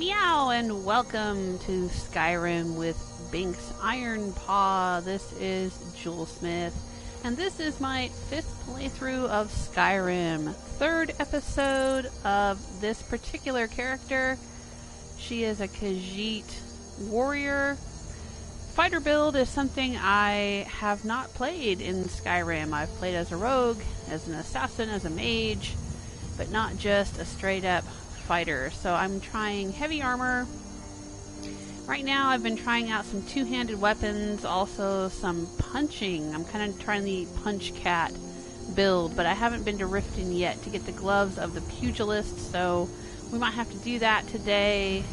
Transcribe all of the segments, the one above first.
Meow and welcome to Skyrim with Binx Iron-paw. This is Smith, and this is my 5th playthrough of Skyrim. 3rd episode of this particular character. She is a Khajiit warrior. Fighter build is something I have not played in Skyrim. I've played as a rogue, as an assassin, as a mage, but not just a straight up fighter. So I'm trying heavy armor. Right now I've been trying out some two-handed weapons, also some punching. I'm kind of trying the punch cat build, but I haven't been to Riften yet to get the gloves of the pugilist, so we might have to do that today.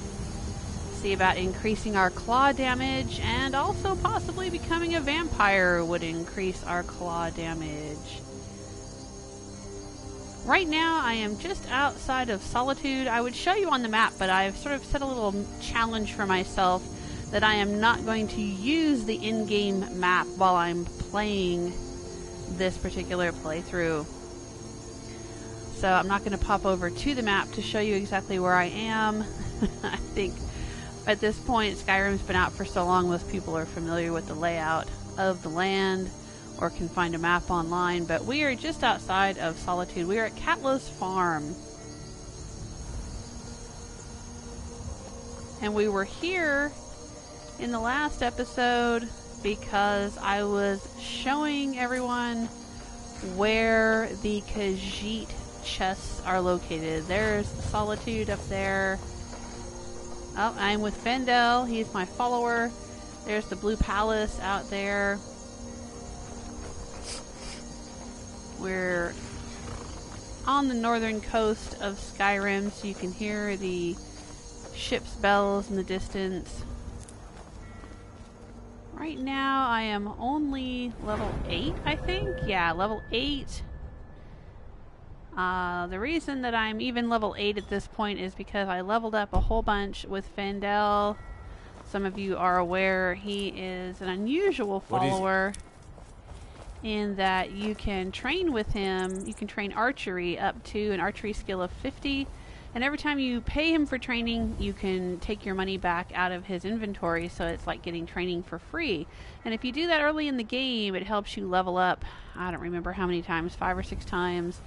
See about increasing our claw damage, and also possibly becoming a vampire would increase our claw damage. Right now, I am just outside of Solitude. I would show you on the map, but I've sort of set a little challenge for myself that I am not going to use the in-game map while I'm playing this particular playthrough. So I'm not going to pop over to the map to show you exactly where I am. I think at this point, Skyrim's been out for so long, most people are familiar with the layout of the land, or can find a map online, but we are just outside of Solitude. We are at Catlow's farm. And we were here in the last episode because I was showing everyone where the Khajiit chests are located. There's Solitude up there. Oh, I'm with Faendal. He's my follower. There's the Blue Palace out there. We're on the northern coast of Skyrim, so you can hear the ship's bells in the distance. Right now, I am only level 8, I think. Yeah, level 8. The reason that I'm even level 8 at this point is because I leveled up a whole bunch with Faendal. Some of you are aware he is an unusual follower in that you can train with him. You can train archery up to an archery skill of 50, and every time you pay him for training, you can take your money back out of his inventory, so it's like getting training for free. And if you do that early in the game, it helps you level up. I don't remember how many times, 5 or 6 times.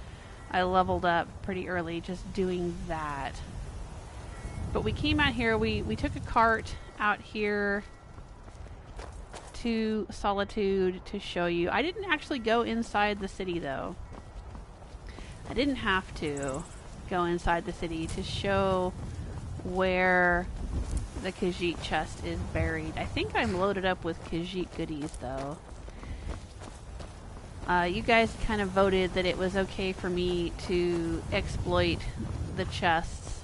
I leveled up pretty early just doing that. But we came out here, we took a cart out here to Solitude to show you. I didn't actually go inside the city though. I didn't have to go inside the city to show where the Khajiit chest is buried. I think I'm loaded up with Khajiit goodies though. You guys kind of voted that it was okay for me to exploit the chests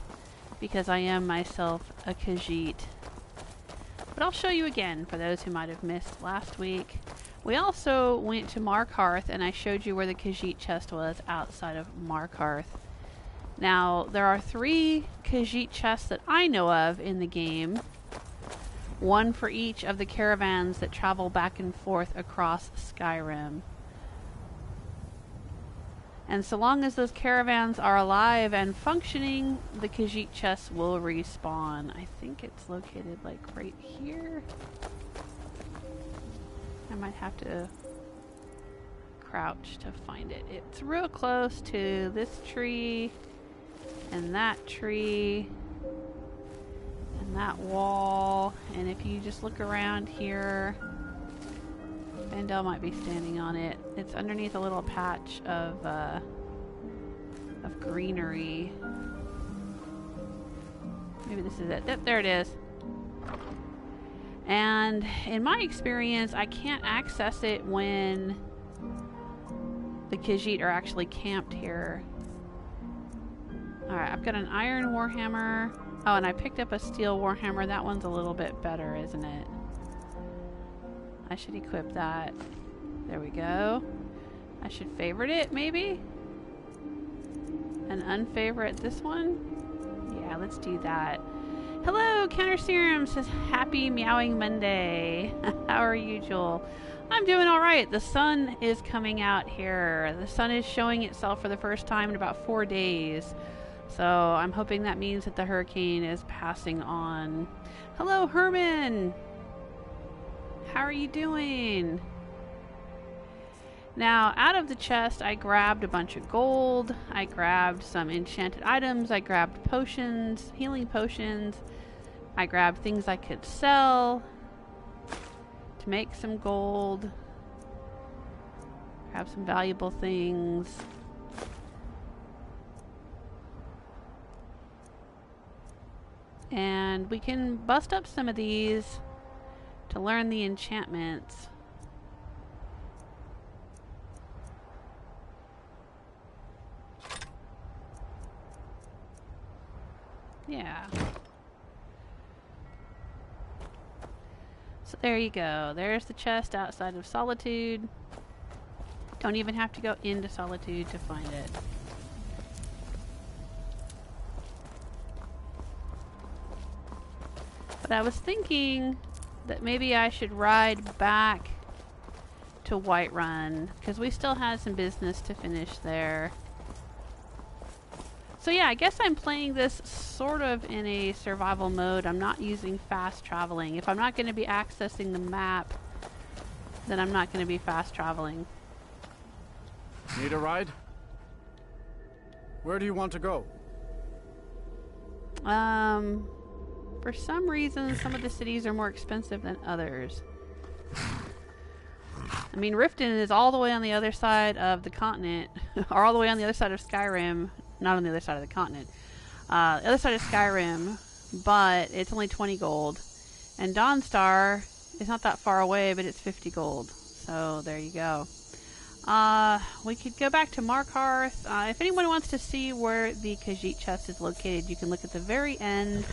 because I am myself a Khajiit. But I'll show you again for those who might have missed last week. We also went to Markarth, and I showed you where the Khajiit chest was outside of Markarth. Now, there are 3 Khajiit chests that I know of in the game. One for each of the caravans that travel back and forth across Skyrim. And so long as those caravans are alive and functioning, the Khajiit chests will respawn. I think it's located like right here. I might have to crouch to find it. It's real close to this tree and that tree and that wall. And if you just look around here, Faendal might be standing on it. It's underneath a little patch of greenery. Maybe this is it. Yep, there it is. And in my experience, I can't access it when the Khajiit are actually camped here. Alright, I've got an iron warhammer. Oh, and I picked up a steel warhammer. That one's a little bit better, isn't it? I should equip that. There we go. I should favorite it, maybe? And unfavorite this one? Yeah, let's do that. Hello, Counter Serum says happy meowing Monday. How are you, Joel? I'm doing alright. The sun is coming out here. The sun is showing itself for the first time in about 4 days. So I'm hoping that means that the hurricane is passing on. Hello, Herman! How are you doing? Now, out of the chest, I grabbed a bunch of gold. I grabbed some enchanted items. I grabbed potions, healing potions. I grabbed things I could sell to make some gold. Grab some valuable things. And we can bust up some of these to learn the enchantments. Yeah. So there you go. There's the chest outside of Solitude. Don't even have to go into Solitude to find it. But I was thinking that maybe I should ride back to Whiterun, because we still have some business to finish there. So yeah, I guess I'm playing this sort of in a survival mode. I'm not using fast traveling. If I'm not going to be accessing the map, then I'm not going to be fast traveling. Need a ride? Where do you want to go? For some reason, some of the cities are more expensive than others. I mean, Riften is all the way on the other side of the continent, or all the way on the other side of Skyrim. Not on the other side of the continent. The other side of Skyrim, but it's only 20 gold. And Dawnstar is not that far away, but it's 50 gold. So there you go. We could go back to Markarth. If anyone wants to see where the Khajiit chest is located, you can look at the very end,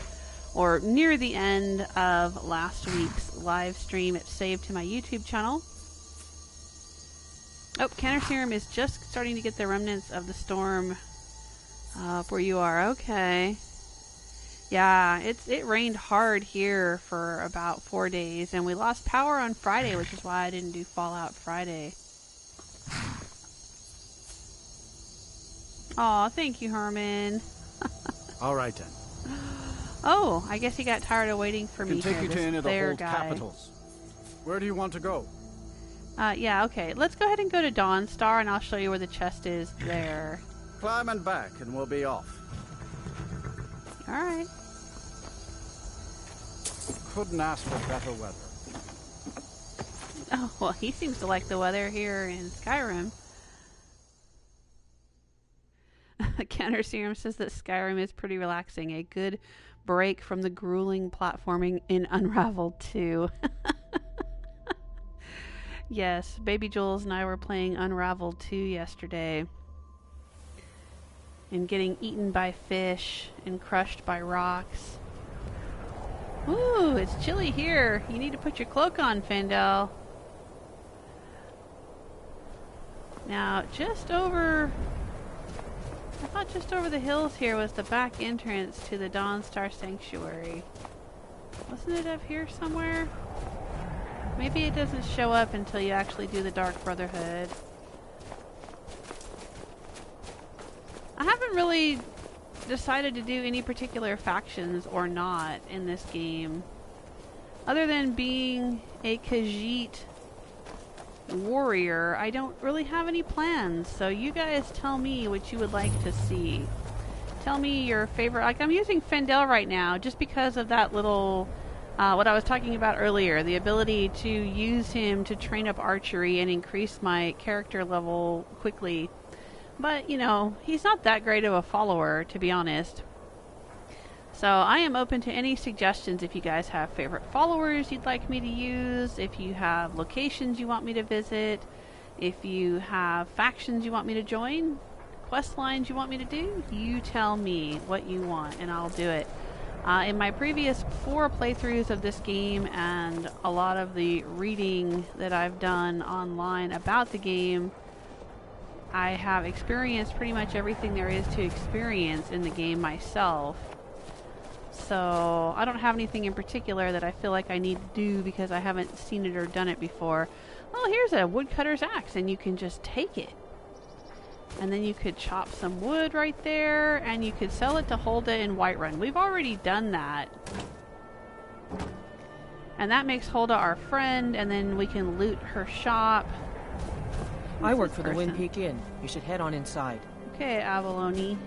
or near the end of last week's live stream. It's saved to my YouTube channel. Oh, SKYRIM is just starting to get the remnants of the storm up where you are. Okay. Yeah, it rained hard here for about 4 days, and we lost power on Friday, which is why I didn't do Fallout Friday. Aw, thank you, Herman. All right then. Oh, I guess he got tired of waiting for me. Can take you to any of the old guy. capitals. Where do you want to go? Yeah, okay. Let's go ahead and go to Dawnstar, and I'll show you where the chest is there. Climb and back, and we'll be off. All right. Couldn't ask for better weather. Oh, well, he seems to like the weather here in Skyrim. SKYRIM says that Skyrim is pretty relaxing. A good break from the grueling platforming in Unravel 2. Yes, Baby Jules and I were playing Unravel 2 yesterday. And getting eaten by fish and crushed by rocks. Ooh, it's chilly here. You need to put your cloak on, Faendal. Now, just over... I thought just over the hills here was the back entrance to the Dawnstar Sanctuary. Wasn't it up here somewhere? Maybe it doesn't show up until you actually do the Dark Brotherhood. I haven't really decided to do any particular factions or not in this game. Other than being a Khajiit warrior, I don't really have any plans. So you guys tell me what you would like to see. Tell me your favorite. Like, I'm using Faendal right now just because of that little, what I was talking about earlier, the ability to use him to train up archery and increase my character level quickly. But, you know, he's not that great of a follower, to be honest. So I am open to any suggestions if you guys have favorite followers you'd like me to use, if you have locations you want me to visit, if you have factions you want me to join, quest lines you want me to do, you tell me what you want and I'll do it. In my previous 4 playthroughs of this game and a lot of the reading that I've done online about the game, I have experienced pretty much everything there is to experience in the game myself. So I don't have anything in particular that I feel like I need to do because I haven't seen it or done it before. Oh, here's a woodcutter's axe and you can just take it. And then you could chop some wood right there, and you could sell it to Hulda in Whiterun. We've already done that. And that makes Hulda our friend, and then we can loot her shop. I work for the Wind Peak Inn. You should head on inside. Okay, Avalone.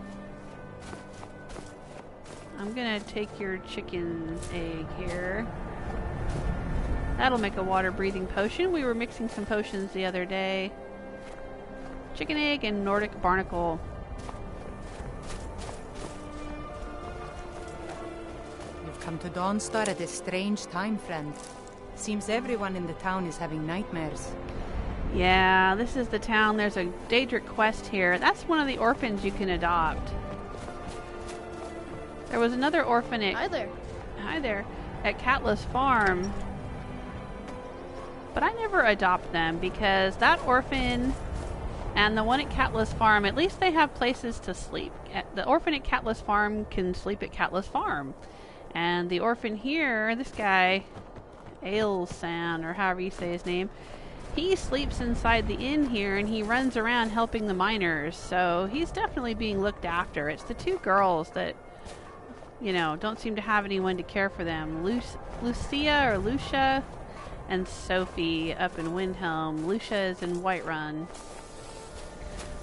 I'm gonna take your chicken egg here. That'll make a water-breathing potion. We were mixing some potions the other day. Chicken egg and Nordic barnacle. You've come to Dawnstar at a strange time, friend. Seems everyone in the town is having nightmares. Yeah, this is the town. There's a Daedric quest here. That's one of the orphans you can adopt. There was another orphan at... Hi there. Hi there. At Catless Farm. But I never adopt them because that orphan and the one at Catless Farm, at least they have places to sleep. The orphan at Catless Farm can sleep at Catless Farm. And the orphan here, this guy, Ailsan, or however you say his name, he sleeps inside the inn here and he runs around helping the miners. So he's definitely being looked after. It's the two girls that, you know, don't seem to have anyone to care for them. Lucia and Sophie up in Windhelm. Lucia is in Whiterun.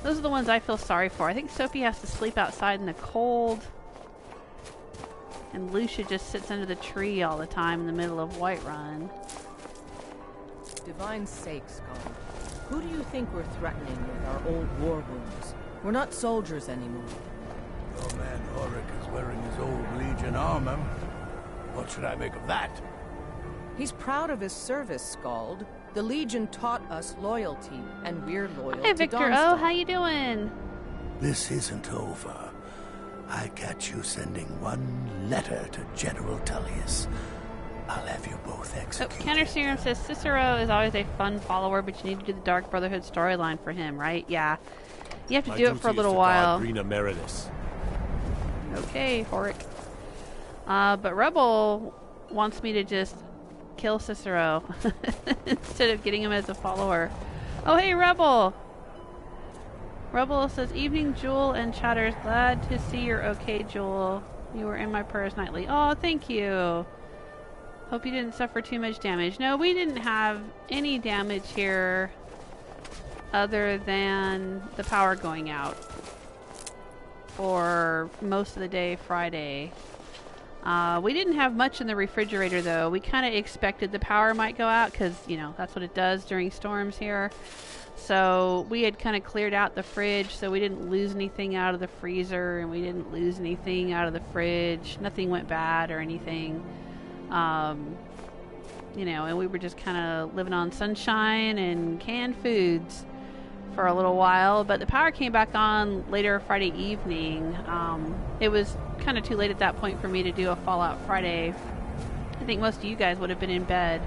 Those are the ones I feel sorry for. I think Sophie has to sleep outside in the cold. And Lucia just sits under the tree all the time in the middle of Whiterun. Divine sakes, God. Who do you think we're threatening with our old war wounds? We're not soldiers anymore. Your man Horik is wearing his old Legion armor. What should I make of that? He's proud of his service, Scald. The Legion taught us loyalty, and we're loyal Hey, to Victor. Dawnstar. Oh, how you doing? This isn't over. I catch you sending one letter to General Tullius. I'll have you both executed. Counter Serum says Cicero is always a fun follower, but you need to do the Dark Brotherhood storyline for him, right? Yeah. You have to do it for a little while. Okay, Horik. But Rebel wants me to just kill Cicero instead of getting him as a follower. Oh, hey, Rebel! Rebel says, Evening, Jewel and Chatters. Glad to see you're okay, Jewel. You were in my prayers nightly. Oh, thank you. Hope you didn't suffer too much damage. No, we didn't have any damage here other than the power going out for most of the day Friday. We didn't have much in the refrigerator, though. We kind of expected the power might go out because, you know, that's what it does during storms here. So we had kind of cleared out the fridge, so we didn't lose anything out of the freezer, and we didn't lose anything out of the fridge. Nothing went bad or anything. You know, and we were just kind of living on sunshine and canned foods for a little while. But the power came back on later Friday evening. It was kind of too late at that point for me to do a Fallout Friday. I think most of you guys would have been in bed.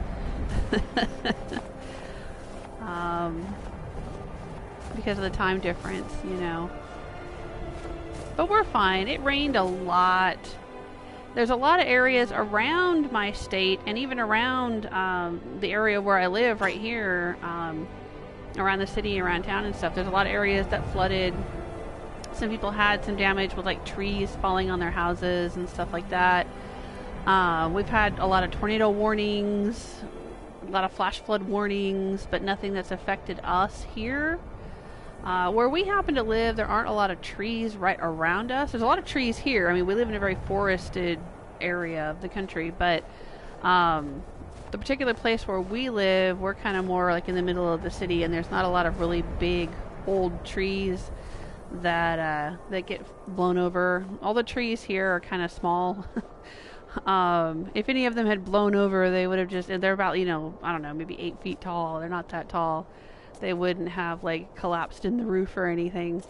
Because of the time difference, you know. But we're fine. It rained a lot. There's a lot of areas around my state and even around the area where I live right here, around the city, around town and stuff. There's a lot of areas that flooded. Some people had some damage with like trees falling on their houses and stuff like that. We've had a lot of tornado warnings, a lot of flash flood warnings, but nothing that's affected us here. Where we happen to live, there aren't a lot of trees right around us. There's a lot of trees here. I mean, we live in a very forested area of the country, but the particular place where we live, we're kind of more like in the middle of the city, and there's not a lot of really big old trees that get blown over. All the trees here are kind of small. If any of them had blown over, they would have just, they're about, you know, I don't know, maybe 8 feet tall. They're not that tall. They wouldn't have like collapsed in the roof or anything.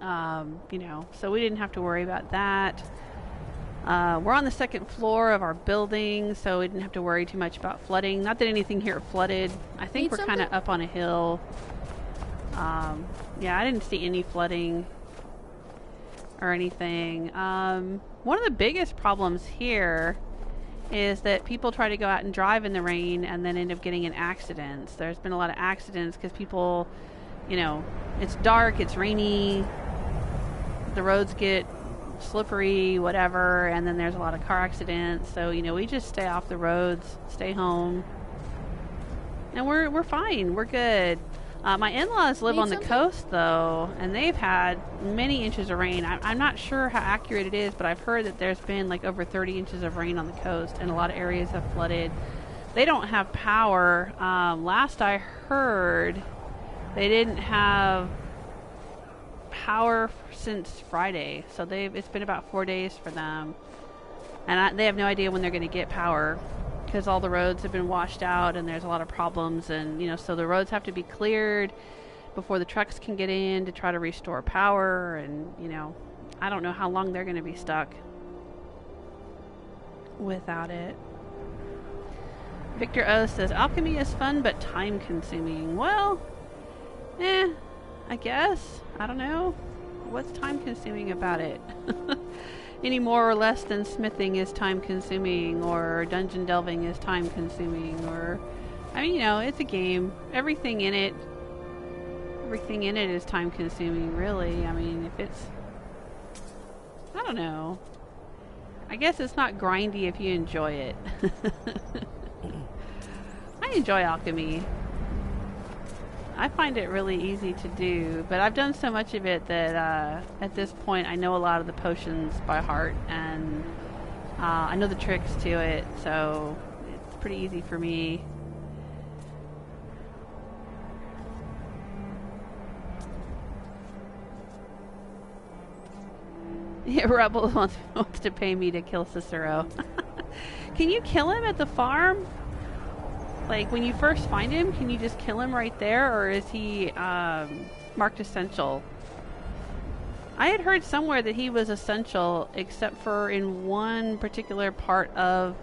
You know, so we didn't have to worry about that. We're on the second floor of our building, so we didn't have to worry too much about flooding. Not that anything here flooded. I think we're kind of up on a hill. Yeah, I didn't see any flooding or anything. One of the biggest problems here is that people try to go out and drive in the rain and then end up getting in accidents. There's been a lot of accidents because people you know, it's dark, it's rainy, the roads get slippery, whatever, and then there's a lot of car accidents. So, you know, we just stay off the roads, stay home, and we're fine. We're good. My in-laws live on the coast, though, and they've had many inches of rain. I'm not sure how accurate it is, but I've heard that there's been like over 30 inches of rain on the coast, and a lot of areas have flooded. They don't have power. Last I heard, they didn't have power since Friday, so it's been about 4 days for them, and they have no idea when they're going to get power, because all the roads have been washed out and there's a lot of problems, and you know, so the roads have to be cleared before the trucks can get in to try to restore power. And you know, I don't know how long they're going to be stuck without it. Victor O says alchemy is fun but time consuming. Well, I guess, I don't know, what's time consuming about it? Any more or less than smithing is time consuming, or dungeon delving is time consuming, or, I mean, you know, it's a game. Everything in it is time consuming, really. I mean, if it's, I don't know, I guess it's not grindy if you enjoy it. I enjoy alchemy. I find it really easy to do, but I've done so much of it that at this point I know a lot of the potions by heart, and I know the tricks to it, so it's pretty easy for me. Yeah, Rebel wants to pay me to kill Cicero. Can you kill him at the farm? Like, when you first find him, can you just kill him right there, or is he marked essential? I had heard somewhere that he was essential, except for in one particular part of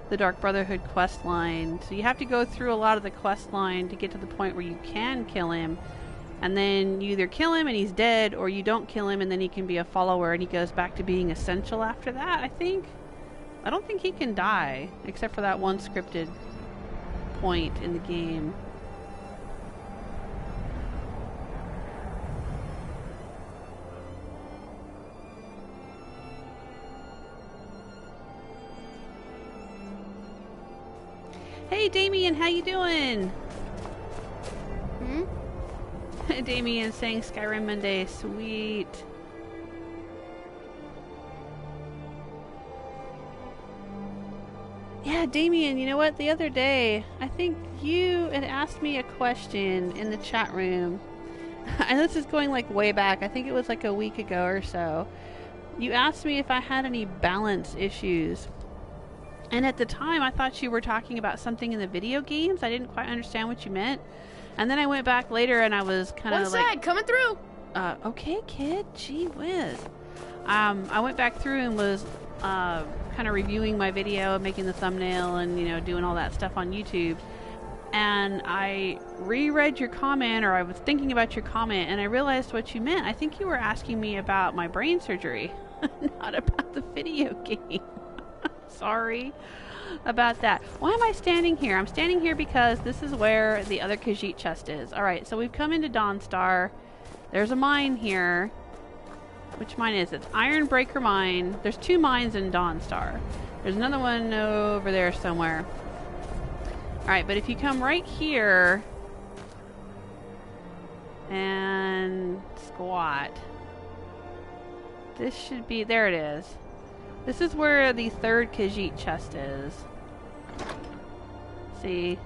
the Dark Brotherhood quest line. So you have to go through a lot of the quest line to get to the point where you can kill him. And then you either kill him and he's dead, or you don't kill him and then he can be a follower and he goes back to being essential after that, I think. I don't think he can die, except for that one scripted point in the game. Hey Damien, how you doing? Damien saying Skyrim Monday, sweet. Yeah, Damien, you know what? The other day, I think you had asked me a question in the chat room. And this is going like way back. I think it was like a week ago or so. You asked me if I had any balance issues. And at the time, I thought you were talking about something in the video games. I didn't quite understand what you meant. And then I went back later and I was kind of like... One side, coming through! Okay, kid. Gee whiz. I went back through and was... kind of reviewing my video, making the thumbnail, and you know, doing all that stuff on YouTube, and I reread your comment, or I was thinking about your comment, and I realized what you meant. I think you were asking me about my brain surgery, not about the video game. Sorry about that. Why am I standing here? I'm standing here because this is where the other Khajiit chest is. Alright, so we've come into Dawnstar. There's a mine here. Which mine is it? It's Ironbreaker Mine. There's 2 mines in Dawnstar. There's another one over there somewhere. Alright, but if you come right here and squat, this should be, there it is. This is where the 3rd Khajiit chest is. See?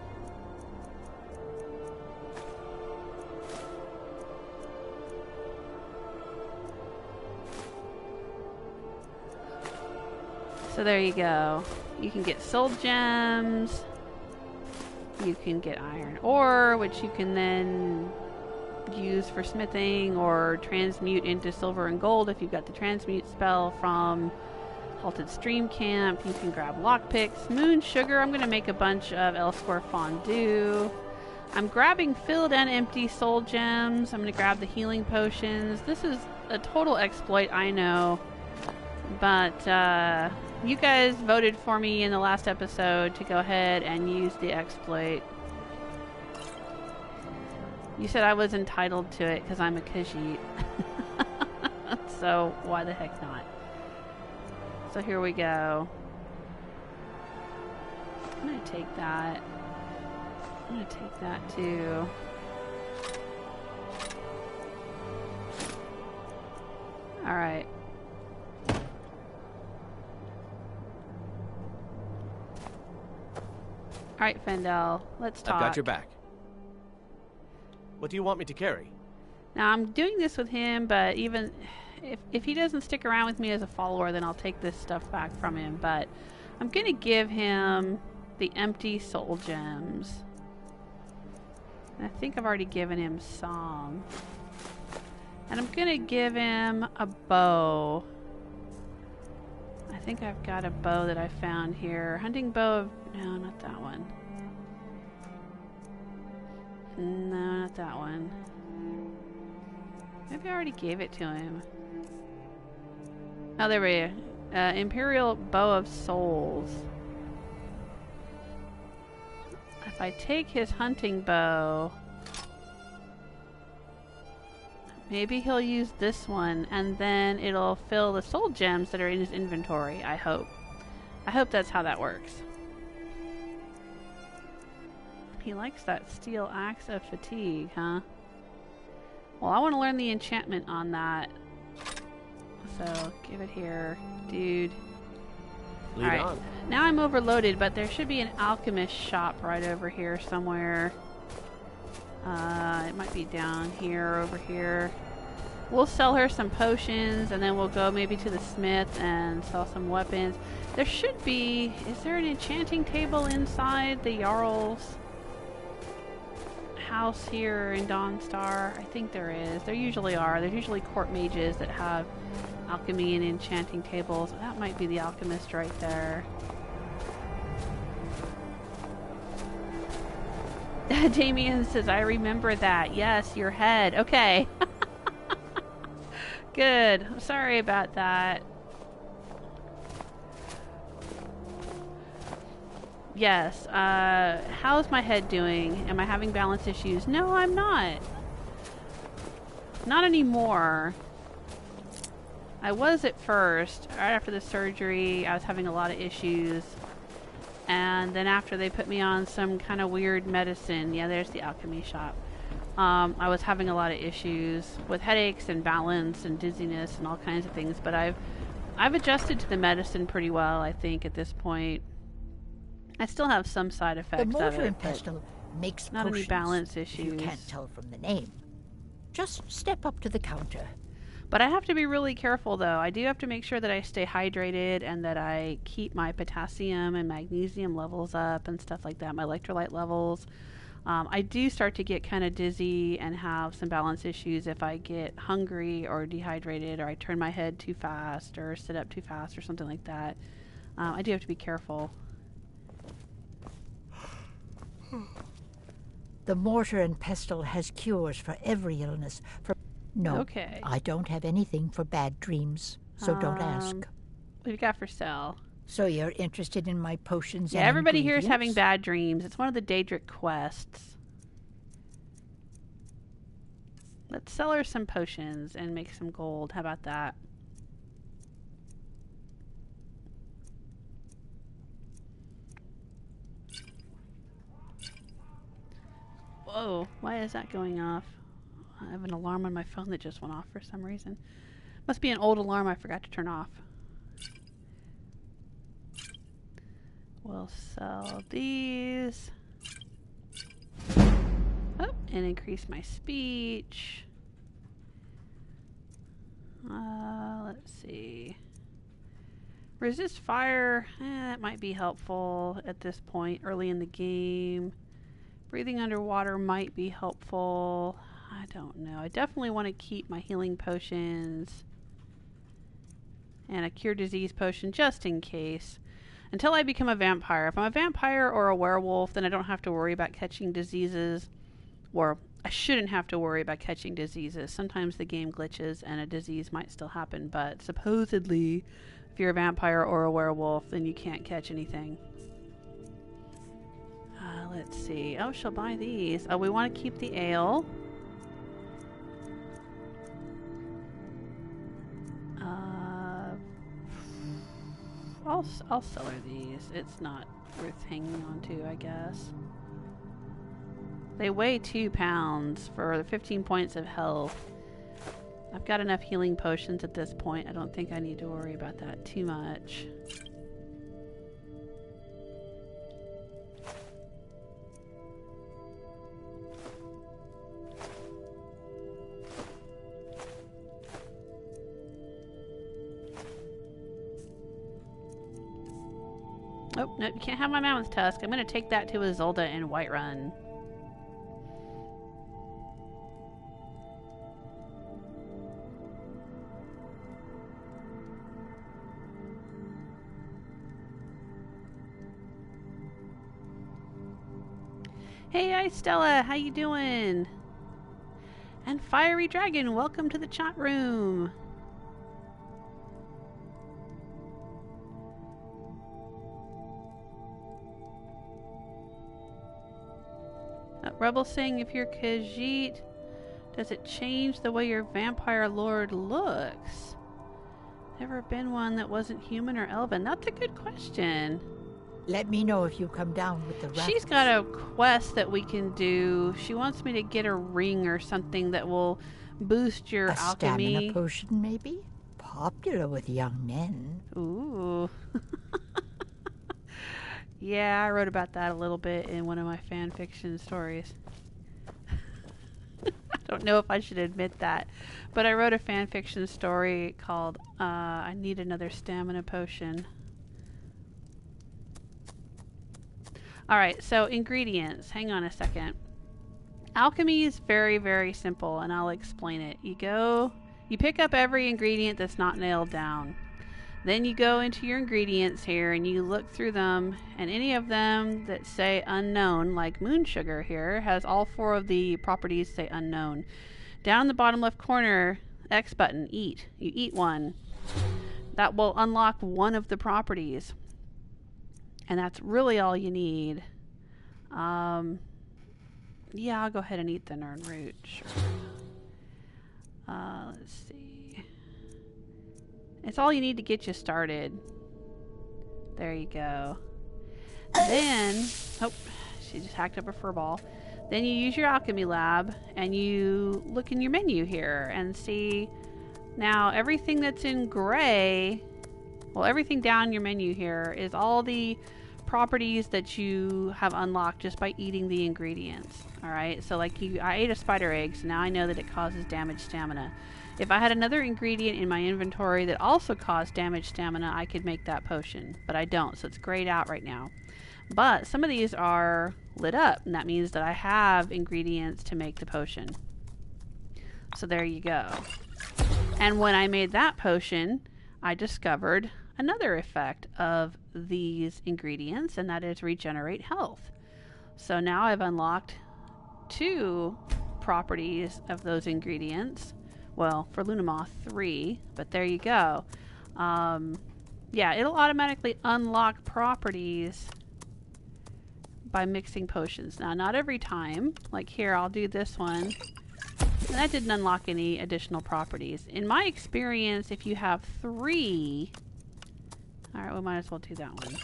So there you go. You can get soul gems. You can get iron ore, which you can then use for smithing or transmute into silver and gold if you've got the transmute spell from Halted Stream Camp. You can grab lockpicks, moon sugar. I'm going to make a bunch of Elsweyr fondue. I'm grabbing filled and empty soul gems. I'm going to grab the healing potions. This is a total exploit, I know. But, you guys voted for me in the last episode to go ahead and use the exploit. You said I was entitled to it because I'm a Khajiit. So why the heck not? So here we go. I'm gonna take that. I'm gonna take that too. Alright. Alright, Faendal, let's talk. I've got your back. What do you want me to carry? Now, I'm doing this with him, but even if he doesn't stick around with me as a follower, then I'll take this stuff back from him. But I'm going to give him the empty soul gems. And I think I've already given him some. And I'm going to give him a bow. I think I've got a bow that I found here. Hunting bow of... No, not that one. No, not that one. Maybe I already gave it to him. Oh, there we go. Imperial Bow of Souls. If I take his hunting bow, maybe he'll use this one, and then it'll fill the soul gems that are in his inventory, I hope. I hope that's how that works. He likes that steel axe of fatigue, huh? Well, I want to learn the enchantment on that. So, give it here, dude. Lead on. Now I'm overloaded, but there should be an alchemist shop right over here somewhere. It might be down here, over here. We'll sell her some potions, and then we'll go maybe to the smith and sell some weapons. There should be... Is there an enchanting table inside the Jarl's house here in Dawnstar? I think there is. There usually are. There's usually court mages that have alchemy and enchanting tables. That might be the alchemist right there. Damien says, I remember that. Yes, your head. Okay. Good. Sorry about that. Yes. How's my head doing? Am I having balance issues? No, I'm not. Not anymore. I was at first. Right after the surgery, I was having a lot of issues. And then after they put me on some kind of weird medicine, yeah, there's the alchemy shop. I was having a lot of issues with headaches and balance and dizziness and all kinds of things. But I've adjusted to the medicine pretty well, I think, at this point. I still have some side effects the mortar of it, and pestle makes not potions, any balance if issues. you can't tell from the name. Just step up to the counter. But I have to be really careful, though. I do have to make sure that I stay hydrated and that I keep my potassium and magnesium levels up and stuff like that, my electrolyte levels. I do start to get kind of dizzy and have some balance issues if I get hungry or dehydrated, or I turn my head too fast or sit up too fast or something like that. I do have to be careful. The mortar and pestle has cures for every illness. No, okay. I don't have anything for bad dreams, so don't ask. What have you got for sale? So you're interested in my potions and everybody here is having ingredients? bad dreams. It's one of the Daedric quests. Let's sell her some potions and make some gold. How about that? Whoa, why is that going off? I have an alarm on my phone that just went off for some reason. Must be an old alarm I forgot to turn off. We'll sell these. Oh, and increase my speech. Let's see. Resist fire. That might be helpful at this point, early in the game. Breathing underwater might be helpful. I don't know. I definitely want to keep my healing potions and a cure disease potion just in case. Until I become a vampire. If I'm a vampire or a werewolf, then I don't have to worry about catching diseases. Or I shouldn't have to worry about catching diseases. Sometimes the game glitches and a disease might still happen. But supposedly, if you're a vampire or a werewolf, then you can't catch anything. Let's see. Oh, she'll buy these. Oh, we want to keep the ale. I'll sell her these. It's not worth hanging on to, I guess. They weigh 2 pounds for 15 points of health. I've got enough healing potions at this point. I don't think I need to worry about that too much. Oh, no, you can't have my mammoth tusk. I'm going to take that to Ysolda in Whiterun. Hey, Stella, how you doing? And Fiery Dragon, welcome to the chat room. Rebel saying, if you're Khajiit, does it change the way your vampire lord looks? Never been one that wasn't human or elven. That's a good question. Let me know if you come down with the raffles. She's got a quest that we can do. She wants me to get a ring or something that will boost your alchemy. A stamina potion, maybe? Popular with young men. Ooh. Yeah, I wrote about that a little bit in one of my fan fiction stories. I don't know if I should admit that, but I wrote a fan fiction story called I Need Another Stamina Potion. Alright, so ingredients. Hang on a second. Alchemy is very, very simple, and I'll explain it. You pick up every ingredient that's not nailed down. Then you go into your ingredients here and you look through them, and any of them that say unknown, like moon sugar here, has all 4 of the properties say unknown. Down in the bottom left corner, X button, eat. You eat one. That will unlock one of the properties. And that's really all you need. Yeah, I'll go ahead and eat the Nirnroot. Sure. Let's see. It's all you need to get you started. There you go. Then, oh, she just hacked up a fur ball. Then you use your alchemy lab and you look in your menu here and see now everything that's in gray, well, everything down your menu here is all the properties that you have unlocked just by eating the ingredients. Alright, so like I ate a spider egg, so now I know that it causes damaged stamina. If I had another ingredient in my inventory that also caused damaged stamina, I could make that potion, but I don't, so it's grayed out right now. But some of these are lit up, and that means that I have ingredients to make the potion. So there you go. And when I made that potion, I discovered another effect of these ingredients, and that is regenerate health. So now I've unlocked 2 properties of those ingredients. Well, for Lunamoth 3, but there you go. Yeah, it'll automatically unlock properties by mixing potions. Now, not every time. Like here, I'll do this one. And that didn't unlock any additional properties. In my experience, if you have 3... Alright, we might as well do that one.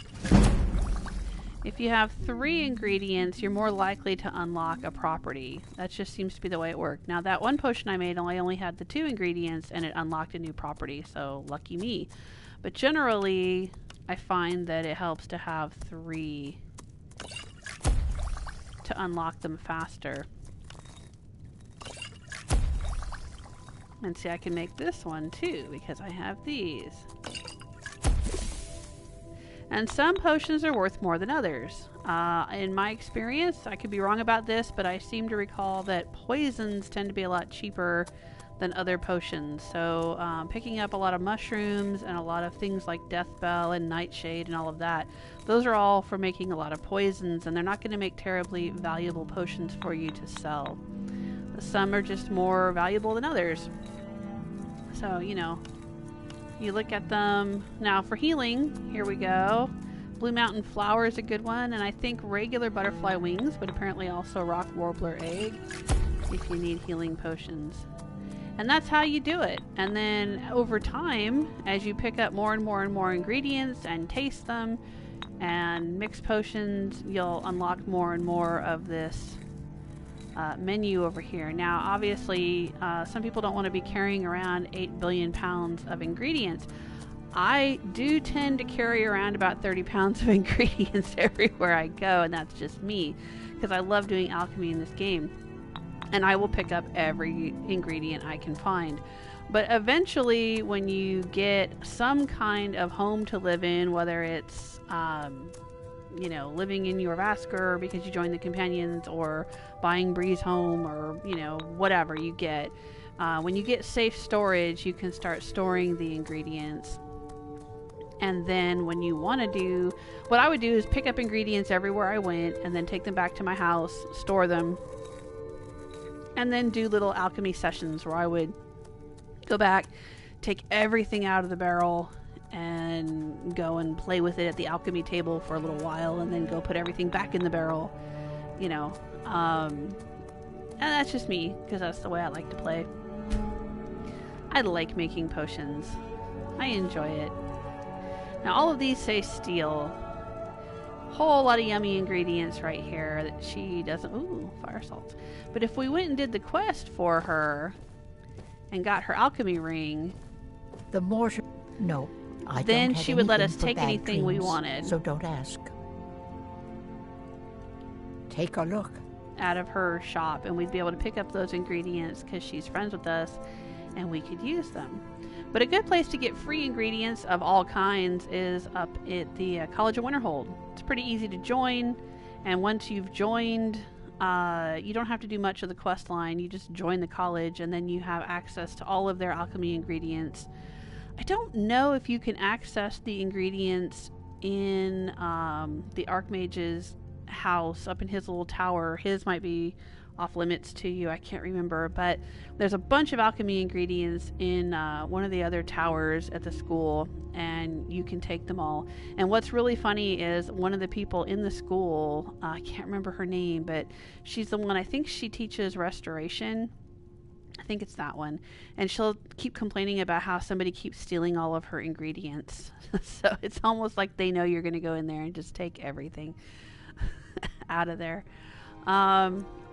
If you have 3 ingredients, you're more likely to unlock a property. That just seems to be the way it worked. Now, that one potion I made only had the 2 ingredients, and it unlocked a new property, so lucky me. But generally, I find that it helps to have 3 to unlock them faster. And see, I can make this one too, because I have these. And some potions are worth more than others. In my experience, I could be wrong about this, but I seem to recall that poisons tend to be a lot cheaper than other potions. So picking up a lot of mushrooms and a lot of things like Deathbell and Nightshade and all of that, those are all for making a lot of poisons, and they're not going to make terribly valuable potions for you to sell. Some are just more valuable than others. So, you know, you look at them. Now for healing, here we go. Blue Mountain Flower is a good one, and I think regular butterfly wings, but apparently also rock warbler egg if you need healing potions. And that's how you do it. And then over time, as you pick up more and more and more ingredients and taste them and mix potions, you'll unlock more and more of this menu over here. Now, obviously, some people don't want to be carrying around 8 billion pounds of ingredients. I do tend to carry around about 30 pounds of ingredients everywhere I go, and that's just me, because I love doing alchemy in this game. And I will pick up every ingredient I can find. But eventually, when you get some kind of home to live in, whether it's, you know, living in your Vasker because you joined the companions, or buying Bree's home, or, you know, whatever you get, when you get safe storage, you can start storing the ingredients. And then when you want to do, what I would do is pick up ingredients everywhere I went, and then take them back to my house, store them, and then do little alchemy sessions where I would go back, take everything out of the barrel, and go and play with it at the alchemy table for a little while, and then go put everything back in the barrel, you know. And that's just me, because that's the way I like to play. I like making potions. I enjoy it. Now, all of these say steel. Whole lot of yummy ingredients right here that she doesn't... Ooh, fire salts. But if we went and did the quest for her and got her alchemy ring... The mortar... No, I then don't have she would let us anything for take bad anything we dreams, wanted. So don't ask. Take a look. Out of her shop, and we'd be able to pick up those ingredients because she's friends with us, and we could use them. But a good place to get free ingredients of all kinds is up at the College of Winterhold. It's pretty easy to join, and once you've joined, you don't have to do much of the quest line. You just join the college, and then you have access to all of their alchemy ingredients. I don't know if you can access the ingredients in the Archmage's house up in his little tower. His might be off limits to you, I can't remember, but there's a bunch of alchemy ingredients in one of the other towers at the school, and you can take them all. And what's really funny is one of the people in the school, I can't remember her name, but she's the one, I think she teaches restoration. I think it's that one. And she'll keep complaining about how somebody keeps stealing all of her ingredients. So it's almost like they know you're going to go in there and just take everything out of there.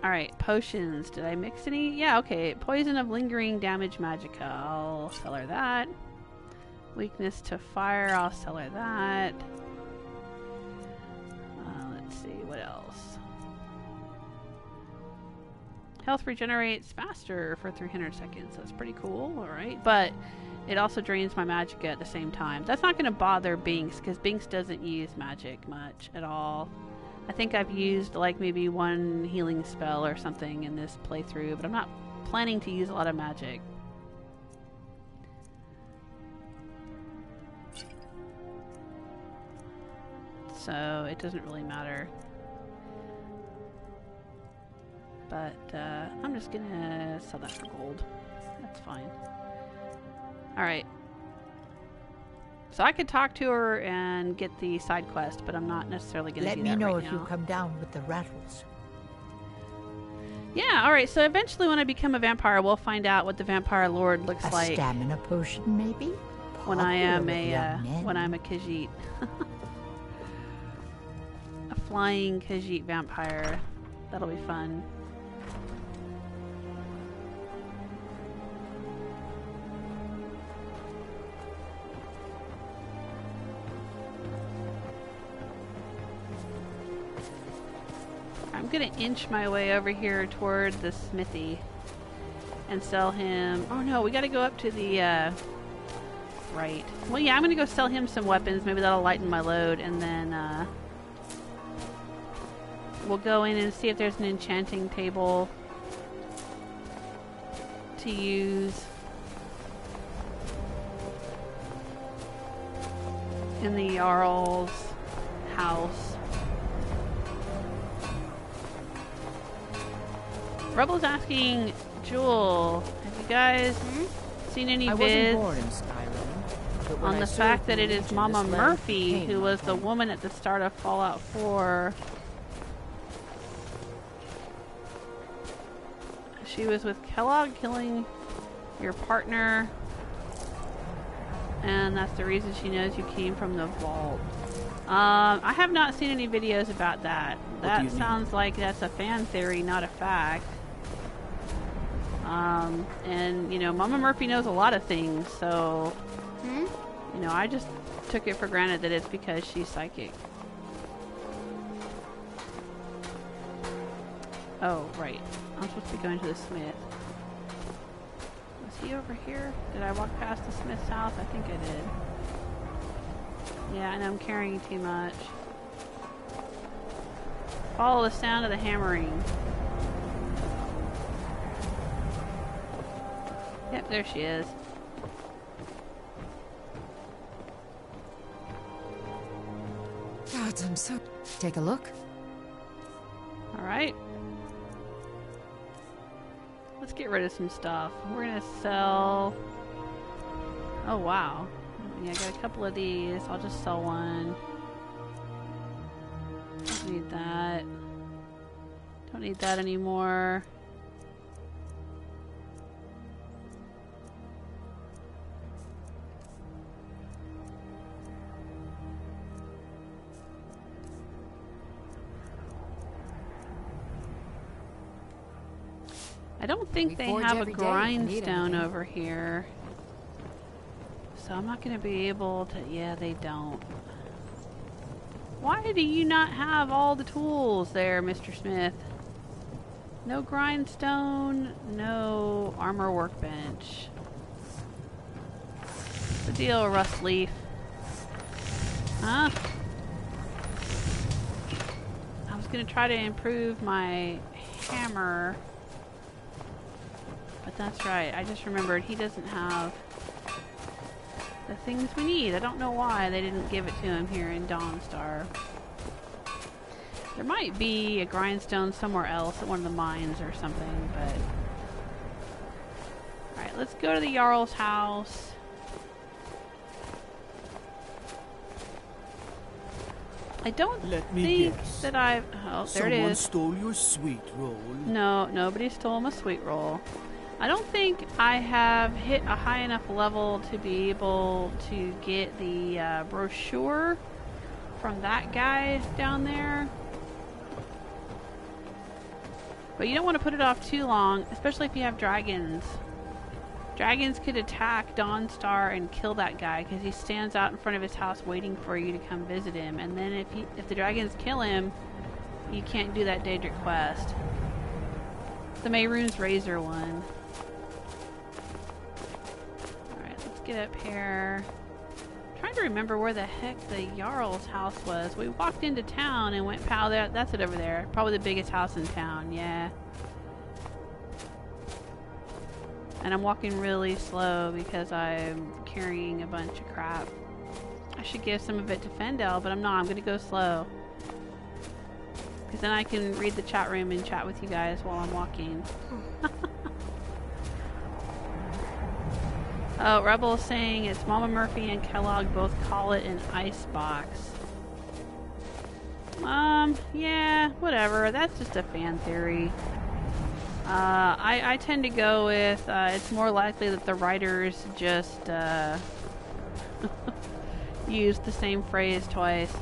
Alright, potions. Did I mix any? Yeah, okay. Poison of lingering damage magicka. I'll sell her that. Weakness to fire. I'll sell her that. Let's see. What else? Health regenerates faster for 300 seconds. That's pretty cool. Alright. But it also drains my magicka at the same time. That's not going to bother Binx, because Binx doesn't use magic much at all. I think I've used like maybe one healing spell or something in this playthrough, but I'm not planning to use a lot of magic. So it doesn't really matter. But I'm just gonna sell that for gold. That's fine. Alright. So I could talk to her and get the side quest, but I'm not necessarily going to do that right now. Let me know if you come down with the rattles. Yeah, alright, so eventually when I become a vampire, we'll find out what the vampire lord looks like. A stamina potion, maybe? When I am when I'm a Khajiit. A flying Khajiit vampire. That'll be fun. I'm gonna inch my way over here toward the smithy and sell him. Oh no, we gotta go up to the right. Well, yeah, I'm gonna go sell him some weapons. Maybe that'll lighten my load, and then we'll go in and see if there's an enchanting table to use in the Jarl's house. Rebel's asking, Jewel, have you guys seen any vids on the fact that it is Mama Murphy who was the woman at the start of Fallout 4? She was with Kellogg killing your partner. And that's the reason she knows you came from the vault. I have not seen any videos about that. That sounds like that's a fan theory, not a fact. And, you know, Mama Murphy knows a lot of things, so... You know, I just took it for granted that it's because she's psychic. Oh, right. I'm supposed to be going to the smith. Was he over here? Did I walk past the smith's house? I think I did. Yeah, I know I'm carrying too much. Follow the sound of the hammering. Yep, there she is. God, I'm so... Take a look. Alright. Let's get rid of some stuff. We're gonna sell... Oh, wow. Yeah, I got a couple of these. I'll just sell one. Don't need that. Don't need that anymore. I don't think they have a grindstone over here. So I'm not going to be able to... Yeah, they don't. Why do you not have all the tools there, Mr. Smith? No grindstone, no armor workbench. What's the deal, Rust Leaf? Huh? I was going to try to improve my hammer. But that's right, I just remembered he doesn't have the things we need. I don't know why they didn't give it to him here in Dawnstar. There might be a grindstone somewhere else at one of the mines or something, but... Alright, let's go to the Jarl's house. I don't think that I've... Oh, there it is. Someone stole your sweet roll. No, nobody stole my sweet roll. I don't think I have hit a high enough level to be able to get the brochure from that guy down there. But you don't want to put it off too long, especially if you have dragons. Dragons could attack Dawnstar and kill that guy because he stands out in front of his house waiting for you to come visit him. And then if the dragons kill him, you can't do that Daedric quest. The Mehrunes Razor one. Alright, let's get up here. I'm trying to remember where the heck the Jarl's house was. We walked into town and went pow there. That's it over there. Probably the biggest house in town, yeah. And I'm walking really slow because I'm carrying a bunch of crap. I should give some of it to Faendal, but I'm not. I'm going to go slow. Because then I can read the chat room and chat with you guys while I'm walking. Oh, Rebel is saying it's Mama Murphy and Kellogg both call it an ice box. Yeah, whatever. That's just a fan theory. I tend to go with, it's more likely that the writers just, used the same phrase twice.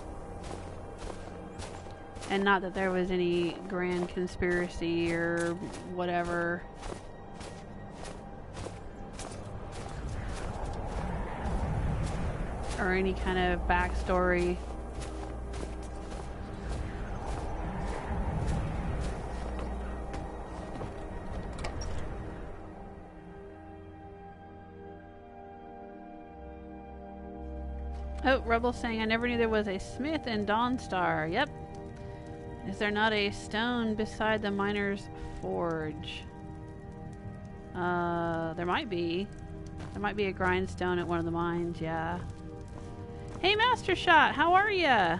And not that there was any grand conspiracy or whatever. Or any kind of backstory. Oh, Rebel's saying, I never knew there was a smith in Dawnstar. Yep. Is there not a stone beside the miner's forge? There might be. There might be a grindstone at one of the mines, yeah. Hey, Master Shot, how are ya?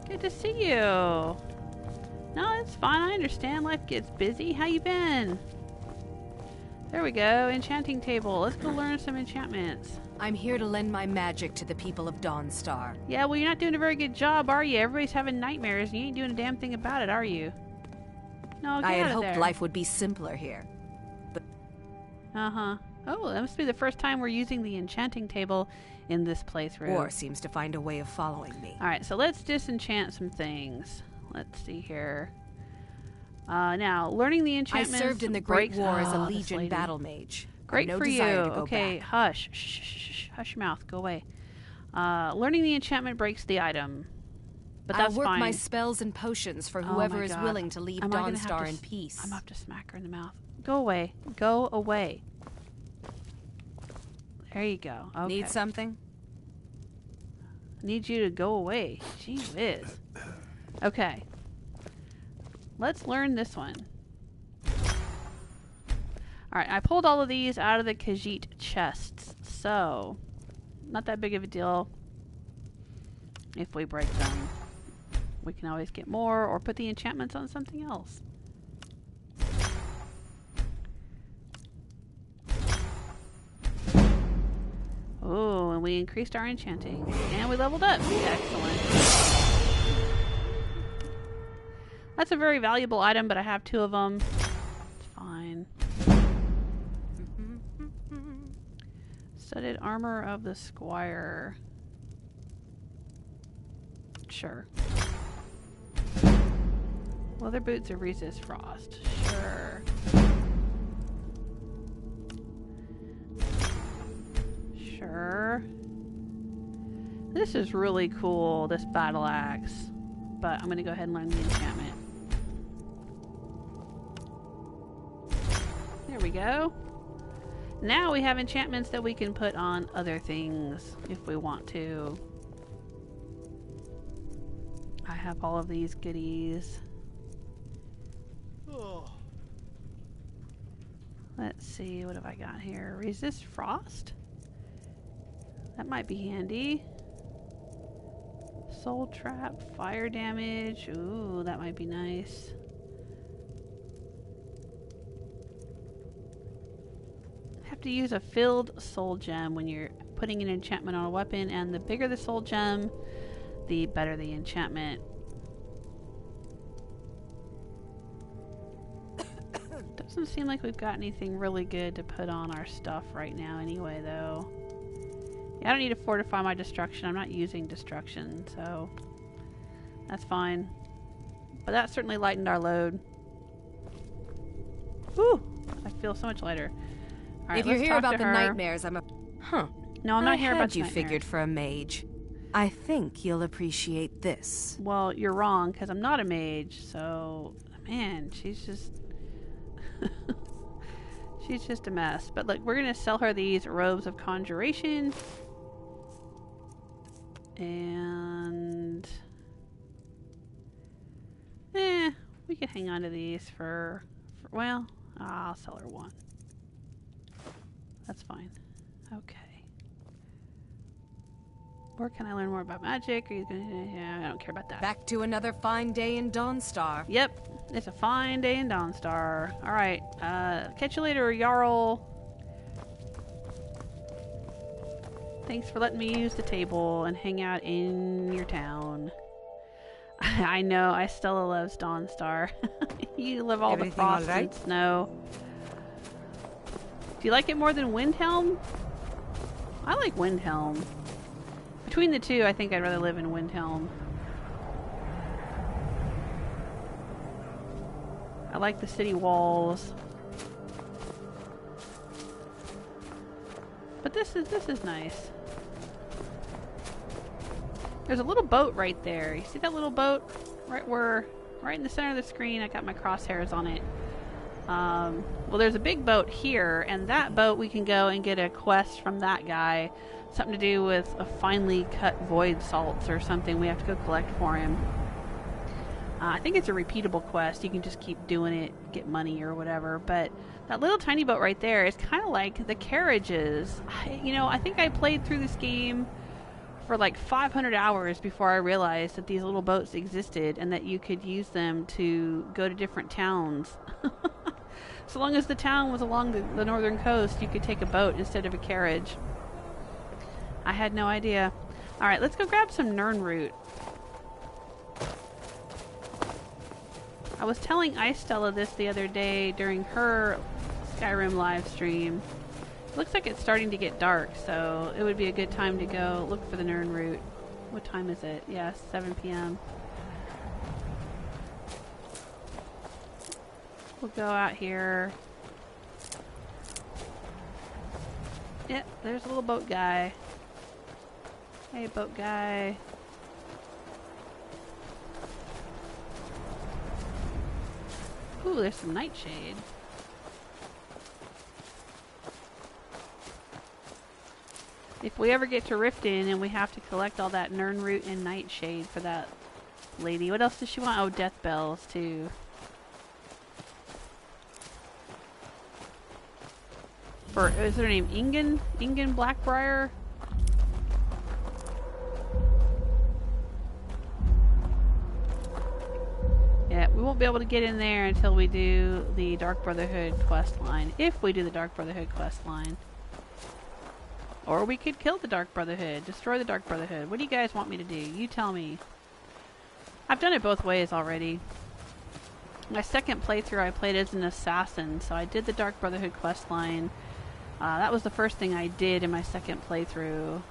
Good to see you. No, it's fine, I understand. Life gets busy. How you been? There we go, enchanting table. Let's go learn some enchantments. I'm here to lend my magic to the people of Dawnstar. Yeah, well, you're not doing a very good job, are you? Everybody's having nightmares, and you ain't doing a damn thing about it, are you? No, get I had out of hoped there. life would be simpler here. But Uh-huh. Oh, that must be the first time we're using the enchanting table in this playthrough. War seems to find a way of following me. Alright, so let's disenchant some things. Let's see here. Now, learning the enchantments. I served in the Great breaks... War as a this Legion lady. battle mage. Great no for you. desire to go Okay, back. hush. Shh, shh, shh, shh. Hush your mouth. Go away. Learning the enchantment breaks the item. But that's I'll work fine. my spells and potions for Oh whoever my is God. willing to leave Am I gonna have Dawnstar to in peace. I'm about to smack her in the mouth. Go away. Go away. There you go. Okay. Need something? Need you to go away. Gee whiz. Okay. Let's learn this one. Alright, I pulled all of these out of the Khajiit chests. So, not that big of a deal if we break them. We can always get more or put the enchantments on something else. Oh, and we increased our enchanting. And we leveled up. Excellent. That's a very valuable item, but I have 2 of them. It's fine. Studded armor of the squire. Sure. Leather boots of resist frost. Sure. Sure. This is really cool, this battle axe. But I'm going to go ahead and learn the enchantment. There we go. Now we have enchantments that we can put on other things if we want to. I have all of these goodies. Oh. Let's see, what have I got here? Resist frost? That might be handy. Soul trap, fire damage. Ooh, that might be nice. Have to use a filled soul gem when you're putting an enchantment on a weapon, and the bigger the soul gem, the better the enchantment. Doesn't seem like we've got anything really good to put on our stuff right now anyway, though. Yeah, I don't need to fortify my destruction. I'm not using destruction, so that's fine. But that certainly lightened our load. Whew! I feel so much lighter. All right, If you're let's here talk about to the her. nightmares, I'm a... Huh. No, I'm not here I about had the you nightmares. figured for a mage. I think you'll appreciate this. Well, you're wrong, because I'm not a mage, so... Man, she's just... she's just a mess. But look, we're going to sell her these robes of conjuration. And... we can hang on to these for well, I'll sell her 1. That's fine. Okay. Where can I learn more about magic? Are you gonna... Yeah, I don't care about that. Back to another fine day in Dawnstar. Yep, it's a fine day in Dawnstar. Alright, catch you later, Jarl. Thanks for letting me use the table and hang out in your town. I know, Estella loves Dawnstar. You love all Everything the frost all right? and snow. Do you like it more than Windhelm? I like Windhelm. Between the two, I think I'd rather live in Windhelm. I like the city walls. But this is nice. There's a little boat right there. You see that little boat? Right in the center of the screen. I got my crosshairs on it. Well, there's a big boat here, and that boat we can go and get a quest from that guy. Something to do with a finely cut void salts or something we have to go collect for him. I think it's a repeatable quest. You can just keep doing it, get money or whatever. But that little tiny boat right there is kind of like the carriages. I think I played through this game for like 500 hours before I realized that these little boats existed and that you could use them to go to different towns. So long as the town was along the northern coast, you could take a boat instead of a carriage. I had no idea. Alright, let's go grab some Nirnroot. I was telling Ysolda this the other day during her Skyrim live stream. Looks like it's starting to get dark, so it would be a good time to go look for the Nirnroot. What time is it? Yes, 7 p.m. We'll go out here. Yep, there's a little boat guy. Hey, boat guy. Ooh, there's some nightshade. If we ever get to Riften and we have to collect all that Nirnroot and nightshade for that lady. What else does she want? Oh, death bells, too. Is her name Ingen? Ingen Blackbriar? Yeah, we won't be able to get in there until we do the Dark Brotherhood quest line. If we do the Dark Brotherhood quest line. Or we could kill the Dark Brotherhood. Destroy the Dark Brotherhood. What do you guys want me to do? You tell me. I've done it both ways already. My second playthrough I played as an assassin, so I did the Dark Brotherhood quest line. That was the first thing I did in my second playthrough,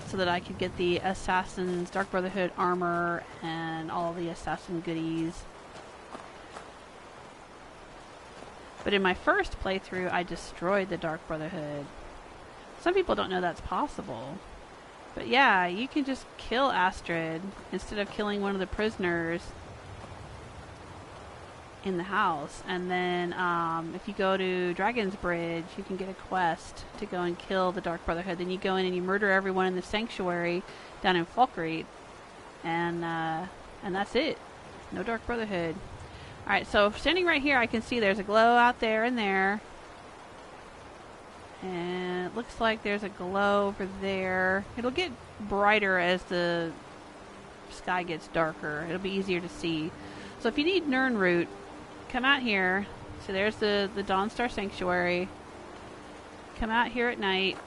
so that I could get the Assassin's Dark Brotherhood armor and all the assassin goodies. But in my first playthrough, I destroyed the Dark Brotherhood. Some people don't know that's possible. But yeah, you can just kill Astrid instead of killing one of the prisoners in the house. And then if you go to Dragon's Bridge, you can get a quest to go and kill the Dark Brotherhood. Then you go in and you murder everyone in the sanctuary down in Falkreath, and that's it. No Dark Brotherhood. Alright, so standing right here, I can see there's a glow out there and there. And it looks like there's a glow over there. It'll get brighter as the sky gets darker. It'll be easier to see. So if you need Nirnroot, come out here. So there's the Dawnstar Sanctuary. Come out here at night.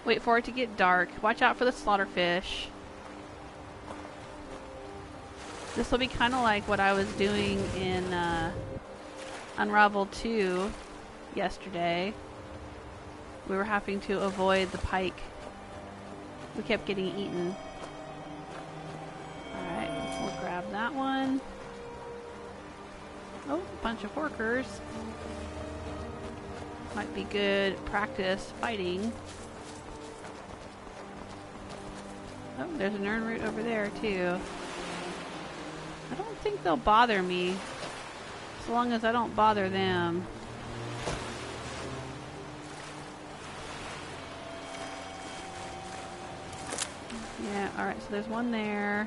Wait for it to get dark. Watch out for the slaughterfish. This will be kind of like what I was doing in Unravel 2 yesterday. We were having to avoid the pike. We kept getting eaten. Alright, we'll grab that one. Oh, a bunch of workers. Might be good practice fighting. Oh, there's a Nirnroot over there too. I don't think they'll bother me, as long as I don't bother them. Yeah, alright, so there's one there.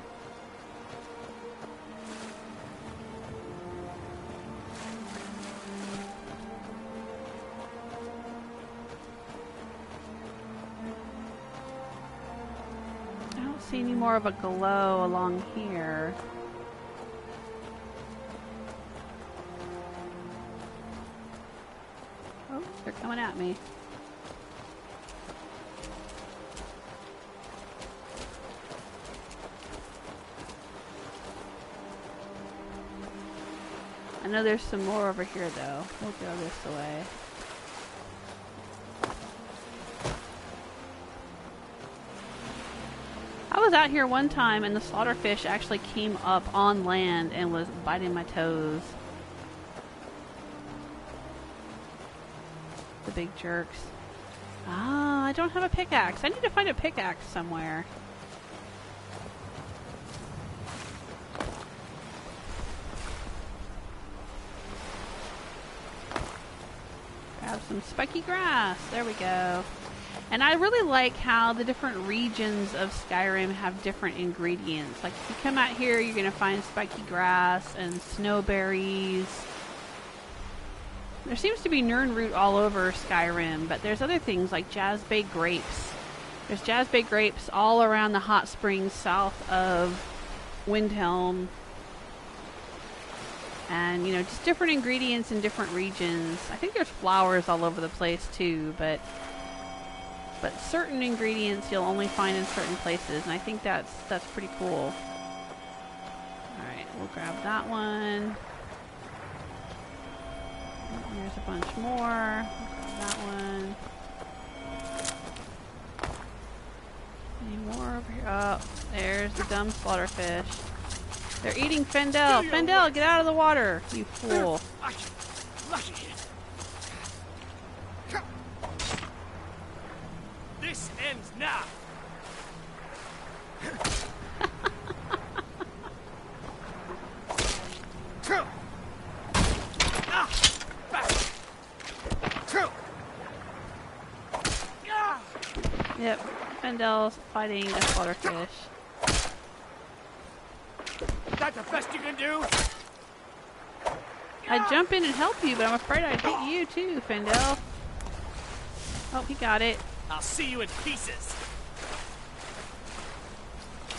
I don't see any more of a glow along here. Oh, they're coming at me. I know there's some more over here though. We'll go this way. I was out here one time and the slaughterfish actually came up on land and was biting my toes. The big jerks. Ah, I don't have a pickaxe. I need to find a pickaxe somewhere. Grab some spiky grass. There we go. And I really like how the different regions of Skyrim have different ingredients. Like if you come out here, you're going to find spiky grass and snowberries. There seems to be Nirnroot all over Skyrim, but there's other things like jazzbay grapes. There's jazzbay grapes all around the hot springs south of Windhelm. And, you know, just different ingredients in different regions. I think there's flowers all over the place too, but certain ingredients you'll only find in certain places, and I think that's pretty cool. Alright, we'll grab that one. There's a bunch more. That one. Any more over here? Oh, there's the dumb slaughterfish. They're eating Faendal. Faendal, get out of the water, you fool. This ends now. Yep, Faendal's fighting a slaughterfish. Is that the best you can do? I'd jump in and help you, but I'm afraid I'd hit you too, Faendal. Oh, he got it. I'll see you in pieces.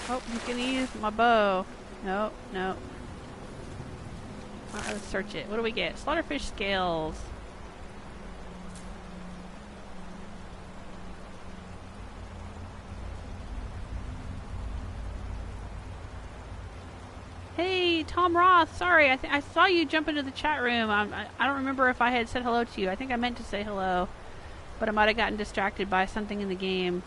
Oh, he's gonna use my bow. No, no. Alright, let's search it. What do we get? Slaughterfish scales. Hey, Tom Roth. Sorry, I saw you jump into the chat room. I don't remember if I had said hello to you. I think I meant to say hello, but I might have gotten distracted by something in the game.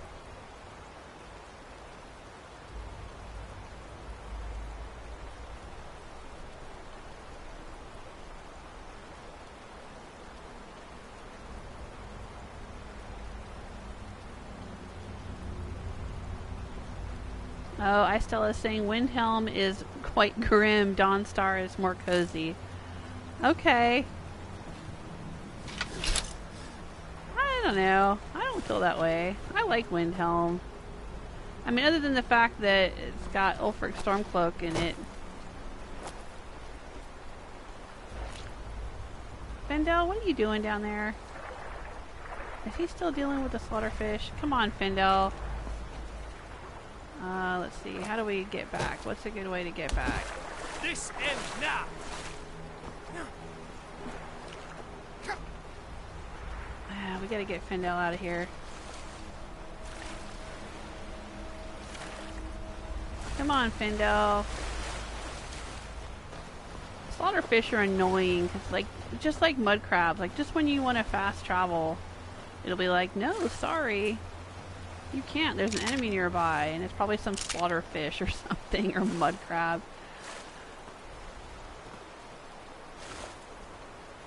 Oh, Istella is saying Windhelm is quite grim. Dawnstar is more cozy. Okay. I don't know. I don't feel that way. I like Windhelm. I mean, other than the fact that it's got Ulfric Stormcloak in it. Faendal, what are you doing down there? Is he still dealing with the slaughterfish? Come on, Faendal. Let's see. How do we get back? What's a good way to get back? This ends now. We gotta get Faendal out of here. Come on, Faendal. Slaughterfish are annoying, cause like, just like mud crabs, like just when you want to fast travel, it'll be like, no, sorry. You can't. There's an enemy nearby, and it's probably some slaughterfish or something, or mud crab.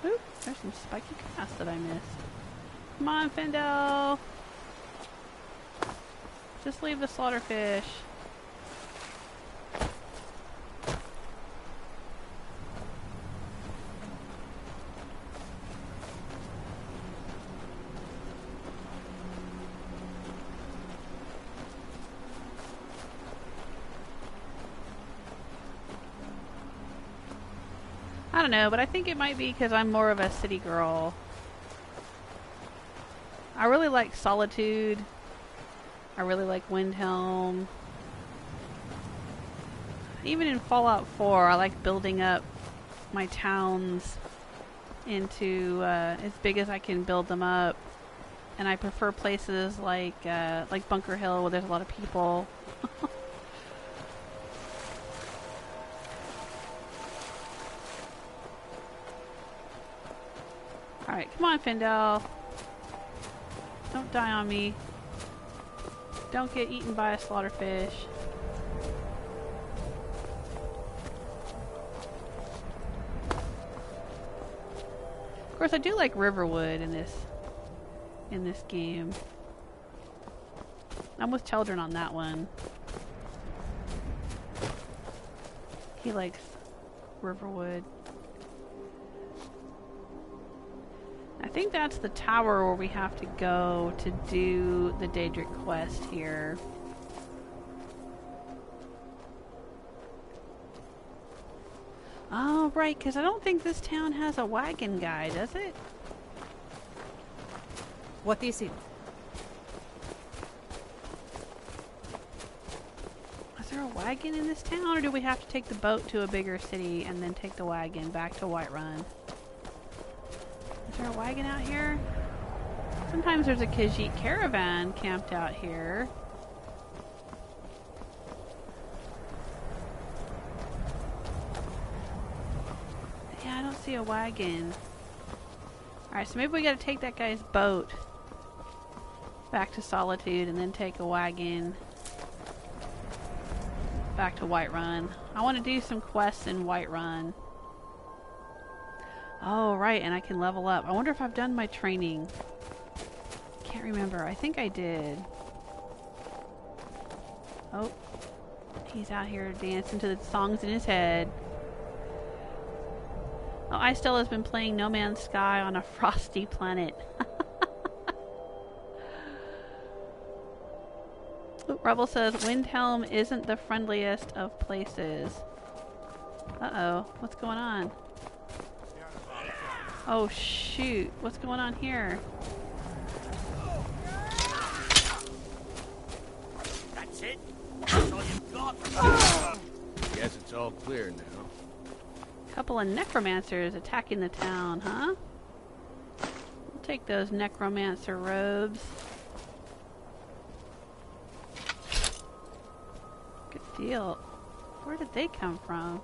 Oop, there's some spiky grass that I missed. Come on, Faendal. Just leave the slaughterfish. I don't know, but I think it might be because I'm more of a city girl. I really like Solitude. I really like Windhelm. Even in Fallout 4, I like building up my towns into as big as I can build them up. And I prefer places like Bunker Hill where there's a lot of people. Alright, come on, Faendal. Don't die on me. Don't get eaten by a slaughterfish. Of course, I do like Riverwood in this game. I'm with Children on that one. He likes Riverwood. I think that's the tower where we have to go to do the Daedric quest here. Oh, right, because I don't think this town has a wagon guy, does it? What is it? Is there a wagon in this town, or do we have to take the boat to a bigger city and then take the wagon back to Whiterun? Is there a wagon out here? Sometimes there's a Khajiit caravan camped out here. Yeah, I don't see a wagon. Alright, so maybe we gotta take that guy's boat back to Solitude and then take a wagon back to Whiterun. I want to do some quests in Whiterun. Oh, right, and I can level up. I wonder if I've done my training. Can't remember. I think I did. Oh, he's out here dancing to the songs in his head. Oh, Istella's has been playing No Man's Sky on a frosty planet. Rebel says Windhelm isn't the friendliest of places. Uh-oh, what's going on? Oh shoot, what's going on here? That's it? That's all you've got? Guess it's all clear now. Couple of necromancers attacking the town, huh? We'll take those necromancer robes. Good deal. Where did they come from?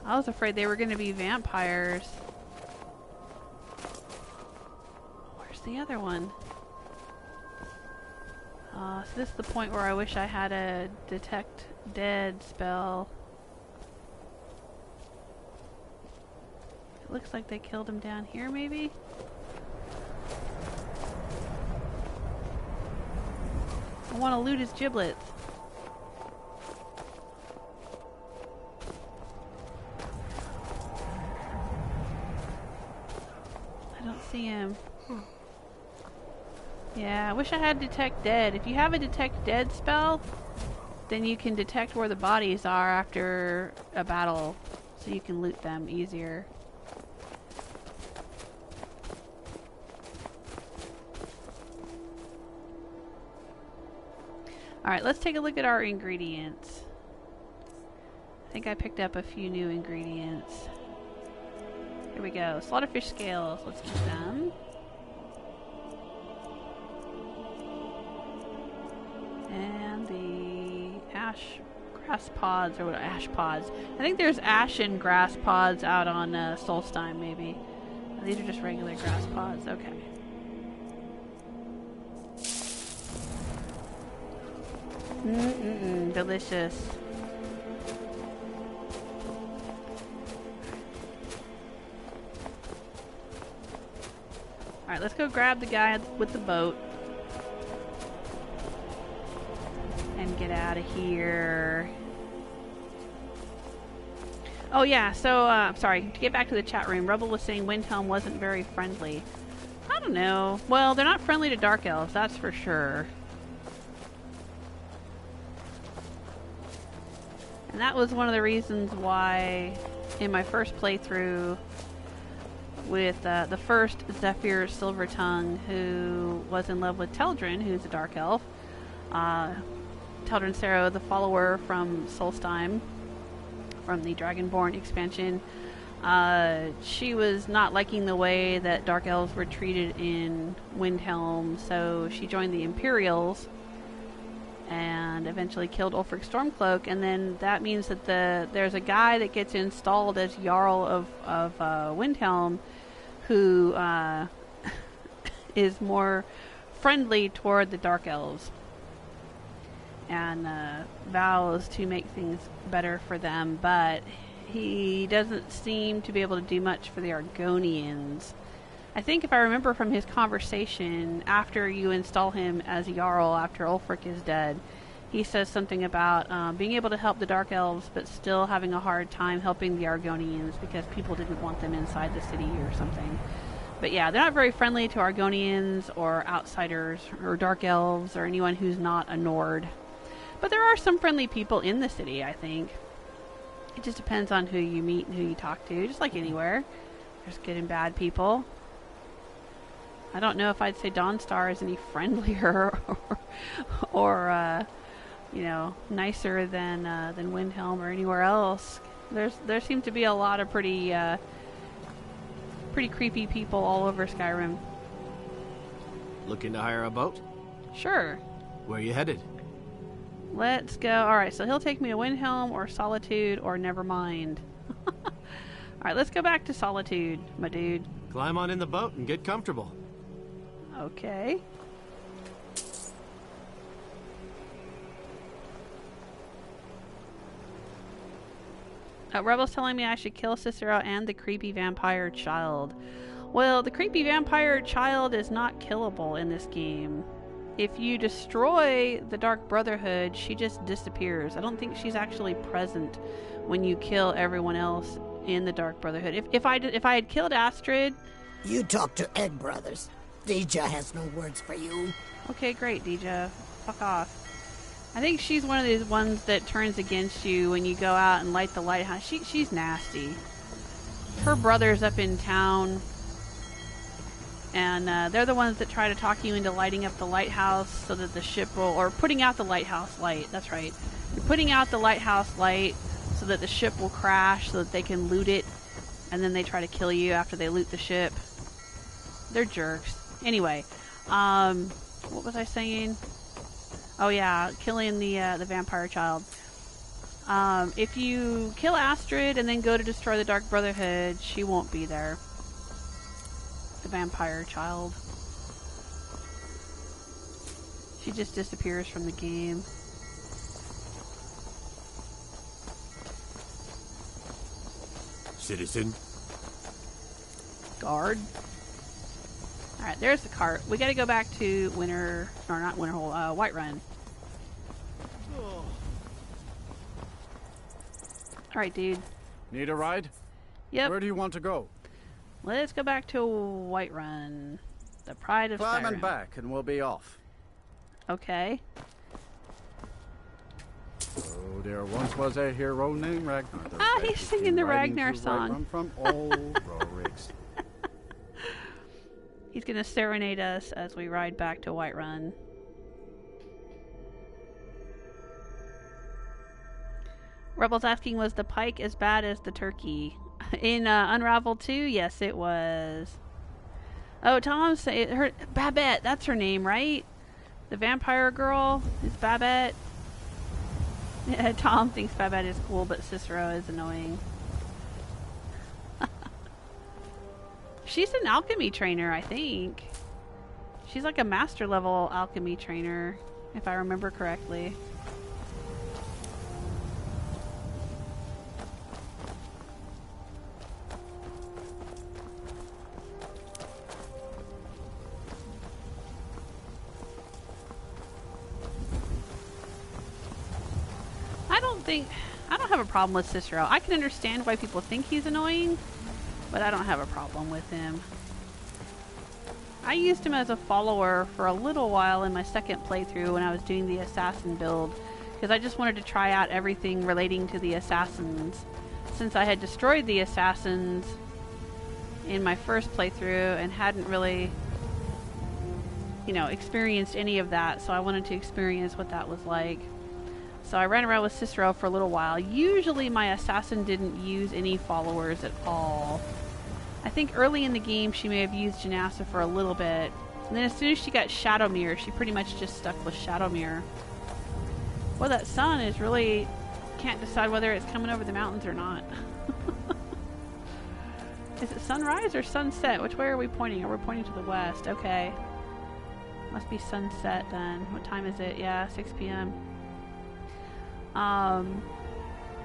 I was afraid they were going to be vampires. Where's the other one? So this is the point where I wish I had a detect dead spell. It looks like they killed him down here, maybe? I want to loot his giblets. I don't see him. Yeah, I wish I had detect dead. If you have a detect dead spell, then you can detect where the bodies are after a battle, so you can loot them easier. Alright, let's take a look at our ingredients. I think I picked up a few new ingredients. Here we go. Slaughterfish scales. Let's eat them. And the ash grass pods, or what? Ash pods. I think there's ash and grass pods out on Solstheim, maybe. Oh, these are just regular grass pods. Okay. Delicious. Alright, let's go grab the guy with the boat. And get out of here. Oh yeah, so, sorry, to get back to the chat room, Rebel was saying Windhelm wasn't very friendly. I don't know. Well, they're not friendly to Dark Elves, that's for sure. And that was one of the reasons why, in my first playthrough, with the first Zephyr Silvertongue, who was in love with Teldrin, who's a Dark Elf, Teldrin Sero, the follower from Solstheim, from the Dragonborn expansion, she was not liking the way that Dark Elves were treated in Windhelm, so she joined the Imperials and eventually killed Ulfric Stormcloak, and then that means that there's a guy that gets installed as Jarl of Windhelm who is more friendly toward the Dark Elves and vows to make things better for them, but he doesn't seem to be able to do much for the Argonians. I think if I remember from his conversation, after you install him as Jarl after Ulfric is dead, he says something about being able to help the Dark Elves, but still having a hard time helping the Argonians because people didn't want them inside the city or something. But yeah, they're not very friendly to Argonians or outsiders or Dark Elves or anyone who's not a Nord. But there are some friendly people in the city, I think. It just depends on who you meet and who you talk to, just like anywhere. There's good and bad people. I don't know if I'd say Dawnstar is any friendlier or you know, nicer than Windhelm or anywhere else. There seems to be a lot of pretty creepy people all over Skyrim. Looking to hire a boat? Sure. Where are you headed? Let's go. Alright, so he'll take me to Windhelm or Solitude or Nevermind. Alright, let's go back to Solitude, my dude. Climb on in the boat and get comfortable. Okay. Rebel's telling me I should kill Cicero and the creepy vampire child. Well, the creepy vampire child is not killable in this game. If you destroy the Dark Brotherhood, she just disappears. I don't think she's actually present when you kill everyone else in the Dark Brotherhood. If I had killed Astrid... You talk to Egg Brothers. Deja has no words for you. Okay, great, Deja. Fuck off. I think she's one of these ones that turns against you when you go out and light the lighthouse. She's nasty. Her brother's up in town, and they're the ones that try to talk you into lighting up the lighthouse so that the ship will... Or putting out the lighthouse light. That's right. You're putting out the lighthouse light so that the ship will crash so that they can loot it, and then they try to kill you after they loot the ship. They're jerks. Anyway, what was I saying? Oh yeah, killing the vampire child. If you kill Astrid and then go to destroy the Dark Brotherhood, she won't be there. The vampire child. She just disappears from the game. Citizen. Guard. Alright, there's the cart. We gotta go back to Whiterun. Alright, dude. Need a ride? Yep. Where do you want to go? Let's go back to Whiterun. The pride of Climb Skyrim. and back and we'll be off. Okay. Oh, there once was a hero named Ragnar. Ah, he's singing the Ragnar song. From old Rorik's. He's gonna serenade us as we ride back to Whiterun. Rebel's asking, was the pike as bad as the turkey? In Unravel 2, yes, it was. Oh, Tom's saying her Babette. That's her name, right? The vampire girl is Babette. Yeah, Tom thinks Babette is cool, but Cicero is annoying. She's an alchemy trainer, I think. She's like a master level alchemy trainer, if I remember correctly. I don't have a problem with Cicero. I can understand why people think he's annoying, but I don't have a problem with him. I used him as a follower for a little while in my second playthrough when I was doing the assassin build, because I just wanted to try out everything relating to the assassins, since I had destroyed the assassins in my first playthrough and hadn't really, you know, experienced any of that, so I wanted to experience what that was like. So I ran around with Cicero for a little while. Usually my assassin didn't use any followers at all. I think early in the game she may have used Janassa for a little bit. And then as soon as she got Shadowmere, she pretty much just stuck with Shadowmere. Well, that sun is really... Can't decide whether it's coming over the mountains or not. Is it sunrise or sunset? Which way are we pointing? Are we pointing to the west? Okay. Must be sunset then. What time is it? Yeah, 6 p.m.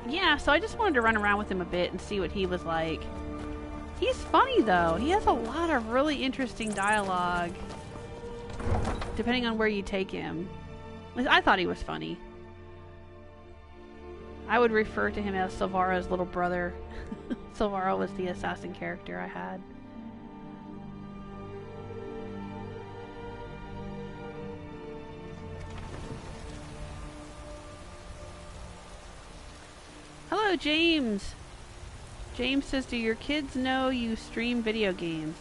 Yeah, so I just wanted to run around with him a bit and see what he was like. He's funny, though. He has a lot of really interesting dialogue, depending on where you take him. At least I thought he was funny. I would refer to him as Silvara's little brother. Silvara was the assassin character I had. Hello, James. James says, do your kids know you stream video games?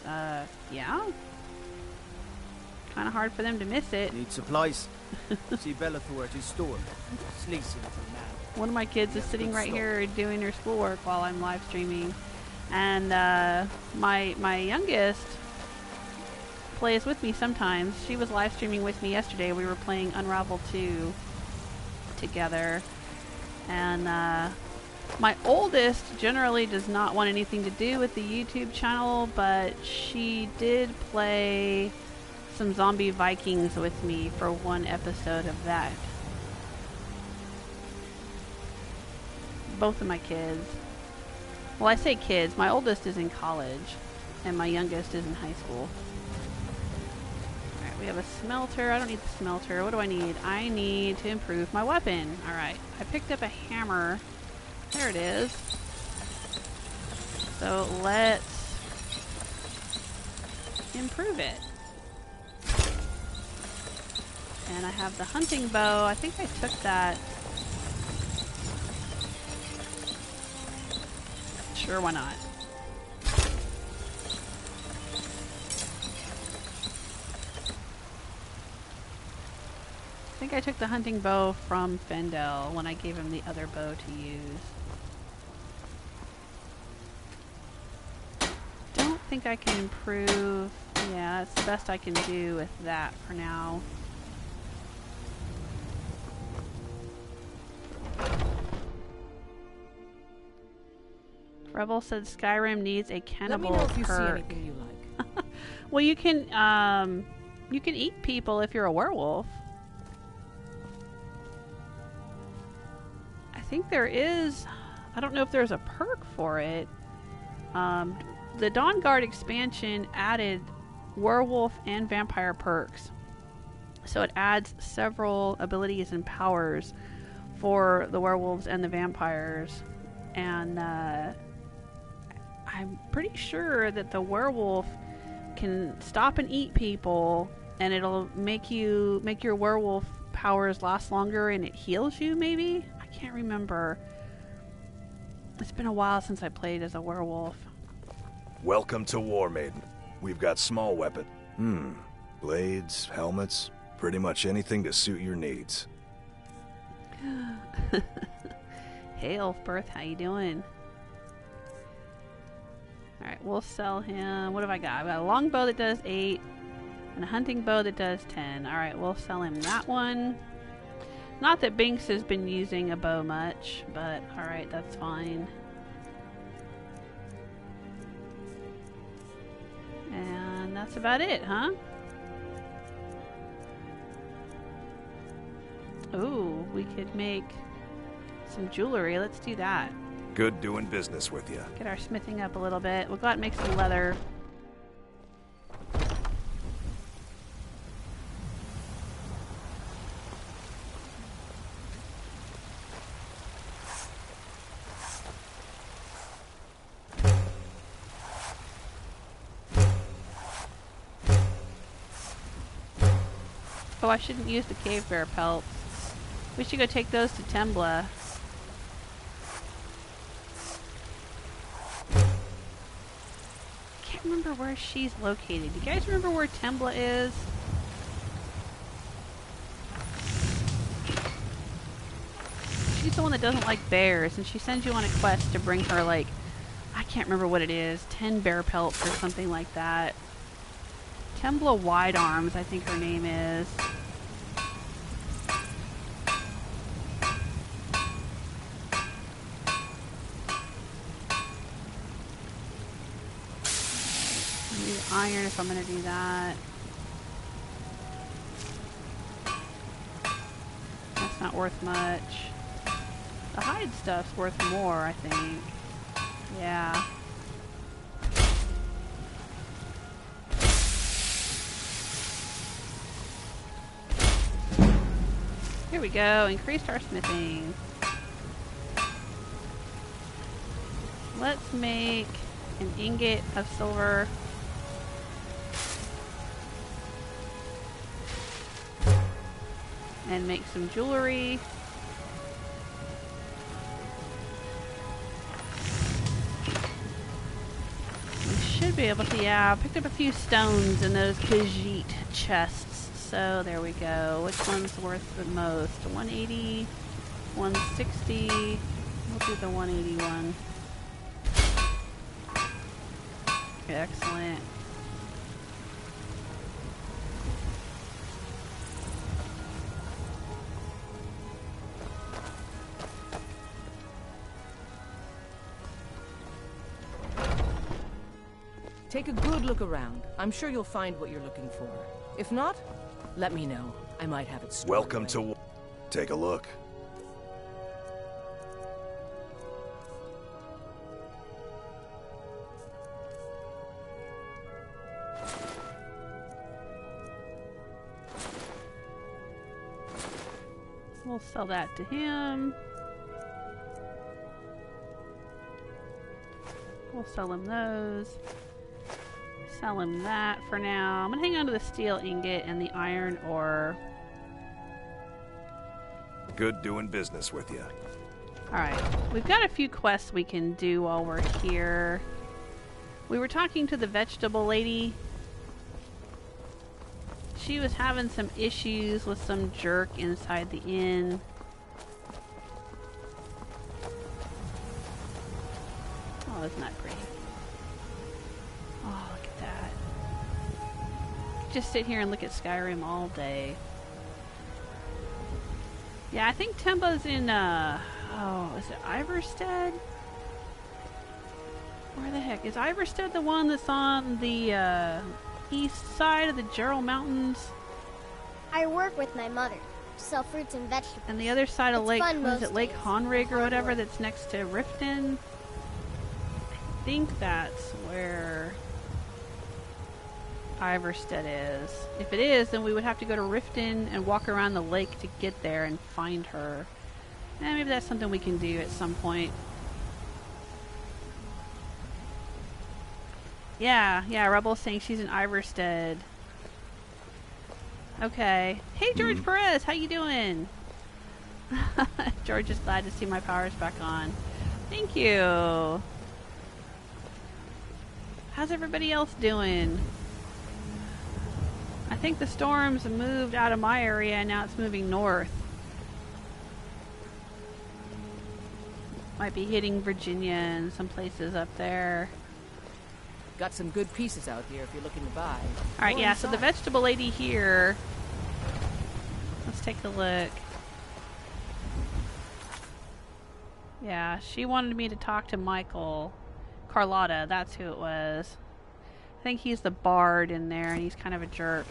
Yeah. Kind of hard for them to miss it. Need supplies. See Bellathor at his store. Sneezing for man. One of my kids is sitting right here doing her schoolwork while I'm live streaming. And my youngest plays with me sometimes. She was live streaming with me yesterday. We were playing Unravel 2 together. And My oldest generally does not want anything to do with the YouTube channel, but she did play some zombie Vikings with me for one episode of that. Both of my kids. Well, I say kids. My oldest is in college, and my youngest is in high school. Alright, we have a smelter. I don't need the smelter. What do I need? I need to improve my weapon. Alright, I picked up a hammer. There it is. So let's improve it. And I have the hunting bow. I think I took that. Sure, why not? I think I took the hunting bow from Faendal when I gave him the other bow to use. Don't think I can improve. Yeah, that's the best I can do with that for now. Rebel said Skyrim needs a cannibal Let me know if you see perk. anything you like. Well, you can eat people if you're a werewolf. I think there is. I don't know if there's a perk for it. The Dawnguard expansion added werewolf and vampire perks, so it adds several abilities and powers for the werewolves and the vampires, and I'm pretty sure that the werewolf can stop and eat people, and it'll make your werewolf powers last longer, and it heals you, maybe? I can't remember. It's been a while since I played as a werewolf. Welcome to War Maiden. We've got small weapon. Blades, helmets, pretty much anything to suit your needs. Hey, Elfbirth, how you doing? Alright, we'll sell him. What have I got? I've got a longbow that does 8 and a hunting bow that does 10. Alright, we'll sell him that one. Not that Binx has been using a bow much, but alright, that's fine. And that's about it, huh? Ooh, we could make some jewelry. Let's do that. Good doing business with you. Get our smithing up a little bit. We'll go out and make some leather. Oh, I shouldn't use the cave bear pelts. We should go take those to Tembla. Can't remember where she's located. Do you guys remember where Tembla is? She's the one that doesn't like bears, and she sends you on a quest to bring her, like, I can't remember what it is, 10 bear pelts or something like that. Tembla Wide Arms, I think her name is. I need iron if I'm going to do that. That's not worth much. The hide stuff's worth more, I think. Yeah. Here we go. Increased our smithing. Let's make an ingot of silver. And make some jewelry. We should be able to, yeah, I picked up a few stones in those Khajiit chests. So there we go. Which one's worth the most? 180, 160. We'll do the 181. Excellent. Take a good look around. I'm sure you'll find what you're looking for. If not, let me know. I might have it stored Welcome away. to... Take a look. We'll sell that to him. We'll sell him those. Sell him that for now. I'm gonna hang on to the steel ingot and the iron ore. Good doing business with you. Alright, we've got a few quests we can do while we're here. We were talking to the vegetable lady. She was having some issues with some jerk inside the inn. Oh, isn't that pretty? Oh, look at that. Just sit here and look at Skyrim all day. Yeah, I think Temba's in, oh, is it Ivarstead? Where the heck? Is Ivarstead the one that's on the, east side of the Jarl Mountains? I work with my mother. Sell fruits and vegetables. And the other side of Lake, was it Lake Honrig or whatever that's next to Riften? I think that's where Ivarstead is. If it is, then we would have to go to Riften and walk around the lake to get there and find her. And maybe that's something we can do at some point. Yeah, Rebel's saying she's in Ivarstead. Okay. Hey, George Perez, how you doing? George is glad to see my powers back on. Thank you. How's everybody else doing? I think the storm's moved out of my area and now it's moving north. Might be hitting Virginia and some places up there. Got some good pieces out here if you're looking to buy. Alright, yeah, so the vegetable lady here. Let's take a look. Yeah, she wanted me to talk to Michael. Carlotta, that's who it was. I think he's the bard in there and he's kind of a jerk.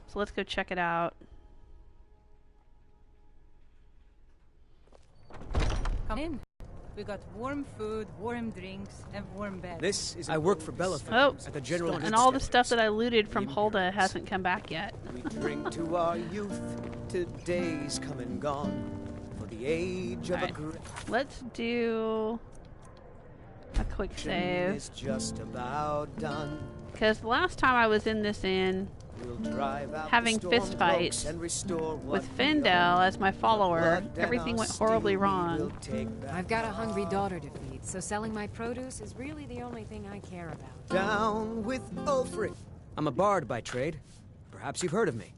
So let's go check it out. Come in. We got warm food, warm drinks, and warm beds. This is I work for Bellathuer. Oh, at the General and all the stuff that I looted from Hulda hasn't come back yet. We drink to our youth, to days come and gone, for the age of a great. Let's do a quick save. Is just about done. Because the last time I was in this inn, having fist fights with Faendal as my follower, everything went horribly wrong. I've got a hungry daughter to feed, so selling my produce is really the only thing I care about. Down with Ulfric. I'm a bard by trade. Perhaps you've heard of me.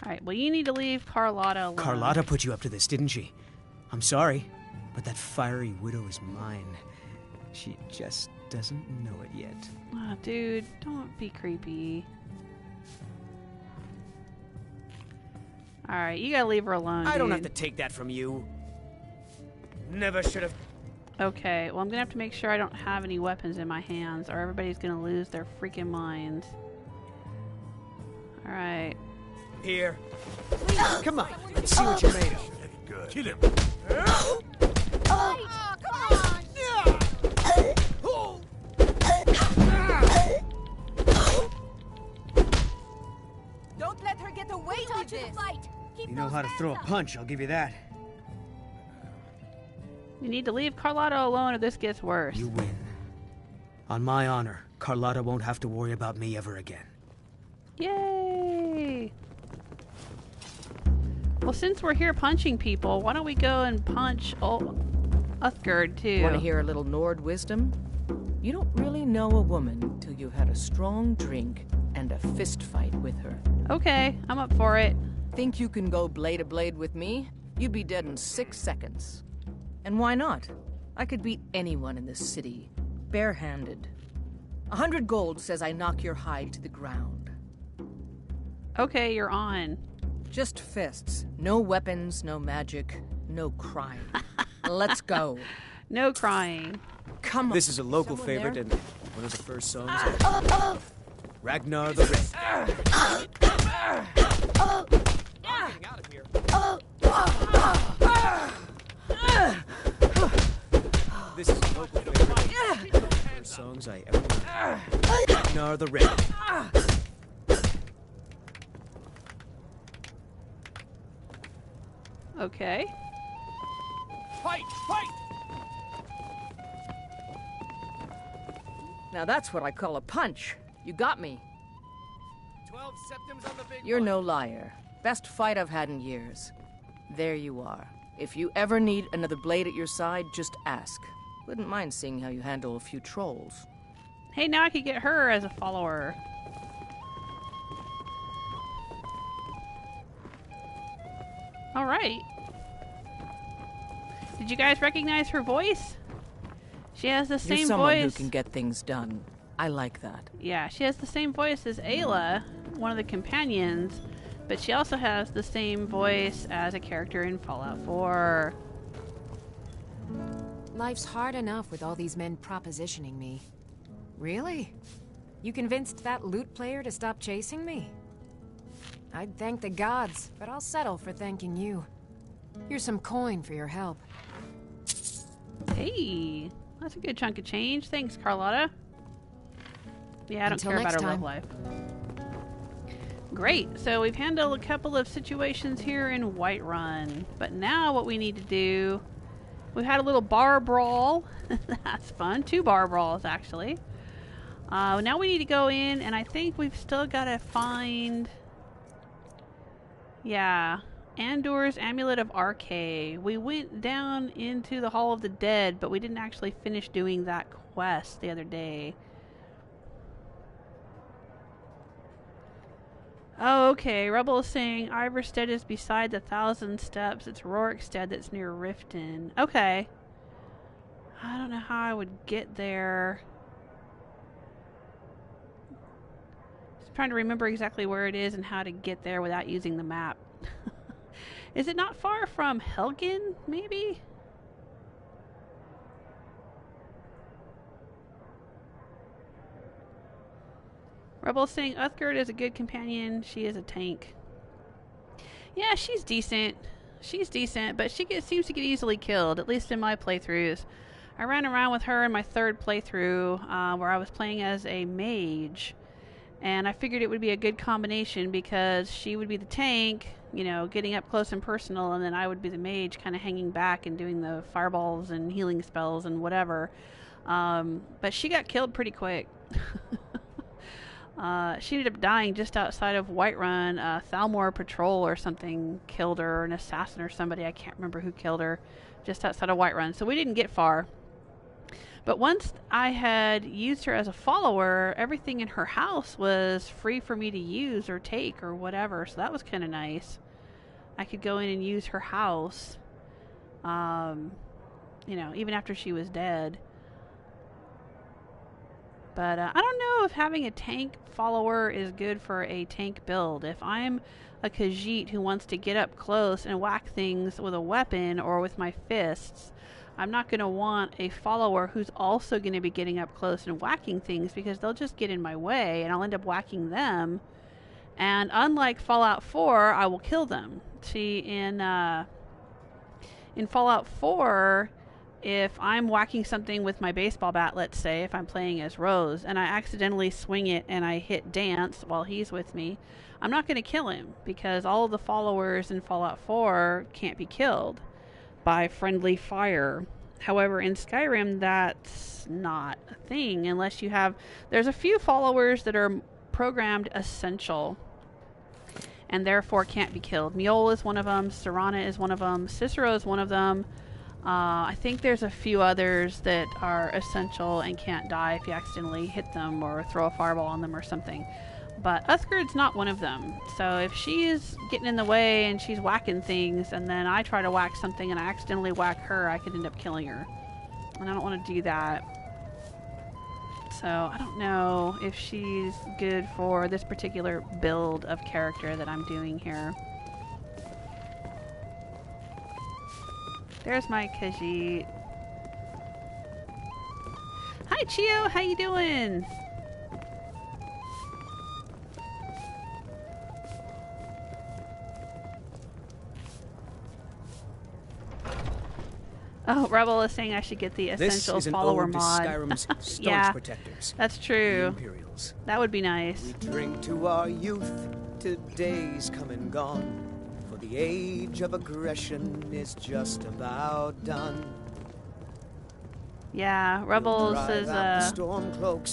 Alright, well you need to leave Carlotta alone. Carlotta put you up to this, didn't she? I'm sorry, but that fiery widow is mine. She just doesn't know it yet. Oh, dude, don't be creepy. Alright, you gotta leave her alone, I don't dude. have to take that from you. Never should have. Okay, well I'm gonna have to make sure I don't have any weapons in my hands or everybody's gonna lose their freaking minds. Alright. Here. Come on, let's see what you're made of. Good. Kill him. Oh, come on! Don't let her get away with this. You know how to throw a punch, I'll give you that. You need to leave Carlotta alone or this gets worse. You win. On my honor, Carlotta won't have to worry about me ever again. Yay! Well, since we're here punching people, why don't we go and punch Uthgerd too? Want to hear a little Nord wisdom? You don't really know a woman till you had a strong drink and a fist fight with her. Okay, I'm up for it. Think you can go blade to blade with me? You'd be dead in 6 seconds. And why not? I could beat anyone in this city, barehanded. 100 gold says I knock your hide to the ground. Okay, you're on. Just fists. No weapons, no magic, no crime. Let's go. No crying. Come on. This is a local Someone favorite there? and one of the first songs. Ragnar the Red. Getting out of here. This is a local favorite. One of the first songs I ever heard. Ragnar the Red. Okay. Fight! Fight! Now that's what I call a punch. You got me. 12 septims on the big You're one. no liar. Best fight I've had in years. There you are. If you ever need another blade at your side, just ask. Wouldn't mind seeing how you handle a few trolls. Hey, now I could get her as a follower. Alright. Did you guys recognize her voice? She has the same You're someone voice. who can get things done. I like that. Yeah, she has the same voice as Ayla, one of the companions, but she also has the same voice as a character in Fallout 4. Life's hard enough with all these men propositioning me. Really? You convinced that loot player to stop chasing me? I'd thank the gods, but I'll settle for thanking you. Here's some coin for your help. Hey, that's a good chunk of change. Thanks, Carlotta. Yeah, I don't Until care about next her love time. life. Great, so we've handled a couple of situations here in Whiterun, but now what we need to do, we've had a little bar brawl. That's fun. 2 bar brawls, actually. Now we need to go in, and I think we've still got to find... Yeah, Andurs' amulet of Arkay. We went down into the Hall of the Dead, but we didn't actually finish doing that quest the other day. Oh, okay. Rebel is saying Ivarstead is beside the 1,000 Steps. It's Rorikstead that's near Riften. Okay. I don't know how I would get there. Just trying to remember exactly where it is and how to get there without using the map. Is it not far from Helgen, maybe? Rebel saying Uthgerd is a good companion. She is a tank. Yeah, she's decent. She's decent, but she seems to get easily killed, at least in my playthroughs. I ran around with her in my 3rd playthrough where I was playing as a mage. And I figured it would be a good combination because she would be the tank, you know, getting up close and personal, and then I would be the mage kind of hanging back and doing the fireballs and healing spells and whatever. But she got killed pretty quick. She ended up dying just outside of Whiterun. Thalmor Patrol or something killed her, an assassin or somebody, I can't remember who killed her, just outside of Whiterun. So we didn't get far. But once I had used her as a follower, everything in her house was free for me to use or take or whatever. So that was kind of nice. I could go in and use her house, you know, even after she was dead. But I don't know if having a tank follower is good for a tank build. If I'm a Khajiit who wants to get up close and whack things with a weapon or with my fists, I'm not going to want a follower who's also going to be getting up close and whacking things because they'll just get in my way and I'll end up whacking them. And unlike Fallout 4, I will kill them. See, in Fallout 4... if I'm whacking something with my baseball bat, let's say, if I'm playing as Rose, and I accidentally swing it and I hit Dance while he's with me, I'm not going to kill him because all of the followers in Fallout 4 can't be killed by friendly fire. However, in Skyrim, that's not a thing unless you have... There's a few followers that are programmed essential and therefore can't be killed. Mjol is one of them, Serana is one of them, Cicero is one of them. I think there's a few others that are essential and can't die if you accidentally hit them or throw a fireball on them or something. But Uthgerd's not one of them. So if she's getting in the way and she's whacking things and then I try to whack something and I accidentally whack her, I could end up killing her. And I don't want to do that. So I don't know if she's good for this particular build of character that I'm doing here. There's my Khajiit. Chio, how you doing? Oh, Rebel is saying I should get the essential follower mod. Skyrim's staunch yeah, protectors, that's true. the Imperials. That would be nice. We drink to our youth, to days come and gone, for the age of aggression is just about done. Yeah, Rebels is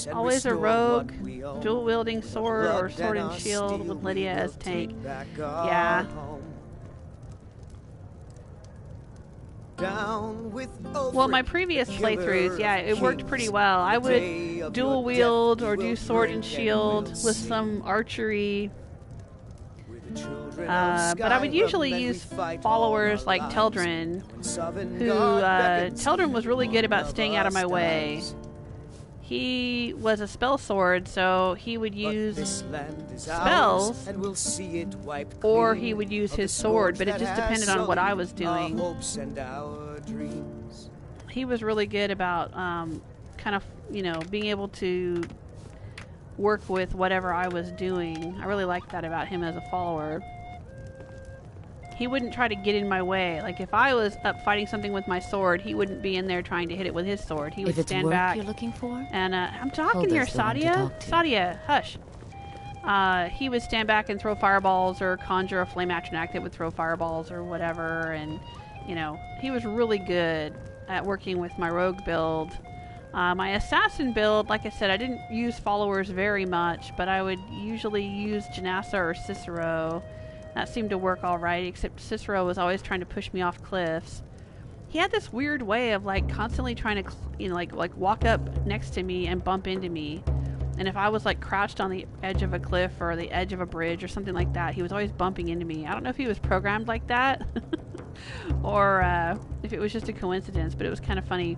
always a rogue, dual-wielding sword or sword and shield with Lydia as tank. Yeah. Well, my previous playthroughs, yeah, it worked pretty well. I would dual wield or do sword and shield with some archery. But I would usually use followers like Teldrin, who Teldrin was really good about staying out of my way. He was a spell sword, so he would use spells, or he would use his sword, but it just depended on what I was doing. He was really good about kind of, you know, being able to work with whatever I was doing. I really liked that about him as a follower. He wouldn't try to get in my way. Like, if I was up fighting something with my sword, he wouldn't be in there trying to hit it with his sword. He would stand back. You're looking for? And I'm talking here, Sadia. Sadia, hush. He would stand back and throw fireballs or conjure a flame action act that would throw fireballs or whatever. And, you know, he was really good at working with my rogue build. My assassin build, like I said, I didn't use followers very much, but I would usually use Janassa or Cicero. That seemed to work all right, except Cicero was always trying to push me off cliffs. He had this weird way of like constantly trying to, you know, like walk up next to me and bump into me. And if I was like crouched on the edge of a cliff or the edge of a bridge or something like that, he was always bumping into me. I don't know if he was programmed like that or if it was just a coincidence, but it was kind of funny.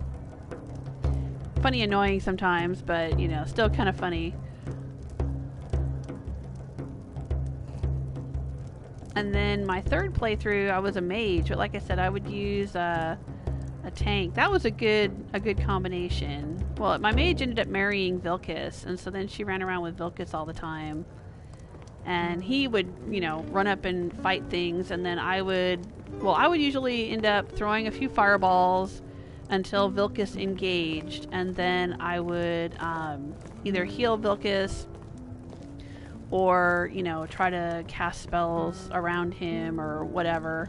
Funny, annoying sometimes, but, you know, still kind of funny. And then my third playthrough, I was a mage, but like I said, I would use a tank. That was a good combination. Well, my mage ended up marrying Vilkas, and so then she ran around with Vilkas all the time. And he would, you know, run up and fight things, and then I would usually end up throwing a few fireballs until Vilkas engaged, and then I would either heal Vilkas or, you know, try to cast spells around him or whatever.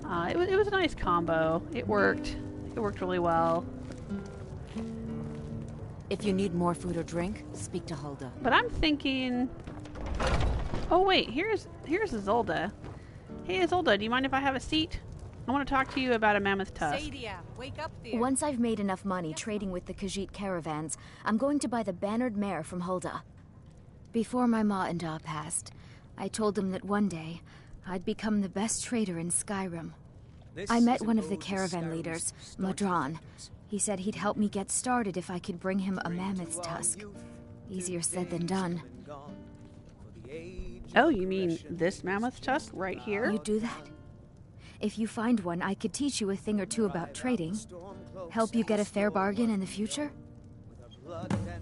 It was a nice combo. It worked. It worked really well. If you need more food or drink, speak to Hulda. But I'm thinking... Oh wait, here's Ysolda. Hey Ysolda, do you mind if I have a seat? I want to talk to you about a mammoth tusk. Sadia, wake up there. Once I've made enough money trading with the Khajiit caravans, I'm going to buy the bannered mare from Hulda. Before my ma and da passed, I told them that one day I'd become the best trader in Skyrim. I met one of the caravan leaders, Madron. He said he'd help me get started if I could bring him a mammoth's tusk. Easier said than done. Oh, you mean this mammoth tusk right here? You do that? If you find one, I could teach you a thing or two about trading. Help you get a fair bargain in the future?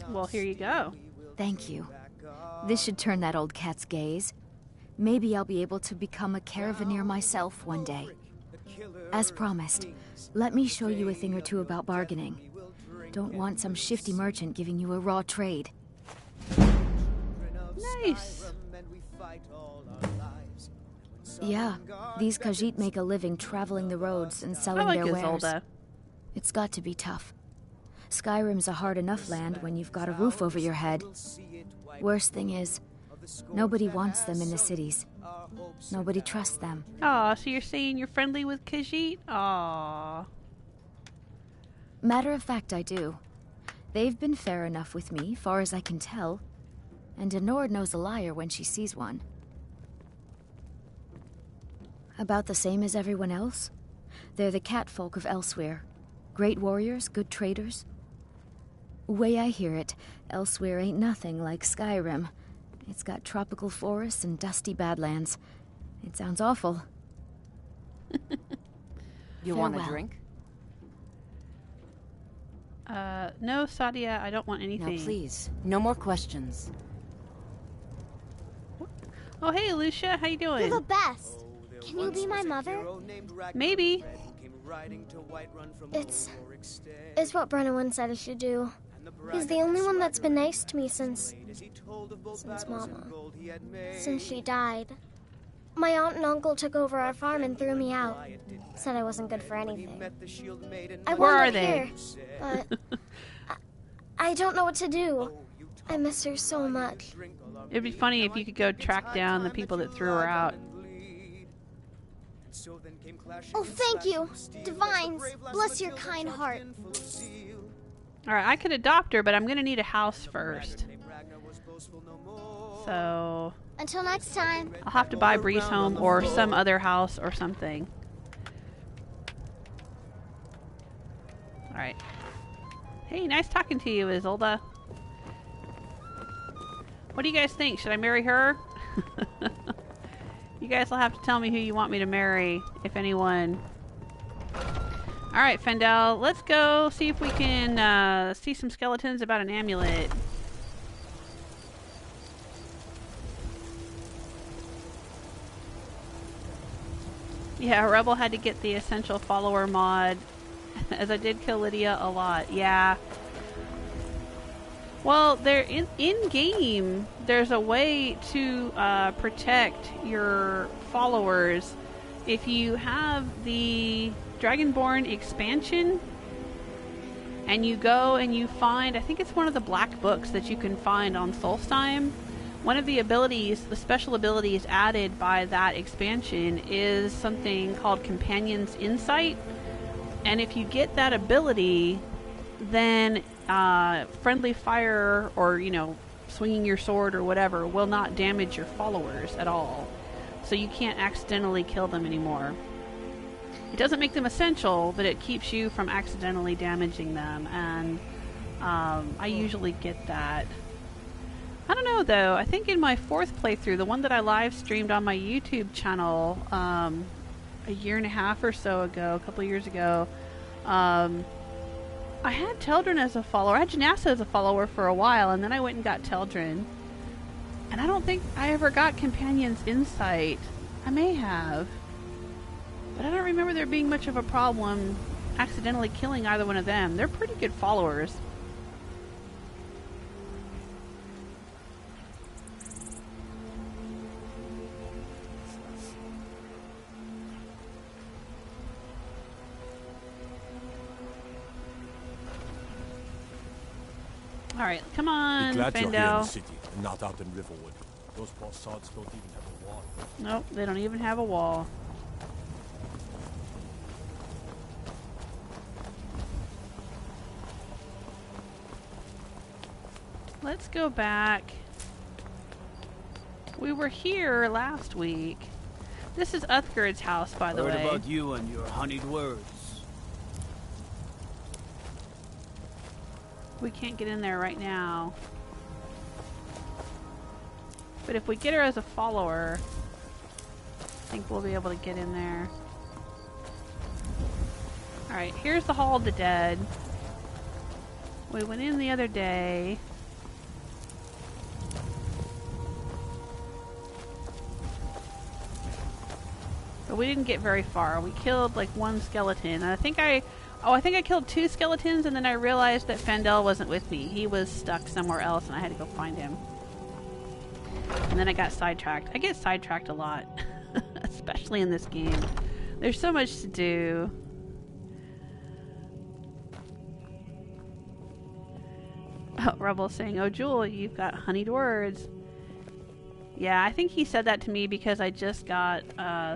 Well, here you go. Thank you. This should turn that old cat's gaze. Maybe I'll be able to become a caravaneer myself one day. As promised, let me show you a thing or two about bargaining. Don't want some shifty merchant giving you a raw trade. Nice. Yeah, these Khajiit make a living traveling the roads and selling their wares. It's got to be tough. Skyrim's a hard enough land when you've got a roof over your head. Worst thing is, nobody wants them in the cities. Nobody trusts them. Aw, so you're saying you're friendly with Khajiit? Aw. Matter of fact, I do. They've been fair enough with me, far as I can tell. And Denord knows a liar when she sees one. About the same as everyone else. They're the catfolk of Elsweyr. Great warriors, good traders. Way I hear it, Elsweyr ain't nothing like Skyrim. It's got tropical forests and dusty badlands. It sounds awful. You want a drink? No, Sadia, I don't want anything. Now, please, no more questions. Oh, hey, Lucia, how you doing? You're the best. Can you be my mother? Maybe. It's what Brennan said I should do. He's the only one that's been nice to me since Mama. Since she died. My aunt and uncle took over our farm and threw me out. Said I wasn't good for anything. Where are they? Here, but I don't know what to do. I miss her so much. It'd be funny if you could go track down the people that threw her out. Oh, thank you. Divines, bless your kind heart. Alright, I could adopt her, but I'm gonna need a house first. So... Until next time. I'll have to buy Breeze Home or some other house or something. Alright. Hey, nice talking to you, Ysolda. What do you guys think? Should I marry her? You guys will have to tell me who you want me to marry, if anyone. Alright, Faendal, let's go see if we can see some skeletons about an amulet. Yeah, Rebel had to get the essential follower mod, as I did kill Lydia a lot. Yeah. Well, there in game, there's a way to protect your followers. If you have the Dragonborn expansion, and you go and you find, I think it's one of the black books that you can find on Solstheim. One of the abilities, the special abilities added by that expansion is something called Companion's Insight. And if you get that ability, then friendly fire or, you know, swinging your sword or whatever will not damage your followers at all. So you can't accidentally kill them anymore. It doesn't make them essential, but it keeps you from accidentally damaging them. And I usually get that. I don't know though, I think in my 4th playthrough, the one that I live streamed on my YouTube channel a year and a half or so ago, a couple of years ago, I had Teldrin as a follower. I had Janassa as a follower for a while, and then I went and got Teldrin. And I don't think I ever got Companion's Insight. I may have. But I don't remember there being much of a problem accidentally killing either one of them. They're pretty good followers. Alright, come on, Glad you're here in the Faendal. city and not out in Riverwood. Those poor sods don't even have a wall. Nope, they don't even have a wall. Let's go back. We were here last week. This is Uthgerd's house, by the way. Heard about you and your honeyed words. We can't get in there right now. But if we get her as a follower, I think we'll be able to get in there. Alright, here's the Hall of the Dead. We went in the other day. But we didn't get very far. We killed like one skeleton. And I think I killed 2 skeletons, and then I realized that Faendal wasn't with me. He was stuck somewhere else, and I had to go find him. And then I got sidetracked. I get sidetracked a lot, especially in this game. There's so much to do. Oh, Rebel's saying, "Oh, Jewel, you've got honeyed words." Yeah, I think he said that to me because I just got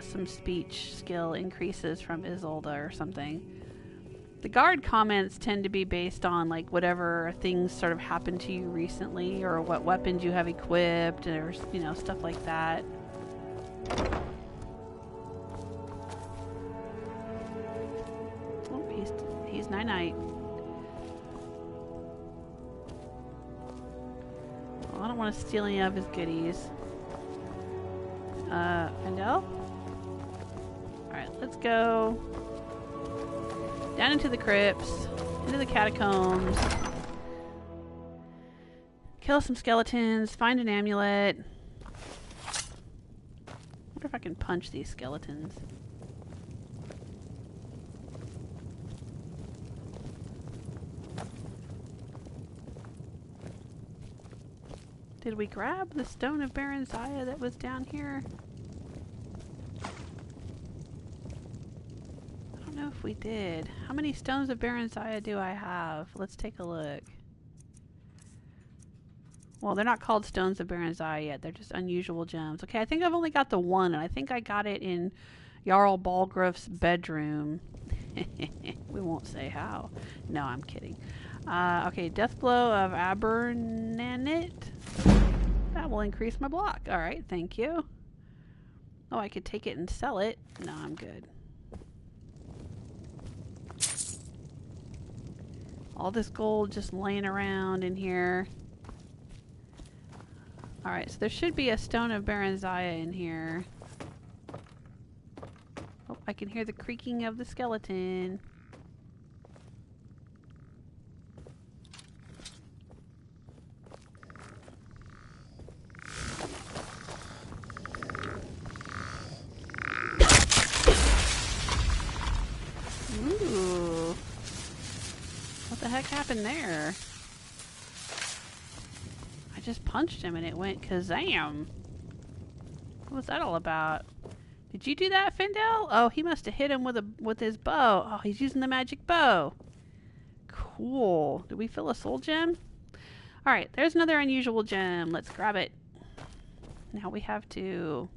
some speech skill increases from Ysolda or something. The guard comments tend to be based on like whatever things sort of happened to you recently or what weapons you have equipped or, you know, stuff like that. Oh, he's night-night. Well, I don't want to steal any of his goodies. Faendal? Alright, let's go down into the crypts. Into the catacombs. Kill some skeletons. Find an amulet. I wonder if I can punch these skeletons. Did we grab the stone of Baron Zaya that was down here? I don't know if we did. How many stones of Baron Zaya do I have? Let's take a look. Well, they're not called stones of Baron Zaya yet. They're just unusual gems. Okay, I think I've only got the one, and I think I got it in Jarl Balgruf's bedroom. We won't say how. No, I'm kidding. Okay, Death Blow of Abernanit. That will increase my block. Alright, thank you. Oh, I could take it and sell it. No, I'm good. All this gold just laying around in here. Alright, so there should be a stone of Baron Zaya in here. Oh, I can hear the creaking of the skeleton. Ooh. What the heck happened there? I just punched him and it went kazam. What was that all about? Did you do that, Faendal? Oh, he must have hit him with his bow. Oh, he's using the magic bow. Cool. Did we fill a soul gem? Alright, there's another unusual gem. Let's grab it. Now we have to...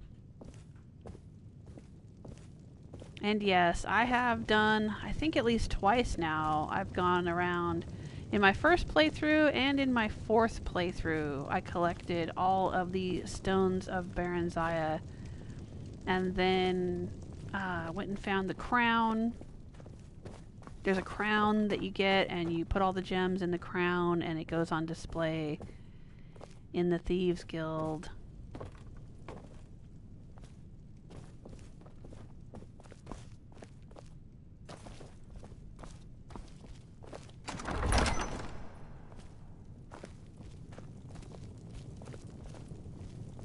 And yes, I have done, I think at least twice now, I've gone around. In my first playthrough and in my fourth playthrough, I collected all of the stones of Baron Zaya. And then went and found the crown. There's a crown that you get, and you put all the gems in the crown, and it goes on display in the Thieves Guild.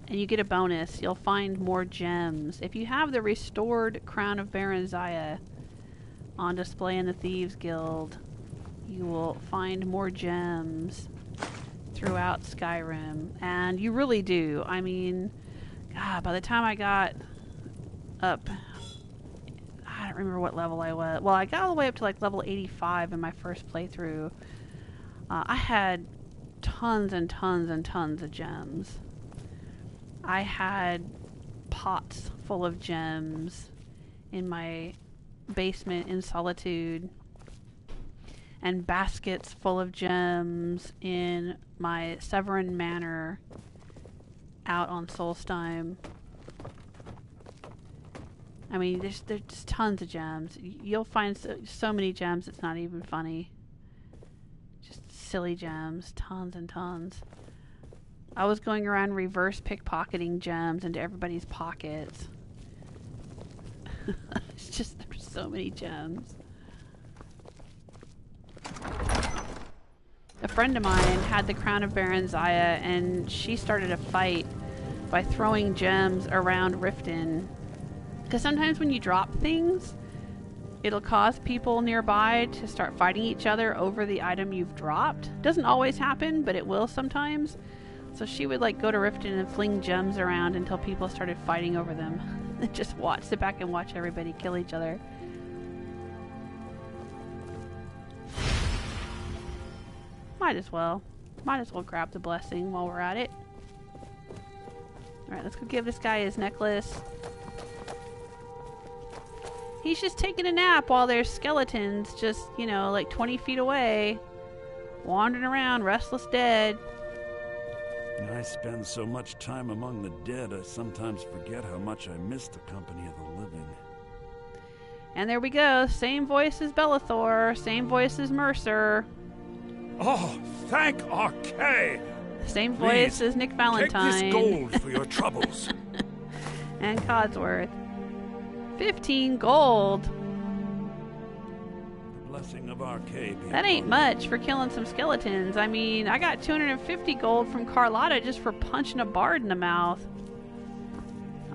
And you get a bonus. You'll find more gems. If you have the restored Crown of Baron Zaya on display in the Thieves Guild, you will find more gems throughout Skyrim. And you really do. I mean, God, by the time I got up, I don't remember what level I was. Well, I got all the way up to like level 85 in my first playthrough. I had tons and tons and tons of gems. I had pots full of gems in my basement in Solitude, and baskets full of gems in my Severin Manor out on Solstheim. I mean, there's just tons of gems. You'll find so many gems it's not even funny. Just silly gems, tons and tons. I was going around reverse pickpocketing gems into everybody's pockets. It's just, there's so many gems. A friend of mine had the Crown of Baron Zaya, and she started a fight by throwing gems around Riften. Because sometimes when you drop things, it'll cause people nearby to start fighting each other over the item you've dropped. Doesn't always happen, but it will sometimes. So she would like go to Riften and fling gems around until people started fighting over them. And just sit back and watch everybody kill each other. Might as well grab the blessing while we're at it. Alright, let's go give this guy his necklace. He's just taking a nap while there's skeletons just, you know, like 20 feet away. Wandering around, restless dead. I spend so much time among the dead, I sometimes forget how much I miss the company of the living. And there we go. Same voice as Bellathor. Same voice as Mercer. Oh, thank Arkay! Same voice as Nick Valentine. Take this gold for your troubles. And Codsworth. 15 gold. The blessing of Arkay be That ain't much for killing some skeletons. I mean, I got 250 gold from Carlotta just for punching a bard in the mouth.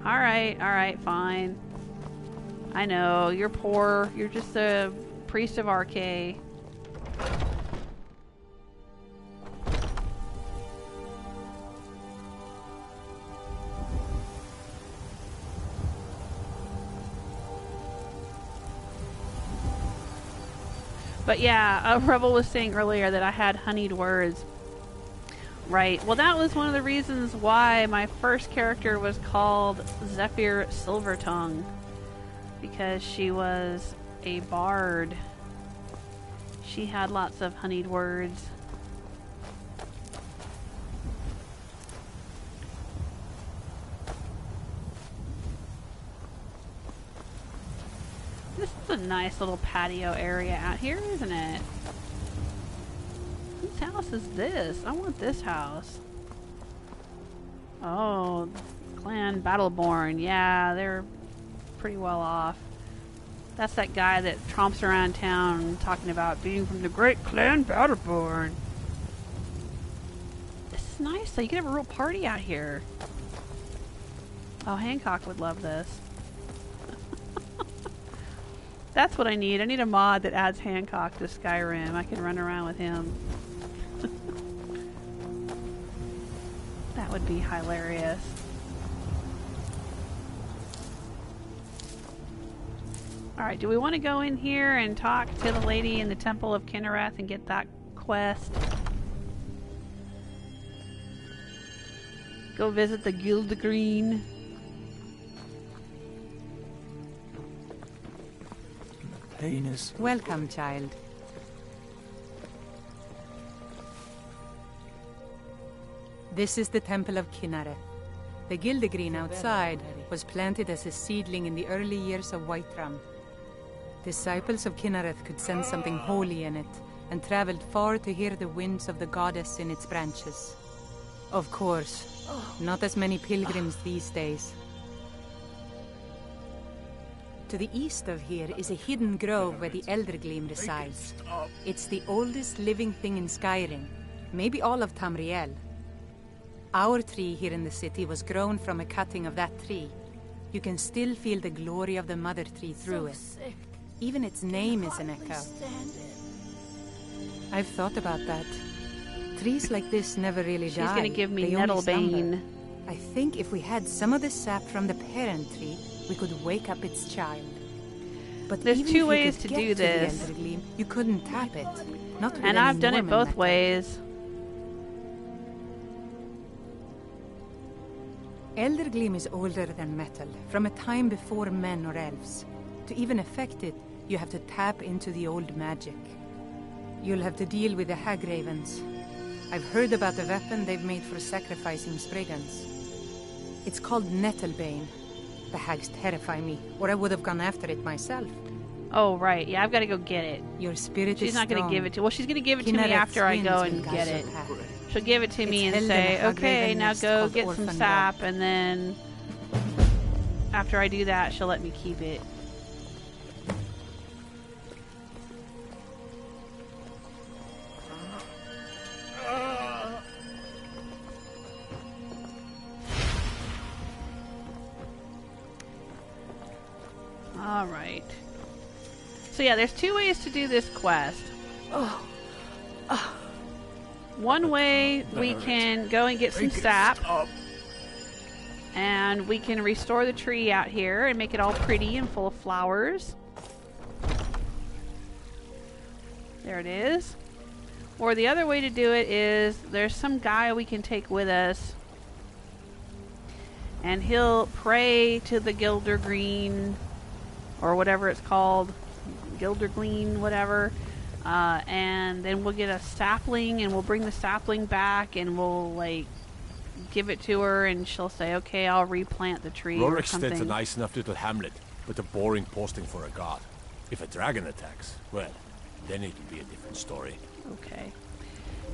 Alright, fine. I know, you're poor. You're just a priest of Arkay. But yeah, Rebel was saying earlier that I had honeyed words. Right. Well, that was one of the reasons why my first character was called Zephyr Silvertongue. Because she was a bard. She had lots of honeyed words. This is a nice little patio area out here, isn't it? Whose house is this? I want this house. Oh, Clan Battleborn. Yeah, they're pretty well off. That's that guy that tromps around town talking about being from the great Clan Battleborn. This is nice though. You can have a real party out here. Oh, Hancock would love this. That's what I need. I need a mod that adds Hancock to Skyrim. I can run around with him. That would be hilarious. Alright, do we want to go in here and talk to the lady in the Temple of Kinnereth and get that quest? Go visit the Gildegreen. Heinous. Welcome, child. This is the Temple of Kinnereth. The Gildegreen outside was planted as a seedling in the early years of Whiterun. Disciples of Kinnereth could sense something holy in it, and traveled far to hear the winds of the goddess in its branches. Of course, not as many pilgrims these days. To the east of here is a hidden grove where the Eldergleam resides. It's the oldest living thing in Skyrim, maybe all of Tamriel. Our tree here in the city was grown from a cutting of that tree. You can still feel the glory of the mother tree through it. Even its name is an echo. I've thought about that. Trees like this never really die. She's gonna give me Nettlebane. I think if we had some of the sap from the parent tree, we could wake up its child. But there's even two if ways could to get do this. The Eldergleam, you couldn't tap it. Not with and any I've done it Norman both method. ways. Eldergleam is older than metal, from a time before men or elves. To even affect it, you have to tap into the old magic. You'll have to deal with the hag ravens. I've heard about the weapon they've made for sacrificing Spriggans. It's called Nettlebane. The hags terrify me, or I would have gone after it myself. Oh, right. Yeah, I've got to go get it. Your spirit She's is not going to strong. give it to... Well, she's going to give it to me Kinnereth's after I go winds and will get guide it. your path. She'll give it to me It's and held in say, a hag okay, raven now nest go called get some Orphan sap, and then after I do that, she'll let me keep it. Alright. So yeah, there's two ways to do this quest. One way, we can go and get some sap. And we can restore the tree out here and make it all pretty and full of flowers. There it is. Or the other way to do it is, there's some guy we can take with us. And he'll pray to the Gildergreen, or whatever it's called. Gildergleen, whatever. And then we'll get a sapling, and we'll bring the sapling back, and we'll, like, give it to her, and she'll say, okay, I'll replant the tree or something. Rorikstead's a nice enough little hamlet, but a boring posting for a god. If a dragon attacks, well, then it'll be a different story. Okay.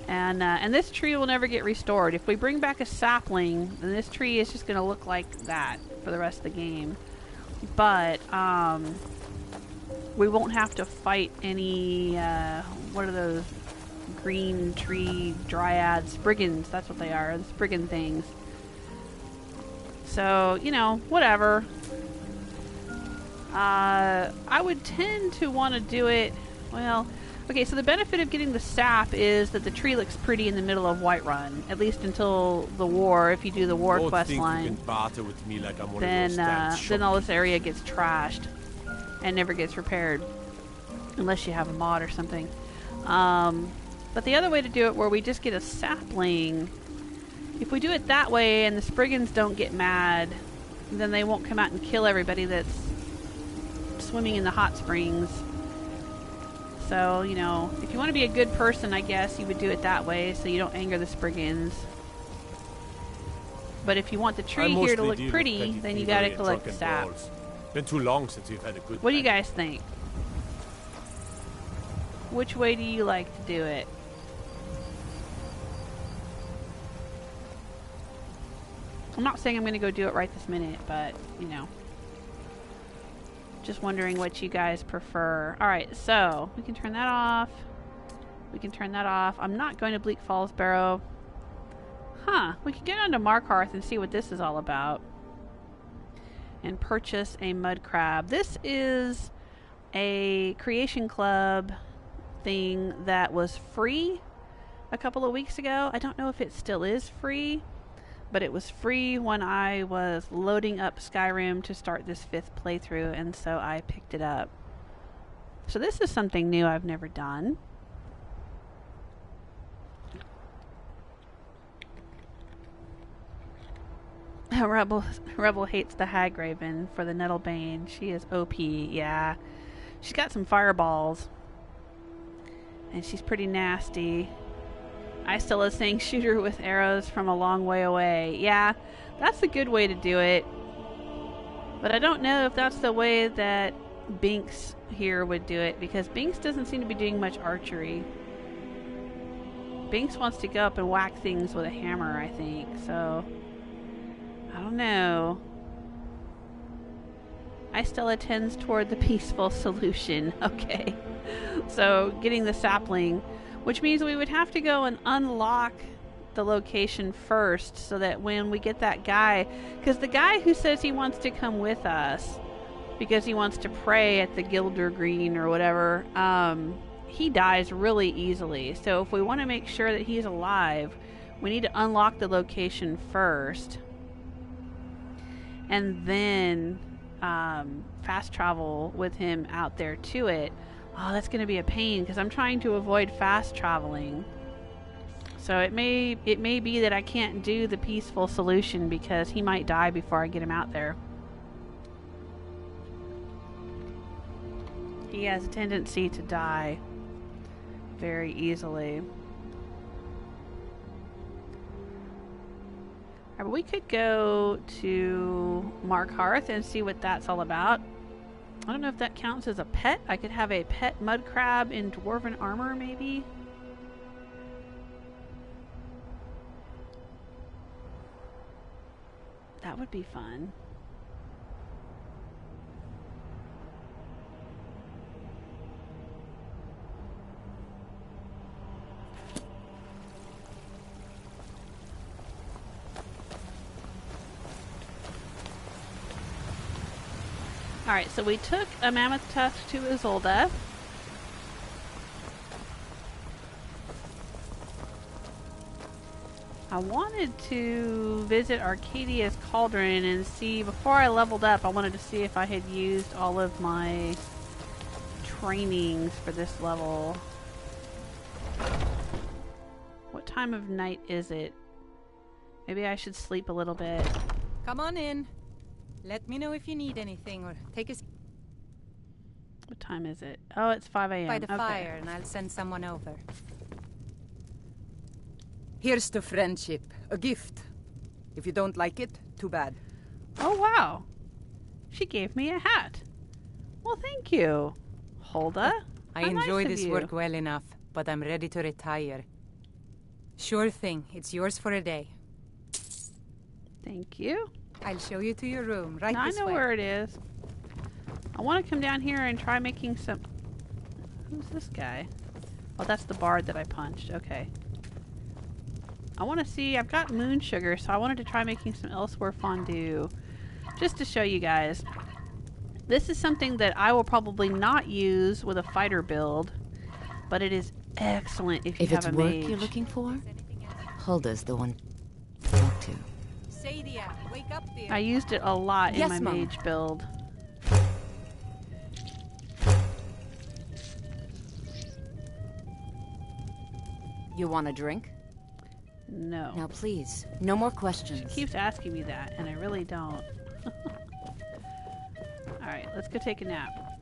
And this tree will never get restored. If we bring back a sapling, then this tree is just going to look like that for the rest of the game. But, we won't have to fight any, what are those green tree dryads? Brigands, that's what they are, the brigand things. So, you know, whatever. I would tend to want to do it, well, okay, so the benefit of getting the sap is that the tree looks pretty in the middle of Whiterun, at least until the war. If you do the war quest line, then all this area gets trashed and never gets repaired, unless you have a mod or something. But the other way to do it, where we just get a sapling, if we do it that way and the Spriggans don't get mad, then they won't come out and kill everybody that's swimming in the hot springs. So, you know, if you want to be a good person, I guess you would do it that way so you don't anger the Spriggans. But if you want the tree here to look pretty, then you gotta collect the sap. Been too long since we've had a good What do you guys think? Which way do you like to do it? I'm not saying I'm going to go do it right this minute, but, you know. Just wondering what you guys prefer. Alright, so we can turn that off. We can turn that off. I'm not going to Bleak Falls Barrow. Huh. We can get onto Markarth and see what this is all about. And purchase a mud crab. This is a Creation Club thing that was free a couple of weeks ago. I don't know if it still is free, but it was free when I was loading up Skyrim to start this 5th playthrough, and so I picked it up. So this is something new I've never done. Rebel hates the Hag Raven for the Nettlebane. She is OP, yeah. She's got some fireballs. And she's pretty nasty. I still is saying shoot her with arrows from a long way away. Yeah, that's a good way to do it. But I don't know if that's the way that Binx here would do it, because Binx doesn't seem to be doing much archery. Binx wants to go up and whack things with a hammer, I think. So, I don't know. Istella tends toward the peaceful solution. Okay. So, getting the sapling, which means we would have to go and unlock the location first, so that when we get that guy, because the guy who says he wants to come with us because he wants to pray at the Gilder Green or whatever, he dies really easily. So if we want to make sure that he's alive, we need to unlock the location first, and then fast travel with him out there to it. Oh, that's going to be a pain, because I'm trying to avoid fast traveling. So it may be that I can't do the peaceful solution because he might die before I get him out there. He has a tendency to die very easily. But we could go to Markarth and see what that's all about. I don't know if that counts as a pet. I could have a pet mud crab in dwarven armor, maybe. That would be fun. Alright, so we took a mammoth tusk to Ysolda. I wanted to visit Arcadia's Cauldron and see, before I leveled up, I wanted to see if I had used all of my trainings for this level. What time of night is it? Maybe I should sleep a little bit. Come on in. Let me know if you need anything, or take a... What time is it? Oh, it's 5 a.m. By the fire, and I'll send someone over. Here's to friendship. A gift. If you don't like it, too bad. Oh, wow. She gave me a hat. Well, thank you, Hulda. I enjoy this work well enough, but I'm ready to retire. Sure thing. It's yours for a day. Thank you. I'll show you to your room right now this way. I know where it is. I want to come down here and try making some... Who's this guy? Oh, that's the bard that I punched. Okay. I want to see... I've got moon sugar, so I wanted to try making some Elsweyr fondue. Just to show you guys. This is something that I will probably not use with a fighter build, but it is excellent if you have a mage. If it's work you're looking for, Hulda's the one to talk to. Sadia, wake up there. I used it a lot in my mage build. You want a drink? No. Now please, no more questions. She keeps asking me that, and I really don't. Alright, let's go take a nap.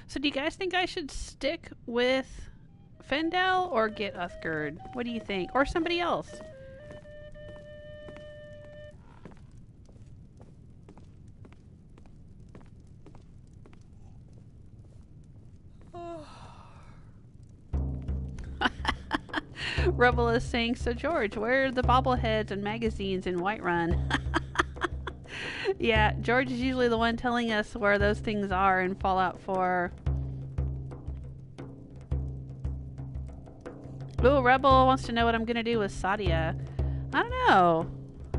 So do you guys think I should stick with Faendal or get Uthgerd? What do you think? Or somebody else? Rebel is saying, so George, where are the bobbleheads and magazines in Whiterun? Yeah, George is usually the one telling us where those things are in Fallout 4. Ooh, Rebel wants to know what I'm going to do with Sadia. I don't know.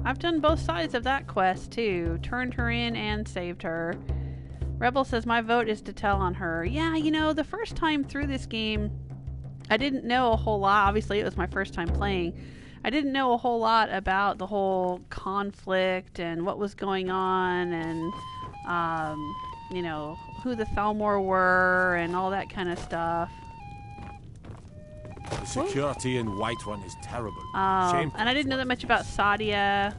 I've done both sides of that quest, too. Turned her in and saved her. Rebel says, my vote is to tell on her. Yeah, you know, the first time through this game, I didn't know a whole lot. Obviously, it was my first time playing. I didn't know a whole lot about the whole conflict and what was going on and, you know, who the Thalmor were and all that kind of stuff. The security in Whiterun is terrible. And I didn't know that much about Sadia.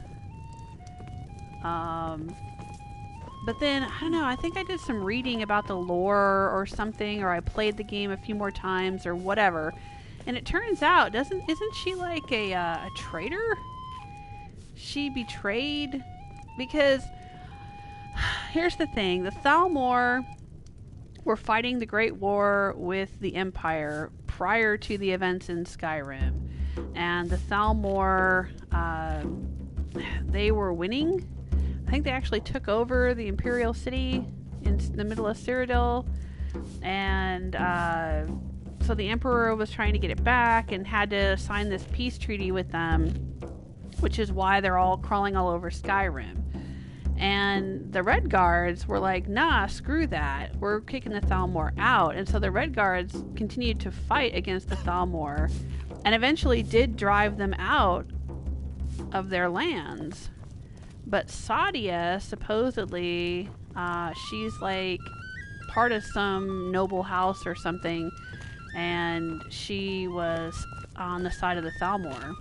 But then, I don't know, I think I did some reading about the lore or something, or I played the game a few more times or whatever. And it turns out, isn't she like a traitor? She betrayed? Because, here's the thing, the Thalmor were fighting the Great War with the Empire prior to the events in Skyrim. And the Thalmor, they were winning. I think they actually took over the Imperial City in the middle of Cyrodiil. And, so the Emperor was trying to get it back and had to sign this peace treaty with them, which is why they're all crawling all over Skyrim. And the Red Guards were like, nah, screw that. We're kicking the Thalmor out. And so the Red Guards continued to fight against the Thalmor and eventually did drive them out of their lands. But Sadia, supposedly, she's like part of some noble house or something, and she was on the side of the Thalmor,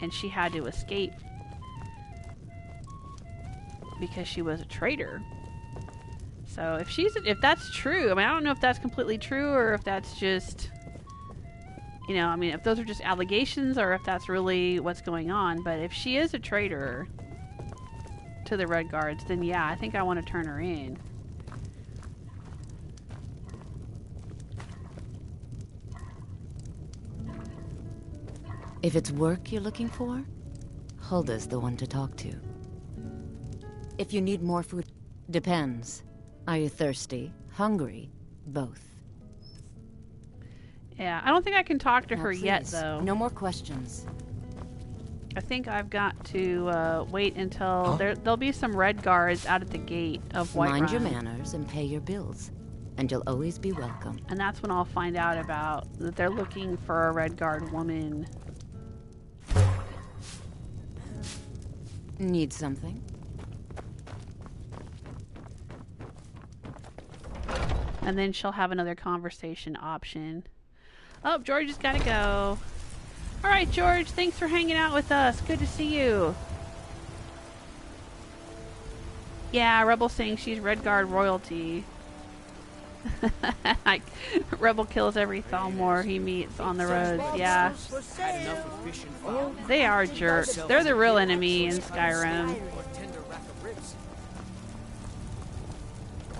and she had to escape because she was a traitor. So if that's true, I mean, I don't know if that's completely true or if that's just, you know, I mean, if those are just allegations or if that's really what's going on. But if she is a traitor to the Red Guards, then yeah, I think I want to turn her in. If it's work you're looking for, Hulda's the one to talk to. If you need more food, depends. Are you thirsty, hungry, both? Yeah, I don't think I can talk to her please, yet, though. No more questions. I think I've got to wait until there'll be some Red Guards out at the gate of Whiterun. Mind your manners and pay your bills, and you'll always be welcome. And that's when I'll find out about that they're looking for a Red Guard woman. Need something? And then she'll have another conversation option. Oh, George has got to go. All right, George, thanks for hanging out with us. Good to see you. Yeah, Rebel saying she's Red Guard royalty. Rebel kills every Thalmor he meets on the roads. Yeah. They are jerks. They're the real enemy in Skyrim.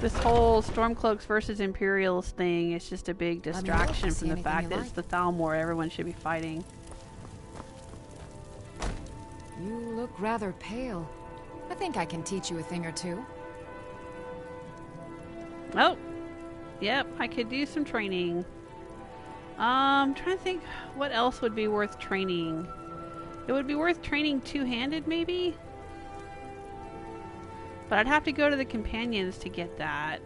This whole Stormcloaks versus Imperials thing is just a big distraction from the fact that it's the Thalmor everyone should be fighting. You look rather pale. I think I can teach you a thing or two. Oh, yep, I could do some training. I'm trying to think what else would be worth training. It would be worth training two-handed, maybe? But I'd have to go to the companions to get that.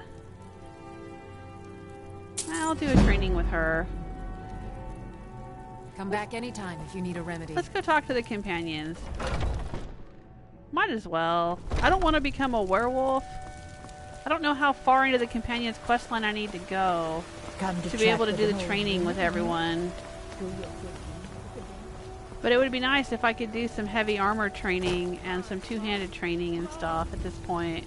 I'll do a training with her. Come back anytime if you need a remedy. Let's go talk to the companions. Might as well. I don't want to become a werewolf. I don't know how far into the companions questline I need to go to be able to do the training with everyone. But it would be nice if I could do some heavy armor training and some two-handed training and stuff at this point.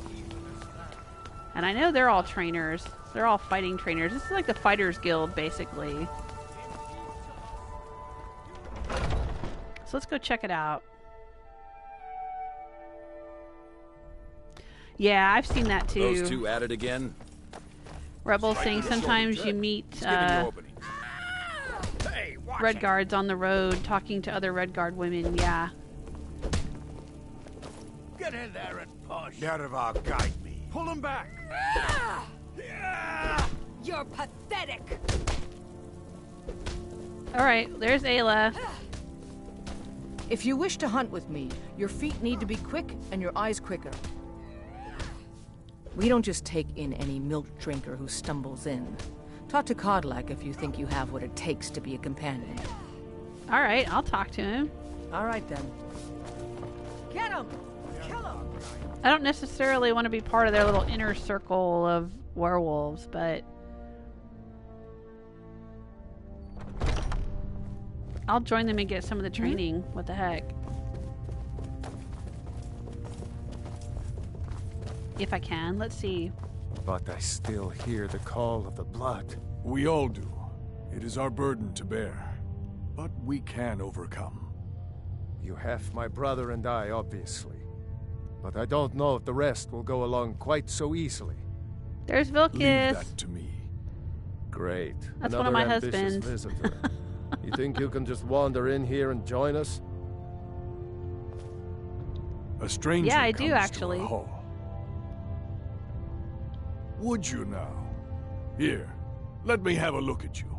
And I know they're all trainers. They're all fighting trainers. This is like the Fighters Guild, basically. So let's go check it out. Yeah, I've seen that too. Those two at it again? Rebels saying sometimes you meet Red Guards on the road talking to other Red Guard women, yeah. Get in there and push. Caravan, guide me. Pull him back. You're pathetic. Alright, there's Ayla. If you wish to hunt with me, your feet need to be quick and your eyes quicker. We don't just take in any milk drinker who stumbles in. Talk to Kodlak if you think you have what it takes to be a companion. Alright, I'll talk to him. Alright then. Get him! Kill him! I don't necessarily want to be part of their little inner circle of werewolves, but I'll join them and get some of the training. What the heck? If I can. Let's see. But I still hear the call of the blood. We all do. It is our burden to bear. But we can overcome. You have my brother and I, obviously. But I don't know if the rest will go along quite so easily. There's Vilkas. Leave that to me. Great. That's Another one of my ambitious husbands. Visitor. You think you can just wander in here and join us? A stranger Yeah, I do, comes actually. To our hall. Would you now? Here, let me have a look at you.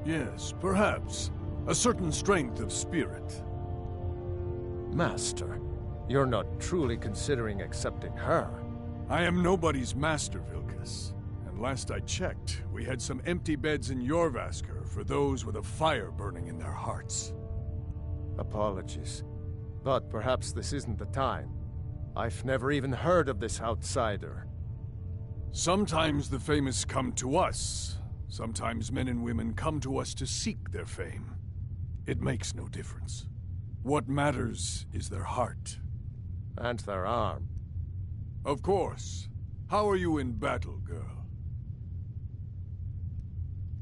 Yes, perhaps. A certain strength of spirit. Master, you're not truly considering accepting her. I am nobody's master, Vilkas. And last I checked, we had some empty beds in Jorvaskr for those with a fire burning in their hearts. Apologies. But perhaps this isn't the time. I've never even heard of this outsider. Sometimes the famous come to us. Sometimes men and women come to us to seek their fame. It makes no difference. What matters is their heart. And their arm. Of course. How are you in battle, girl?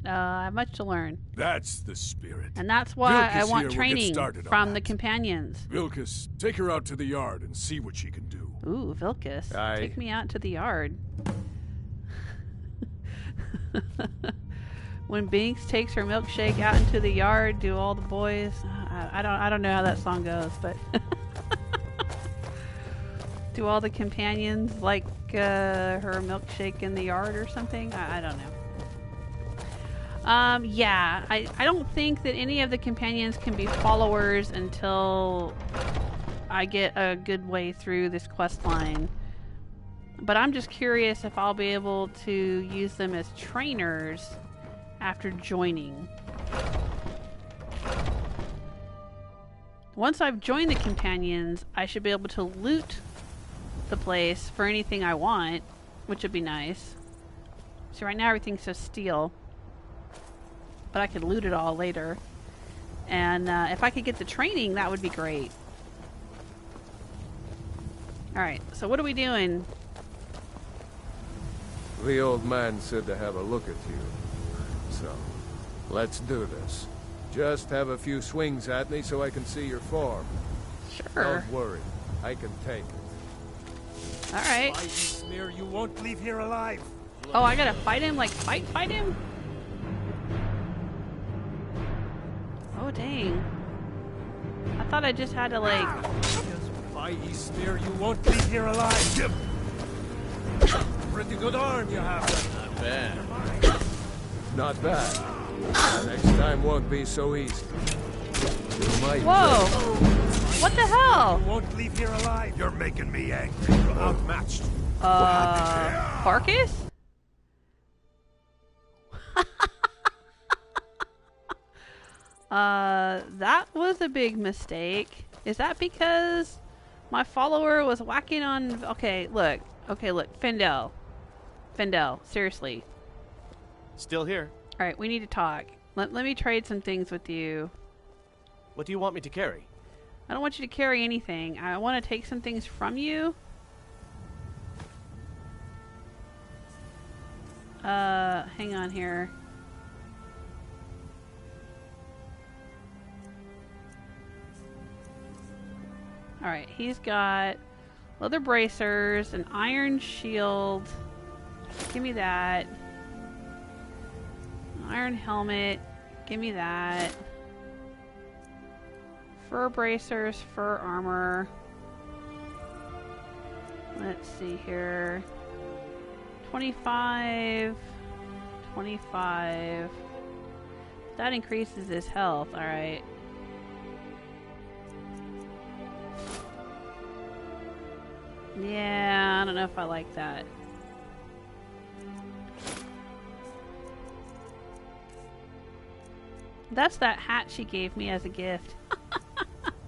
I have much to learn. That's the spirit. And that's why Vilkas I want here will get training started on from that. the companions. Vilkas, take her out to the yard and see what she can do. Ooh, Vilkas. Aye. Take me out to the yard. When Binx takes her milkshake out into the yard, do all the boys... I don't know how that song goes, but... do all the companions like her milkshake in the yard or something? I don't know. Yeah, I don't think that any of the companions can be followers until I get a good way through this quest line. But I'm just curious if I'll be able to use them as trainers after joining. Once I've joined the companions, I should be able to loot the place for anything I want, which would be nice. So right now everything says steal. But I could loot it all later. And if I could get the training, that would be great. Alright, so what are we doing? The old man said to have a look at you. So, let's do this. Just have a few swings at me so I can see your form. Sure. Don't worry. I can take it. Alright. Why, you smear, you won't leave here alive. Oh, I gotta fight him? Like, fight him? Oh, dang. I thought I just had to, like... By Ysmir, you won't leave here alive. Pretty good arm you have. Not bad. Not bad. Next time won't be so easy. You might. Whoa! What the hell? You won't leave here alive. You're making me angry. You're outmatched. Farkas? That was a big mistake. Is that because my follower was whacking on... Okay, look. Faendal. Seriously. Still here. Alright, we need to talk. Let me trade some things with you. What do you want me to carry? I don't want you to carry anything. I want to take some things from you. Hang on here. Alright, he's got leather bracers, an iron shield. Give me that. An iron helmet. Give me that. Fur bracers, fur armor. Let's see here. 25. 25. That increases his health. Alright. Yeah, I don't know if I like that. That's that hat she gave me as a gift.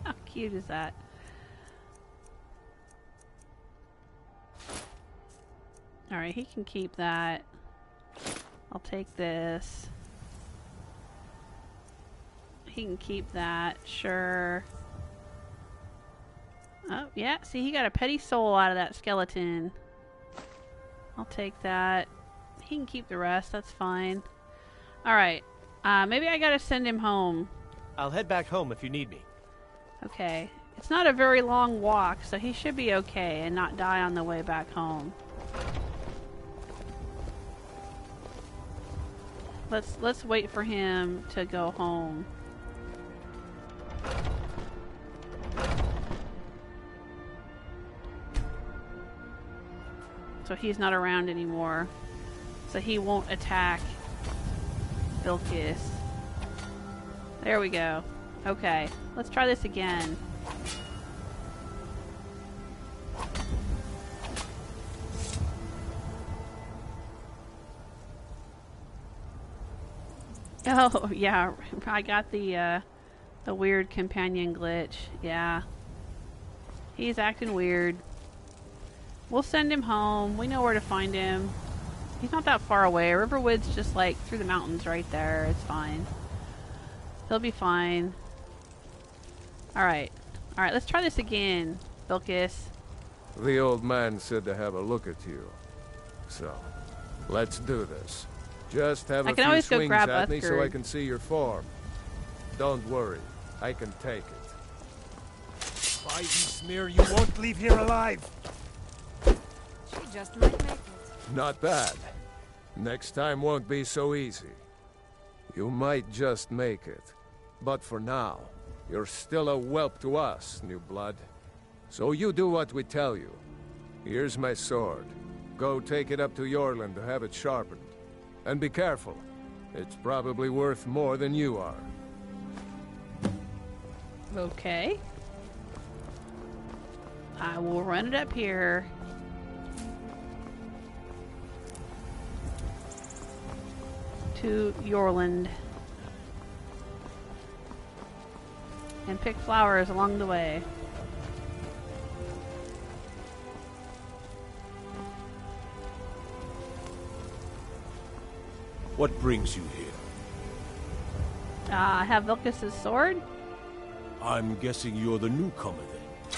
How cute is that? Alright, he can keep that. I'll take this. He can keep that, sure. Oh, yeah, see, he got a petty soul out of that skeleton. I'll take that. He can keep the rest, that's fine. Alright, maybe I gotta send him home. I'll head back home if you need me. Okay. It's not a very long walk, so he should be okay and not die on the way back home. Let's wait for him to go home. So he's not around anymore. So he won't attack Vilkas. There we go. Okay, let's try this again. Oh, yeah, I got the weird companion glitch. Yeah. He's acting weird. We'll send him home. We know where to find him. He's not that far away. Riverwood's just like through the mountains right there. It's fine. He'll be fine. Alright. Alright, let's try this again, Vilkas. The old man said to have a look at you. So, let's do this. Just have a few swings at me so I can see your form. Don't worry. I can take it. By Ysmir, you won't leave here alive. She just might make it. Not bad. Next time won't be so easy. You might just make it. But for now, you're still a whelp to us, new blood. So you do what we tell you. Here's my sword. Go take it up to Yorland to have it sharpened. And be careful. It's probably worth more than you are. Okay. I will run it up here. To Yorland. And pick flowers along the way. What brings you here? I have Vilkas' sword. I'm guessing you're the newcomer then.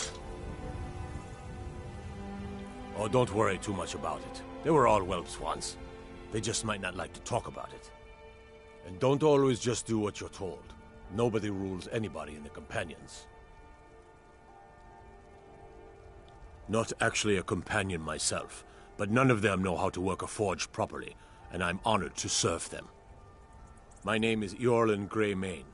Oh, don't worry too much about it. They were all whelps once. They just might not like to talk about it. And don't always just do what you're told. Nobody rules anybody in the companions. Not actually a companion myself, but none of them know how to work a forge properly, and I'm honored to serve them. My name is Eorlin Greymane.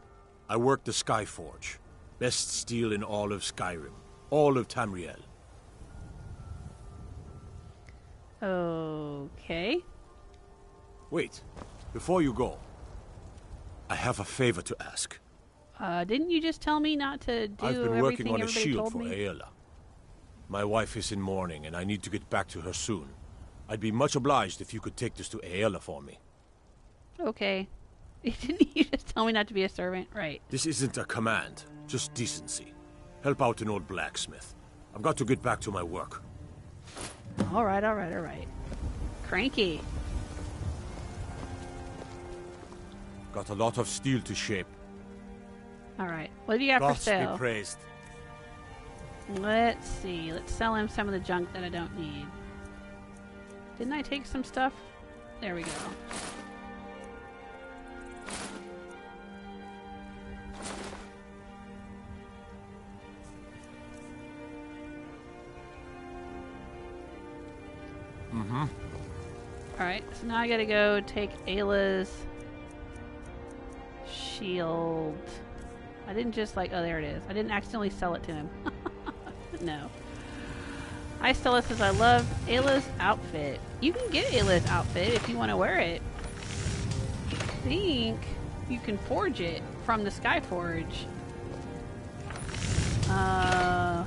I work the Skyforge. Best steel in all of Skyrim. All of Tamriel. Okay. Wait. Before you go, I have a favor to ask. Didn't you just tell me not to do I've been everything working on a everybody shield told for me? Aela. My wife is in mourning, and I need to get back to her soon. I'd be much obliged if you could take this to Aela for me. Okay. Didn't you just tell me not to be a servant? Right. This isn't a command, just decency. Help out an old blacksmith. I've got to get back to my work. Alright. Cranky. Got a lot of steel to shape. Alright. What do you got for Gods sale? be praised. Let's see. Let's sell him some of the junk that I don't need. Didn't I take some stuff? There we go. Alright, so now I gotta go take Ayla's shield. I didn't just like, oh there it is. I didn't accidentally sell it to him. No. Ysolda says, I love Ayla's outfit. You can get Ayla's outfit if you want to wear it. I think you can forge it from the Skyforge.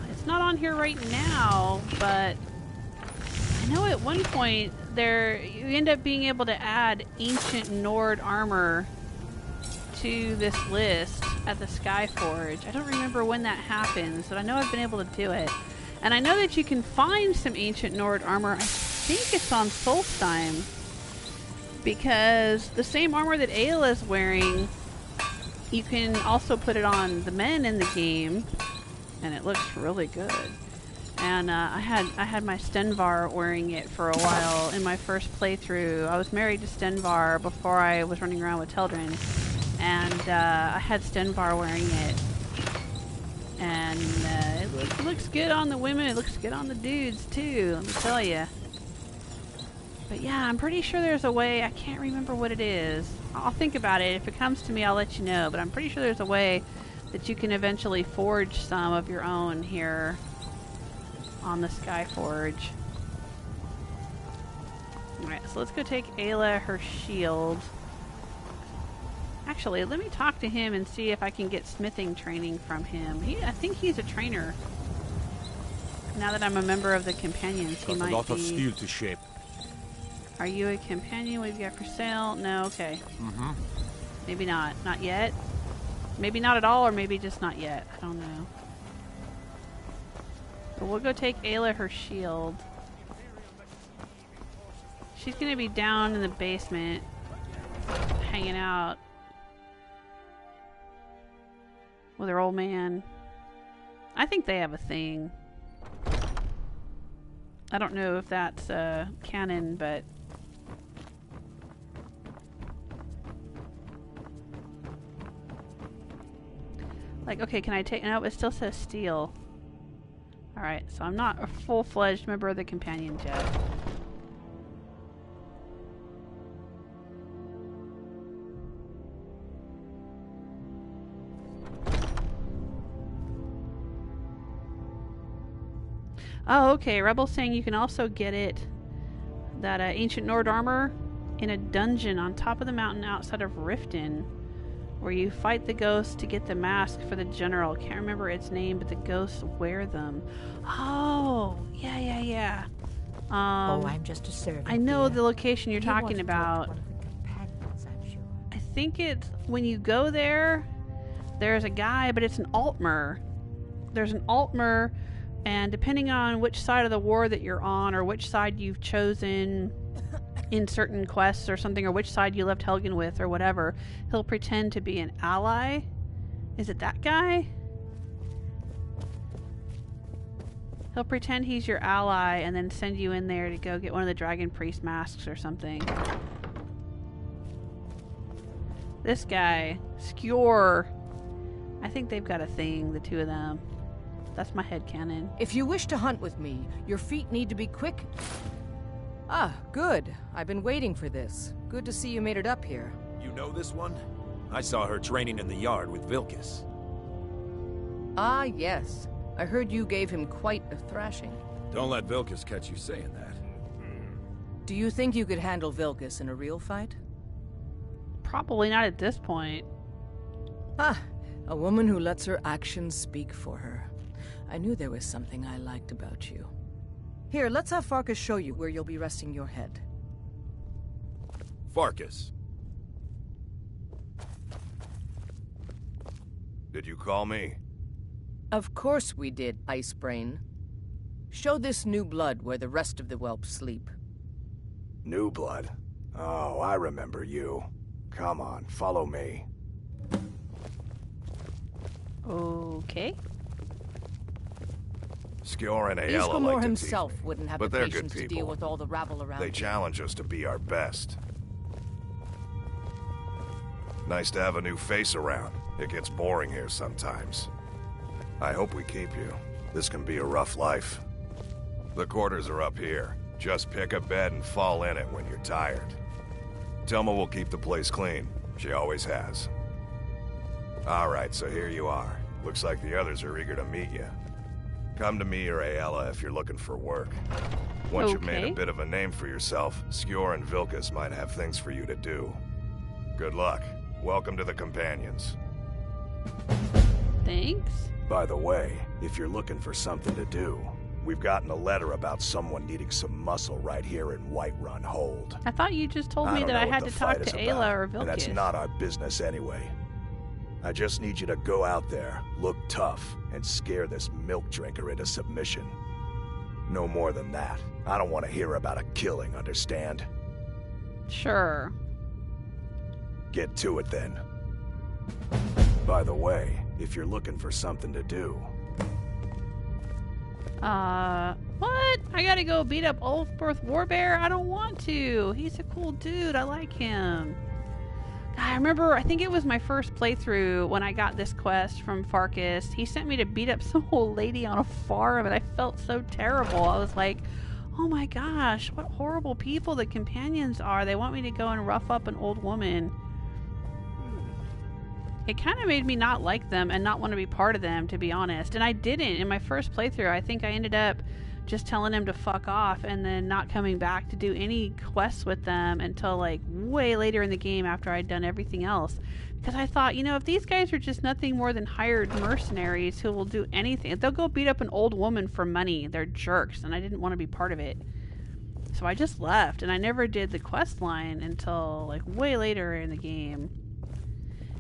It's not on here right now, but I know at one point you end up being able to add ancient Nord armor to this list at the Skyforge. I don't remember when that happens, but I know I've been able to do it. And I know that you can find some ancient Nord armor. I think it's on Solstheim, because the same armor that Ayla is wearing, you can also put it on the men in the game, and it looks really good. And I had my Stenvar wearing it for a while in my first playthrough. I was married to Stenvar before I was running around with Teldrin, and I had Stenvar wearing it. And it looks good on the women, it looks good on the dudes too, let me tell you. But yeah, I'm pretty sure there's a way, I can't remember what it is. I'll think about it. If it comes to me, I'll let you know. But I'm pretty sure there's a way that you can eventually forge some of your own here on the Skyforge. Alright, so let's go take Ayla her shield. Actually, let me talk to him and see if I can get smithing training from him. I think he's a trainer. Now that I'm a member of the companions, he might be. Got a lot of steel to shape. Are you a companion? What have you got for sale? No, okay. Maybe not. Not yet. Maybe not at all, or maybe just not yet. I don't know. But we'll go take Ayla her shield. She's gonna be down in the basement, hanging out with her old man. I think they have a thing. I don't know if that's canon, but like, okay, can I take? No, it still says steel. Alright, so I'm not a full-fledged member of the companions yet. Oh, okay. Rebel's saying you can also get it, that ancient Nord armor, in a dungeon on top of the mountain outside of Riften, where you fight the ghosts to get the mask for the general. Can't remember its name, but the ghosts wear them. Oh, yeah. Oh, I'm just a servant. I know the location you're You want talking to about. talk to one of the companions, I'm sure. I think it's when you go there, there's a guy, but it's an Altmer. There's an Altmer, and depending on which side of the war that you're on, or which side you've chosen in certain quests or something, or which side you left Helgen with or whatever, he'll pretend to be an ally. Is it that guy? He'll pretend he's your ally and then send you in there to go get one of the Dragon Priest masks or something. This guy, SKYRIM, I think they've got a thing, the two of them. That's my headcanon. If you wish to hunt with me, your feet need to be quick. Ah, good. I've been waiting for this. Good to see you made it up here. You know this one? I saw her training in the yard with Vilkas. Ah, yes. I heard you gave him quite a thrashing. Don't let Vilkas catch you saying that. Do you think you could handle Vilkas in a real fight? Probably not at this point. Ah, a woman who lets her actions speak for her. I knew there was something I liked about you. Here, let's have Farkas show you where you'll be resting your head. Farkas. Did you call me? Of course we did, Ice Brain. Show this new blood where the rest of the whelps sleep. New blood? Oh, I remember you. Come on, follow me. Okay. SKYRIM and Ayala Ysgramor like to himself tease me, wouldn't have but the they're patience good to people. deal with all the rabble around They him. challenge us to be our best. Nice to have a new face around. It gets boring here sometimes. I hope we keep you. This can be a rough life. The quarters are up here. Just pick a bed and fall in it when you're tired. Telma will keep the place clean. She always has. Alright, so here you are. Looks like the others are eager to meet you. Come to me or Ayala if you're looking for work. Once you've made a bit of a name for yourself, SKYRIM and Vilkas might have things for you to do. Good luck. Welcome to the Companions. Thanks. By the way, if you're looking for something to do, we've gotten a letter about someone needing some muscle right here in Whiterun Hold. I thought you just told me that I had to talk to Ayla or Vilkas. And that's not our business anyway. I just need you to go out there, look tough, and scare this milk drinker into submission. No more than that. I don't want to hear about a killing, understand? Sure. Get to it then. By the way, if you're looking for something to do... What? I gotta go beat up Ulfborth Warbear? I don't want to. He's a cool dude. I like him. I remember, I think it was my first playthrough when I got this quest from Farkas. He sent me to beat up some old lady on a farm, and I felt so terrible. I was like, oh my gosh, what horrible people the companions are. They want me to go and rough up an old woman. It kind of made me not like them and not want to be part of them, to be honest. And I didn't. In my first playthrough, I think I ended up just telling him to fuck off and then not coming back to do any quests with them until like way later in the game after I'd done everything else. Because I thought, you know, if these guys are just nothing more than hired mercenaries who will do anything, if they'll go beat up an old woman for money, they're jerks, and I didn't want to be part of it. So I just left, and I never did the quest line until like way later in the game.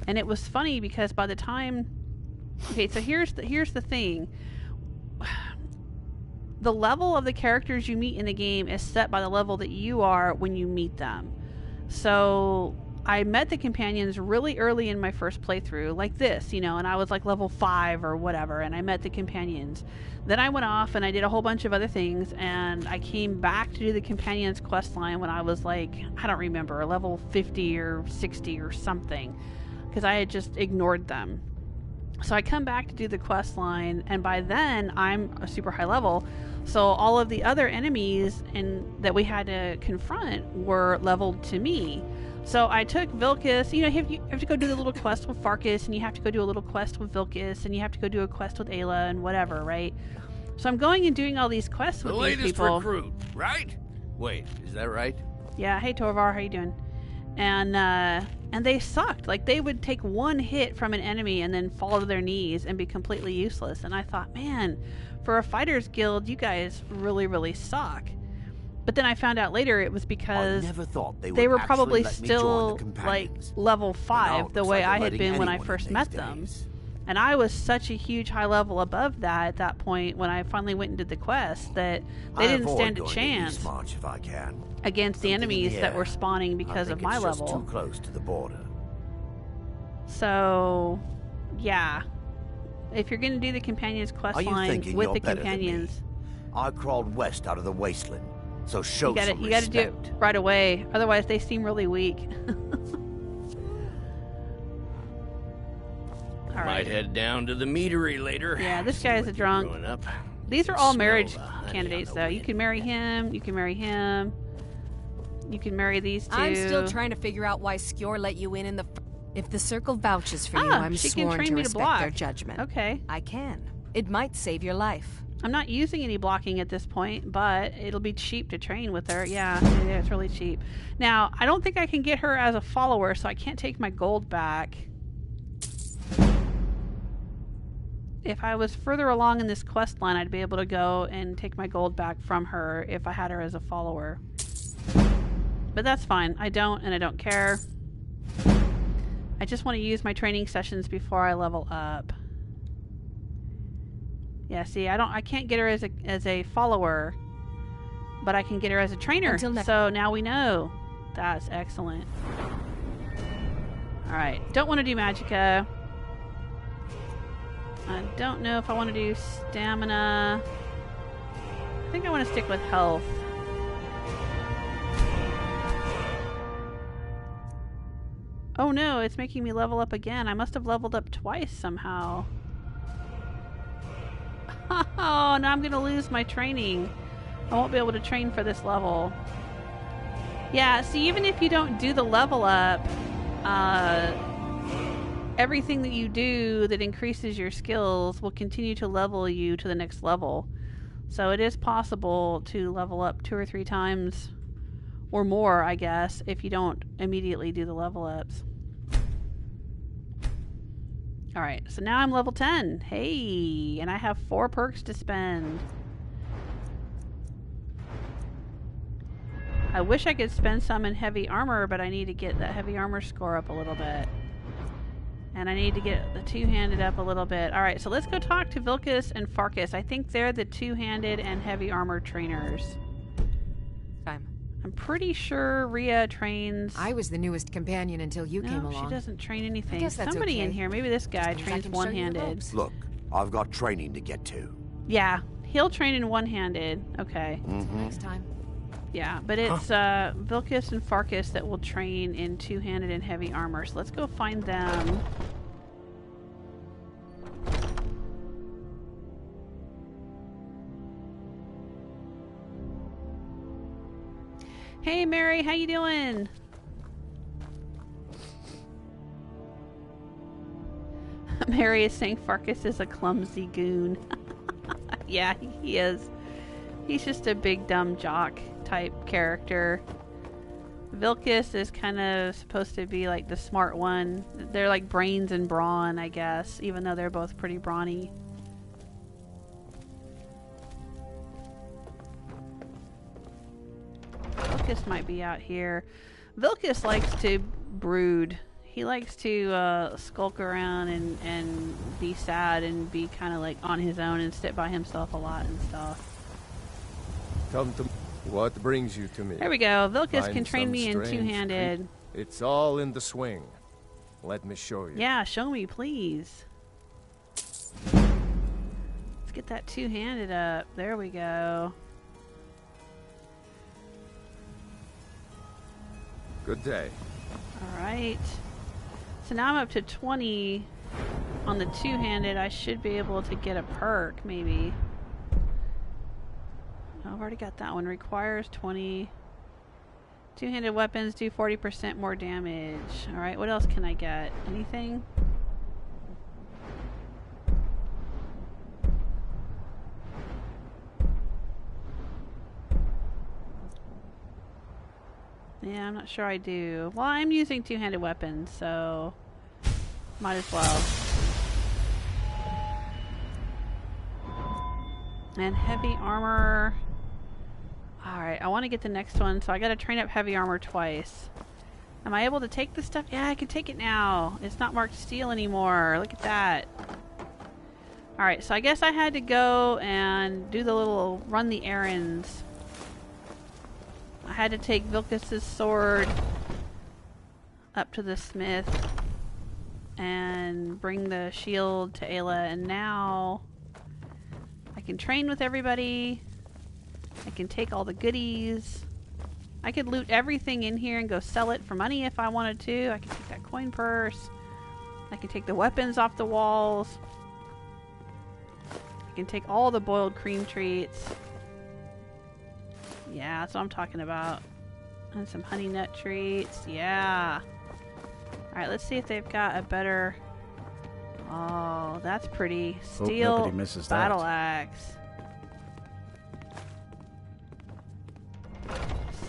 And it was funny because by the time... Okay, so here's the thing. The level of the characters you meet in the game is set by the level that you are when you meet them. So I met the companions really early in my first playthrough, like this, you know, and I was like level 5 or whatever, and I met the companions. Then I went off and I did a whole bunch of other things, and I came back to do the companions quest line when I was like, I don't remember, level 50 or 60 or something, because I had just ignored them. So I come back to do the quest line, and by then I'm a super high level, so all of the other enemies that we had to confront were leveled to me. So I took Vilkas, you know, you have to go do the little quest with Farkas, and you have to go do a little quest with Vilkas, and you have to go do a quest with Ayla and whatever, right? So I'm going and doing all these quests with these people. The latest recruit, right? Wait, is that right? Yeah, hey Torvar, how you doing? And they sucked. Like, they would take one hit from an enemy and then fall to their knees and be completely useless. And I thought, man, for a fighters guild, you guys really, really suck. But then I found out later it was because I never thought they were probably still like level 5 the way I had been when I first met them. And I was such a huge high level above that at that point when I finally went and did the quest that they didn't stand a chance if I can. against the enemies that were spawning because of my level. Too close to the border. So, yeah. If you're going to do the companions quest line with the companions, I crawled west out of the wasteland, so show some respect. You got to do it right away. Otherwise, they seem really weak. All right. Might head down to the meadery later. Yeah, this guy's a drunk. These are all marriage candidates, though. You can marry him. You can marry him. You can marry these two. I'm still trying to figure out why SKYRIM let you in the If the Circle vouches for you, I'm she can sworn train to me to respect block. their judgment. Okay. I can. It might save your life. I'm not using any blocking at this point, but it'll be cheap to train with her. Yeah, it's really cheap. Now, I don't think I can get her as a follower, so I can't take my gold back. If I was further along in this quest line, I'd be able to go and take my gold back from her if I had her as a follower. But that's fine. I don't, and I don't care. I just want to use my training sessions before I level up. Yeah, see, I can't get her as a follower, but I can get her as a trainer. So now we know. That's excellent. All right, don't want to do magicka. I don't know if I want to do stamina. I think I want to stick with health. Oh no, it's making me level up again. I must have leveled up twice somehow. Oh, now I'm going to lose my training. I won't be able to train for this level. Yeah, see, even if you don't do the level up, everything that you do that increases your skills will continue to level you to the next level. So it is possible to level up 2 or 3 times or more, I guess, if you don't immediately do the level ups. Alright, so now I'm level 10. Hey, and I have 4 perks to spend. I wish I could spend some in heavy armor, but I need to get that heavy armor score up a little bit. And I need to get the two-handed up a little bit. Alright, so let's go talk to Vilkas and Farkas. I think they're the two-handed and heavy armor trainers. I'm pretty sure Rhea trains... I was the newest companion until you came along. No, she doesn't train anything. I guess that's Somebody okay. in here, maybe this guy, trains one-handed. Look, I've got training to get to. Yeah, he'll train in one-handed. Okay. Next time. Yeah, but it's Vilkas and Farkas that will train in two-handed and heavy armor. So let's go find them. Hey Mary, how you doing? Mary is saying Farkas is a clumsy goon. Yeah, he is. He's just a big dumb jock type character. Vilkas is kind of supposed to be like the smart one. They're like brains and brawn, I guess, even though they're both pretty brawny. Vilkas might be out here. Vilkas likes to brood. He likes to skulk around and be sad and be kind of like on his own and sit by himself a lot and stuff. Come to what brings you to me? There we go. Vilkas Find can train some me in strange two-handed. creep. It's all in the swing. Let me show you. Yeah, show me, please. Let's get that two-handed up. There we go. Good day. Alright. So now I'm up to 20 on the two-handed. I should be able to get a perk, maybe. Oh, I've already got that one. Requires 20. Two-handed weapons do 40% more damage. Alright, what else can I get? Anything? Yeah, I'm not sure I do. Well, I'm using two-handed weapons, so might as well. And heavy armor. Alright, I want to get the next one, so I gotta train up heavy armor twice. Am I able to take this stuff? Yeah, I can take it now. It's not marked steel anymore. Look at that. Alright, so I guess I had to go and do the little run the errands. I had to take Vilkas' sword up to the smith and bring the shield to Ayla, and now I can train with everybody. I can take all the goodies. I could loot everything in here and go sell it for money if I wanted to. I can take that coin purse. I can take the weapons off the walls. I can take all the boiled cream treats. Yeah, that's what I'm talking about. And some honey nut treats. Yeah. Alright, let's see if they've got a better... Oh, that's pretty. Hope Steel nobody misses battle that. axe.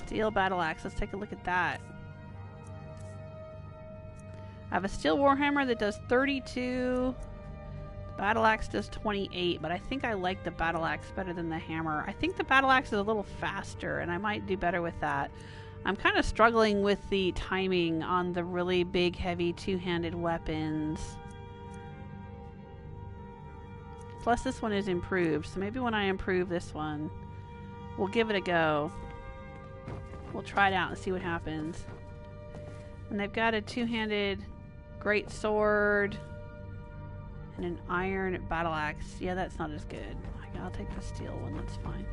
Steel battle axe. Let's take a look at that. I have a steel warhammer that does 32. Battle axe does 28, but I think I like the battle axe better than the hammer. I think the battle axe is a little faster, and I might do better with that. I'm kind of struggling with the timing on the really big, heavy, two-handed weapons. Plus, this one is improved, so maybe when I improve this one, we'll give it a go. We'll try it out and see what happens. And they've got a two-handed great sword and an iron battle axe. Yeah, that's not as good. I'll take the steel one. That's fine.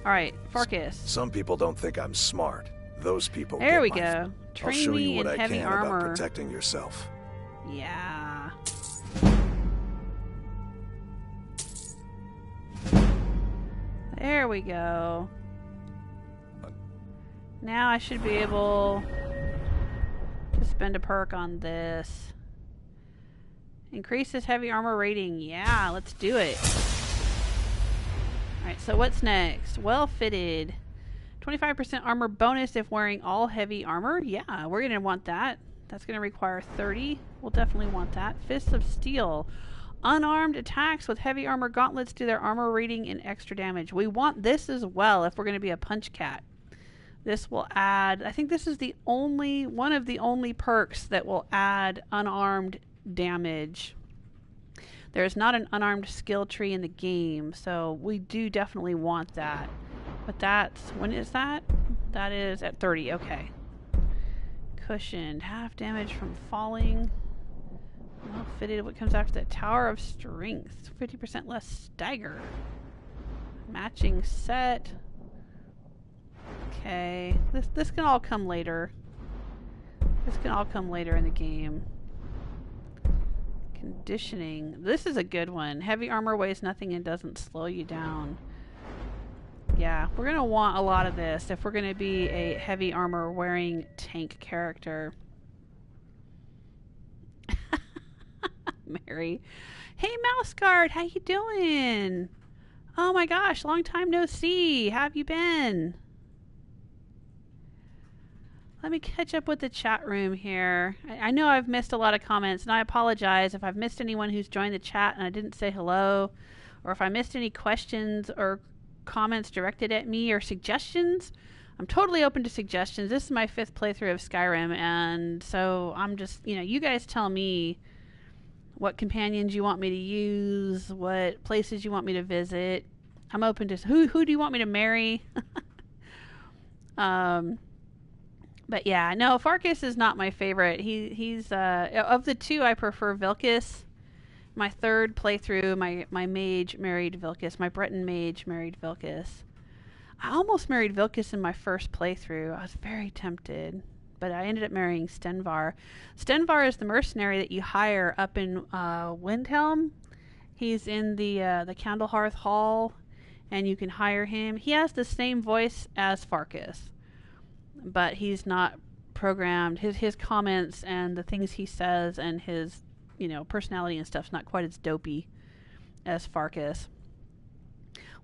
All right, Farkas. Some people don't think I'm smart. Those people. There we get go. I'll show you what I heavy can armor. about protecting yourself. Yeah. There we go. Now I should be able to spend a perk on this. Increases heavy armor rating. Yeah, let's do it. Alright, so what's next? Well fitted. 25% armor bonus if wearing all heavy armor. Yeah, we're going to want that. That's going to require 30. We'll definitely want that. Fists of Steel. Unarmed attacks with heavy armor gauntlets do their armor rating and extra damage. We want this as well if we're going to be a punch cat. This will add... I think this is the only... one of the only perks that will add unarmed damage. There's not an unarmed skill tree in the game, so we do definitely want that. But that's... when is that? That is at 30. Okay. Cushioned. Half damage from falling. Well fitted. What comes after that? Tower of Strength. 50% less stagger. Matching set. Okay. This can all come later. This can all come later in the game. Conditioning. This is a good one. Heavy armor weighs nothing and doesn't slow you down. Yeah, we're going to want a lot of this if we're going to be a heavy armor wearing tank character. Mary. Hey, Mouse Guard, how you doing? Oh my gosh, long time no see. How have you been? Let me catch up with the chat room here. I know I've missed a lot of comments, and I apologize if I've missed anyone who's joined the chat and I didn't say hello, or if I missed any questions or comments directed at me or suggestions. I'm totally open to suggestions. This is my 5th playthrough of Skyrim, and so I'm just, you guys tell me what companions you want me to use, what places you want me to visit. I'm open to... Who do you want me to marry? But yeah, no, Farkas is not my favorite. He's of the two, I prefer Vilkas. My 3rd playthrough, my mage married Vilkas. My Breton mage married Vilkas. I almost married Vilkas in my 1st playthrough. I was very tempted, but I ended up marrying Stenvar. Stenvar is the mercenary that you hire up in Windhelm. He's in the Candlehearth Hall, and you can hire him. He has the same voice as Farkas, but he's not programmed. His comments and the things he says and his personality and stuff's not quite as dopey as Farkas.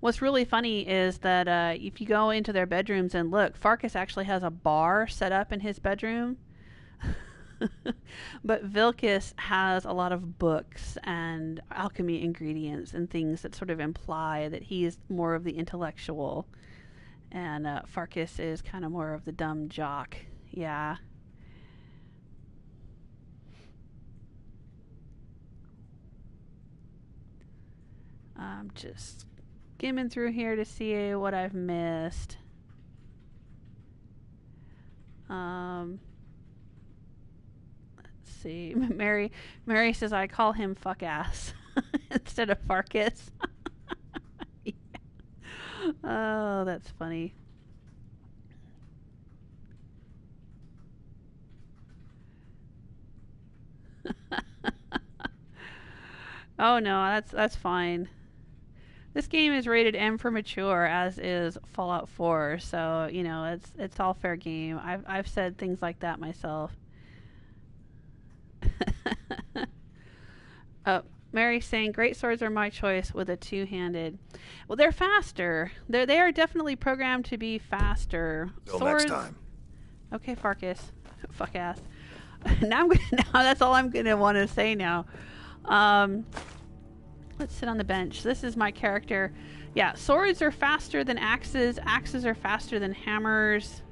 What's really funny is that if you go into their bedrooms and look, Farkas actually has a bar set up in his bedroom. But Vilkas has a lot of books and alchemy ingredients and things that sort of imply that he is more of the intellectual. And Farkas is kind of more of the dumb jock. Yeah. I'm just skimming through here to see what I've missed. Let's see. Mary says I call him fuck ass instead of Farkas. Yeah. Oh, that's funny. Oh no, that's fine. This game is rated M for mature, as is Fallout 4, so it's all fair game. I've said things like that myself. Mary's saying, great swords are my choice with a two-handed. Well, they're faster. They are definitely programmed to be faster. Till Swords... next time. Okay, Farkas. Fuck ass. Now that's all I'm gonna want to say now. Let's sit on the bench. This is my character. Yeah, swords are faster than axes. Axes are faster than hammers.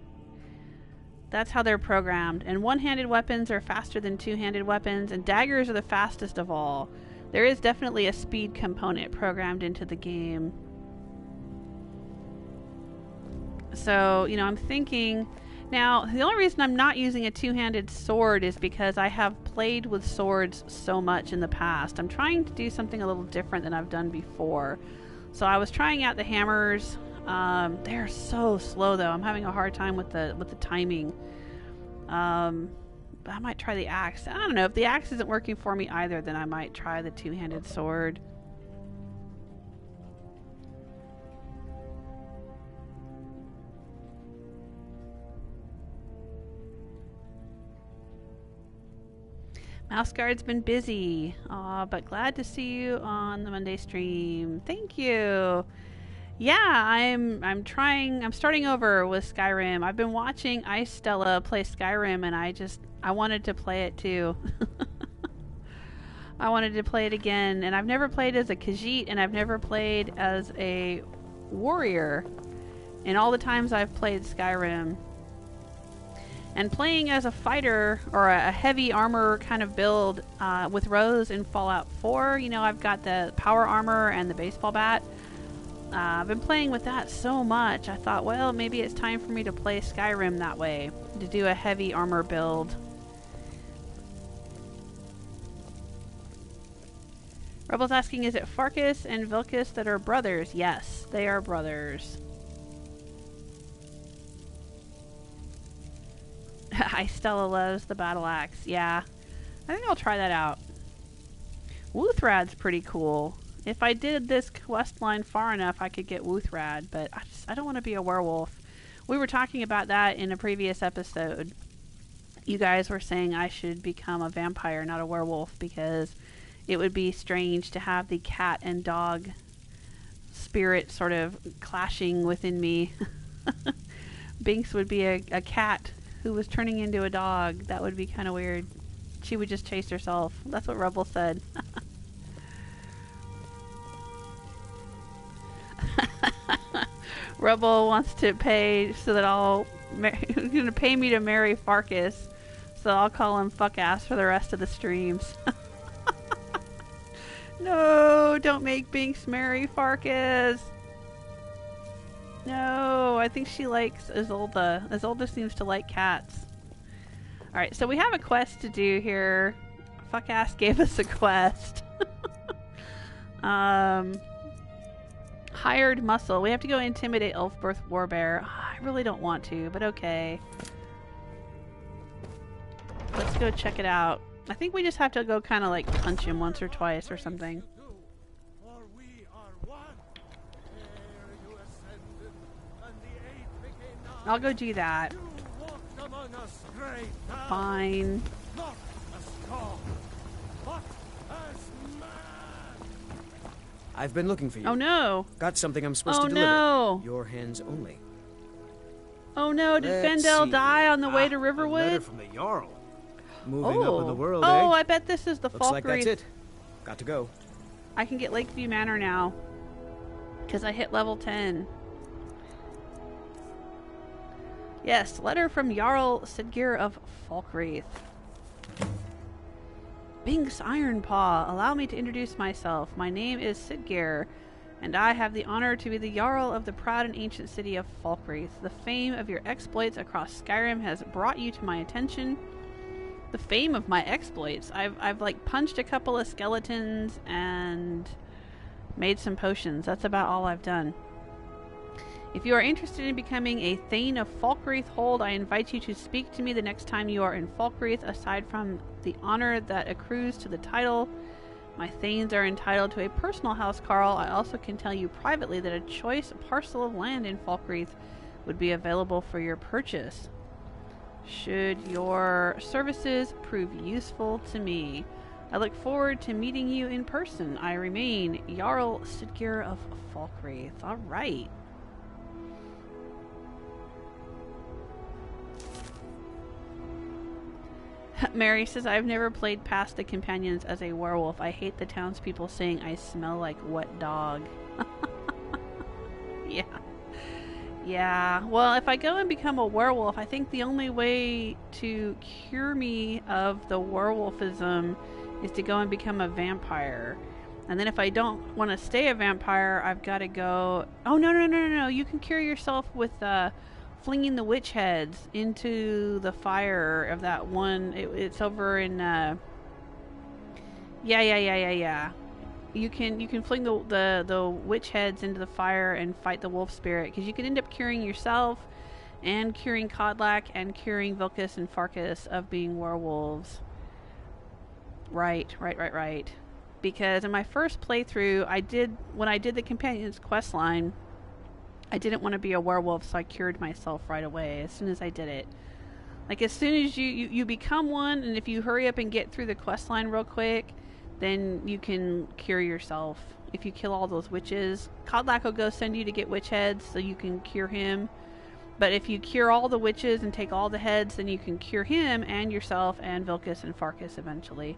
That's how they're programmed. And one-handed weapons are faster than two-handed weapons. And daggers are the fastest of all. There is definitely a speed component programmed into the game. So, you know, I'm thinking... Now, the only reason I'm not using a two-handed sword is because I have played with swords so much in the past. I'm trying to do something a little different than I've done before. So I was trying out the hammers. They're so slow, though. I'm having a hard time with the timing. But I might try the axe. I don't know. If the axe isn't working for me either, then I might try the two-handed sword. Mouseguard's been busy. Aw, but glad to see you on the Monday stream. Thank you. Yeah, I'm starting over with Skyrim. I've been watching Ysolda play Skyrim, and I wanted to play it too. I wanted to play it again, and I've never played as a Khajiit, and I've never played as a warrior in all the times I've played Skyrim. And playing as a fighter, or a heavy armor kind of build with Rose in Fallout 4, you know, I've got the power armor and the baseball bat. I've been playing with that so much, I thought, well, maybe it's time for me to play Skyrim that way, to do a heavy armor build. Rebel's asking, is it Farkas and Vilkas that are brothers? Yes, they are brothers. Stella loves the battle axe. Yeah, I think I'll try that out. Uthgerd's pretty cool. If I did this quest line far enough, I could get Uthgerd, but I don't want to be a werewolf. We were talking about that in a previous episode. You guys were saying I should become a vampire, not a werewolf, because it would be strange to have the cat and dog spirit sort of clashing within me. Binx would be a cat who was turning into a dog. That would be kind of weird. She would just chase herself. That's what Rebel said. Rebel wants to pay so that he's going to pay me to marry Farkas, so I'll call him fuck ass for the rest of the streams. No, don't make Binx marry Farkas. No, I think she likes Ysolda. Ysolda seems to like cats. Alright, so we have a quest to do here. Fuck-ass gave us a quest. Hired muscle. We have to go intimidate Elfbirth Warbear. I really don't want to, but okay. Let's go check it out. I think we just have to go kind of like punch him once or twice or something. I'll go do that. Fine. I've been looking for you. Oh no! Got something I'm supposed to deliver. No! Your hands only. Oh no! Did Faendal die on the way to Riverwood? A letter from the Jarl. Moving up in the world, eh? Oh, I bet this is the Looks like Falkreath. that's it. Got to go. I can get Lakeview Manor now because I hit level 10. Yes, letter from Jarl Siddgeir of Falkreath. Binx Iron-paw, allow me to introduce myself. My name is Siddgeir, and I have the honor to be the Jarl of the proud and ancient city of Falkreath. The fame of your exploits across Skyrim has brought you to my attention. The fame of my exploits? I've like punched a couple of skeletons and made some potions. That's about all I've done. If you are interested in becoming a Thane of Falkreath Hold, I invite you to speak to me the next time you are in Falkreath. Aside from the honor that accrues to the title, my Thanes are entitled to a personal housecarl. I also can tell you privately that a choice parcel of land in Falkreath would be available for your purchase. Should your services prove useful to me, I look forward to meeting you in person. I remain Jarl Siddgeir of Falkreath. Alright. Mary says, I've never played past the companions as a werewolf. I hate the townspeople saying I smell like wet dog. Yeah. Yeah. Well, if I go and become a werewolf, I think the only way to cure me of the werewolfism is to go and become a vampire. And then if I don't want to stay a vampire, I've got to go... Oh, no. You can cure yourself with flinging the witch heads into the fire of that one. It's over in... Yeah. You can fling the witch heads into the fire and fight the wolf spirit, because you can end up curing yourself and curing Kodlak and curing Vilkas and Farkas of being werewolves. Right. Because in my first playthrough, when I did the Companion's quest line, I didn't want to be a werewolf, so I cured myself right away as soon as I did it. Like, as soon as you become one, and if you hurry up and get through the quest line real quick, then you can cure yourself. If you kill all those witches, Kodlak will go send you to get witch heads so you can cure him. But if you cure all the witches and take all the heads, then you can cure him and yourself and Vilkas and Farkas eventually.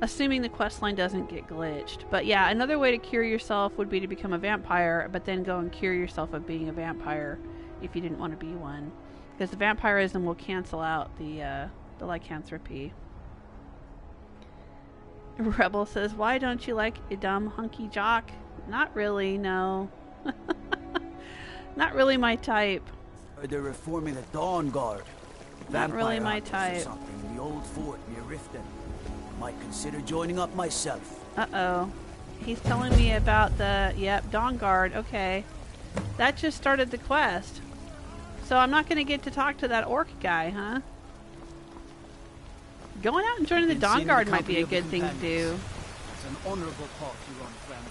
Assuming the questline doesn't get glitched. But yeah, another way to cure yourself would be to become a vampire, but then go and cure yourself of being a vampire if you didn't want to be one. Because the vampirism will cancel out the lycanthropy. Rebel says, why don't you like a dumb hunky jock? Not really, no. Not really my type. They're reforming the Dawn Guard. Not really my type. Something in the old fort near Riften. Might consider joining up myself. Uh-oh. He's telling me about the... Yep, Dawn Guard. Okay. That just started the quest. So I'm not going to get to talk to that orc guy, huh? Going out and joining the Dawn Guard might be a good thing to do. It's an honorable path you're on, friend.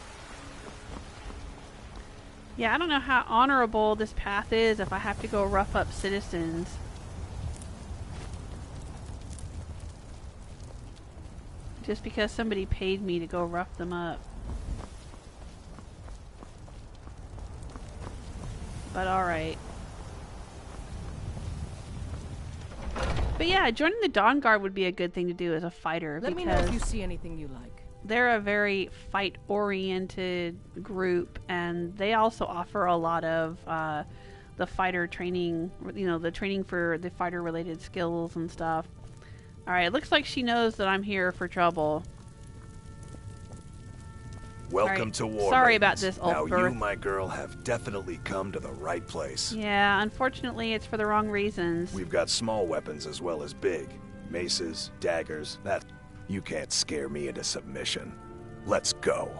Yeah, I don't know how honorable this path is if I have to go rough up citizens. Just because somebody paid me to go rough them up. But alright. But yeah, joining the Dawn Guard would be a good thing to do as a fighter. Let me know if you see anything you like. They're a very fight-oriented group, and they also offer a lot of the fighter training, the training for the fighter-related skills and stuff. Alright, it looks like she knows that I'm here for trouble. Welcome to War. Sorry about this, Now Uthgerd. you, my girl, have definitely come to the right place. Yeah, unfortunately it's for the wrong reasons. We've got small weapons as well as big. Maces, daggers, that... You can't scare me into submission. Let's go.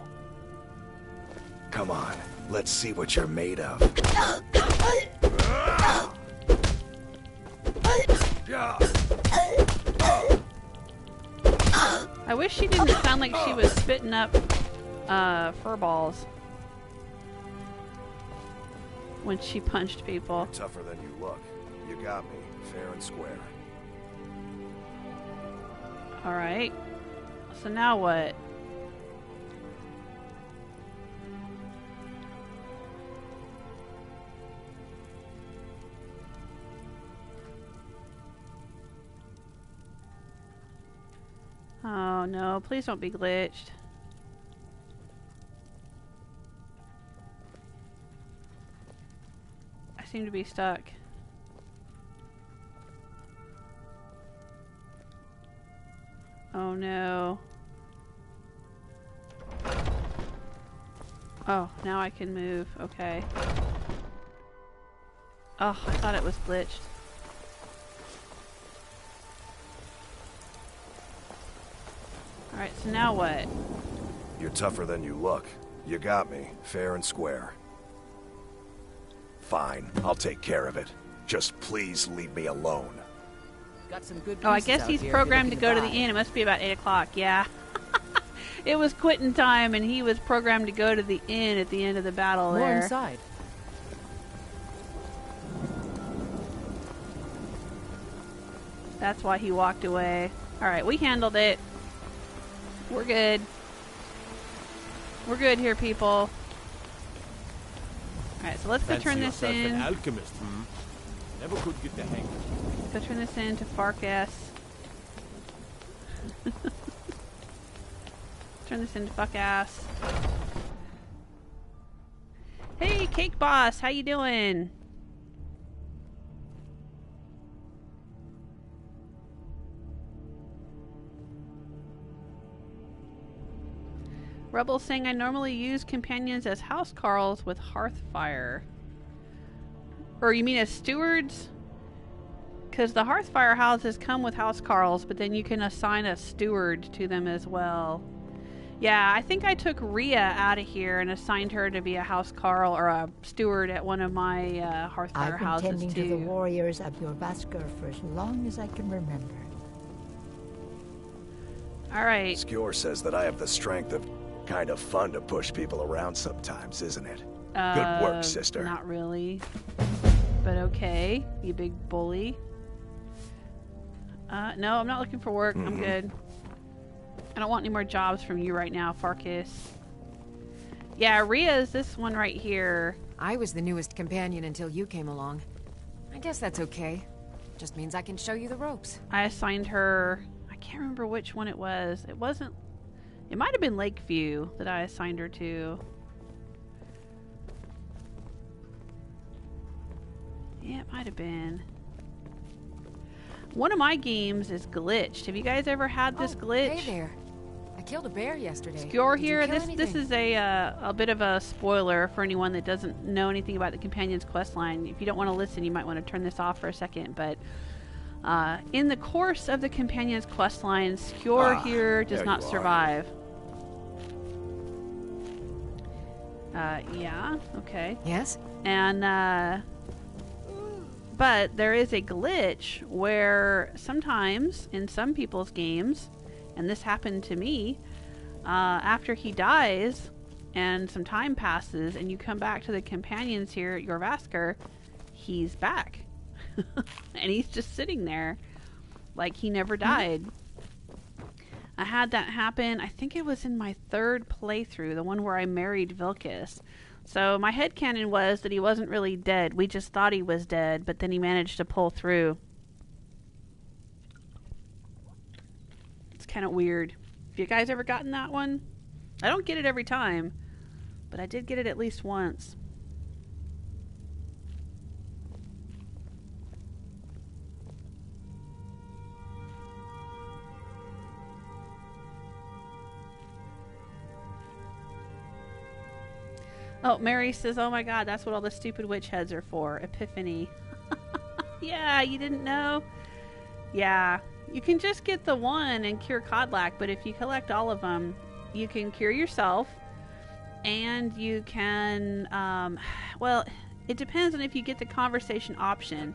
Come on, let's see what you're made of. I wish she didn't sound like she was spitting up fur balls when she punched people. You're tougher than you look. You got me, fair and square. Alright. So now what? Oh no, please don't be glitched. I seem to be stuck. Oh no. Oh, now I can move. Okay. Oh, I thought it was glitched. Alright, so now what? You're tougher than you look. You got me, fair and square. Fine, I'll take care of it. Just please leave me alone. Got some good Oh, I guess he's programmed to go to the inn. It must be about 8 o'clock, yeah. It was quitting time, and he was programmed to go to the inn at the end of the battle there. More inside. That's why he walked away. Alright, we handled it. We're good. We're good here, people. Alright, so let's go turn this in. An alchemist, Never could get the hang of it. Let's go turn this in to Farkas. Turn this into fuck ass. Hey, Cake Boss, how you doing? Rebel saying I normally use companions as housecarls with hearthfire. Or you mean as stewards? Because the hearthfire houses come with housecarls, but then you can assign a steward to them as well. Yeah, I think I took Rhea out of here and assigned her to be a housecarl or a steward at one of my hearthfire houses too. I've been tending to the warriors of your Vasker for as long as I can remember. Alright. SKYRIM says that I have the strength of kind of fun to push people around sometimes, isn't it? Good work, sister. Not really. But okay, you big bully. No, I'm not looking for work. I'm good. I don't want any more jobs from you right now, Farkas. Yeah, Rhea's this one right here. I was the newest companion until you came along. I guess that's okay. Just means I can show you the ropes. I assigned her... I can't remember which one it was. It wasn't... It might have been Lakeview that I assigned her to. Yeah, it might have been. One of my games is glitched. Have you guys ever had this glitch? Hey there. I killed a bear yesterday. SKYRIM here. This is a bit of a spoiler for anyone that doesn't know anything about the Companion's questline. If you don't want to listen, you might want to turn this off for a second. But in the course of the Companion's questline, SKYRIM here does not survive. Yeah. Okay. Yes. And but there is a glitch where sometimes in some people's games, and this happened to me, after he dies and some time passes and you come back to the companions here at your Vasker, he's back. And he's just sitting there like he never died. I had that happen, I think it was in my third playthrough, the one where I married Vilkas. So my headcanon was that he wasn't really dead. We just thought he was dead, but then he managed to pull through. It's kind of weird. Have you guys ever gotten that one? I don't get it every time, but I did get it at least once. Oh, Mary says, oh my god, that's what all the stupid witch heads are for. Epiphany. Yeah, you didn't know? Yeah. You can just get the one and cure Codlack, but if you collect all of them, you can cure yourself, and you can, well, it depends on if you get the conversation option.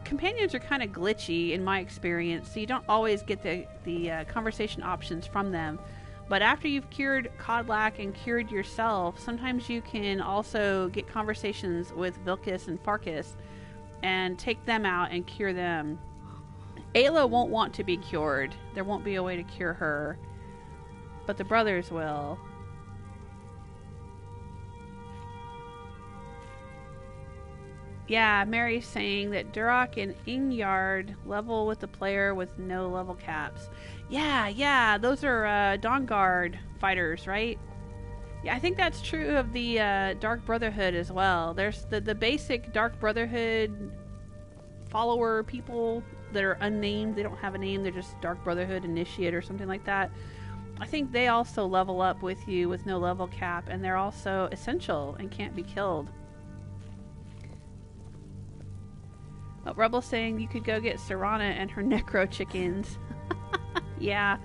Companions are kind of glitchy in my experience, so you don't always get the conversation options from them. But after you've cured Codlack and cured yourself, sometimes you can also get conversations with Vilkas and Farkas and take them out and cure them. Ayla won't want to be cured. There won't be a way to cure her. But the brothers will. Yeah, Mary's saying that Durak and Ingyard level with the player with no level caps. Yeah, those are Dawnguard fighters, right? Yeah, I think that's true of the Dark Brotherhood as well. There's the basic Dark Brotherhood follower people that are unnamed. They don't have a name. They're just Dark Brotherhood Initiate or something like that. I think they also level up with you with no level cap, and they're also essential and can't be killed. Oh, Rebel saying you could go get Serana and her necro chickens. Yeah,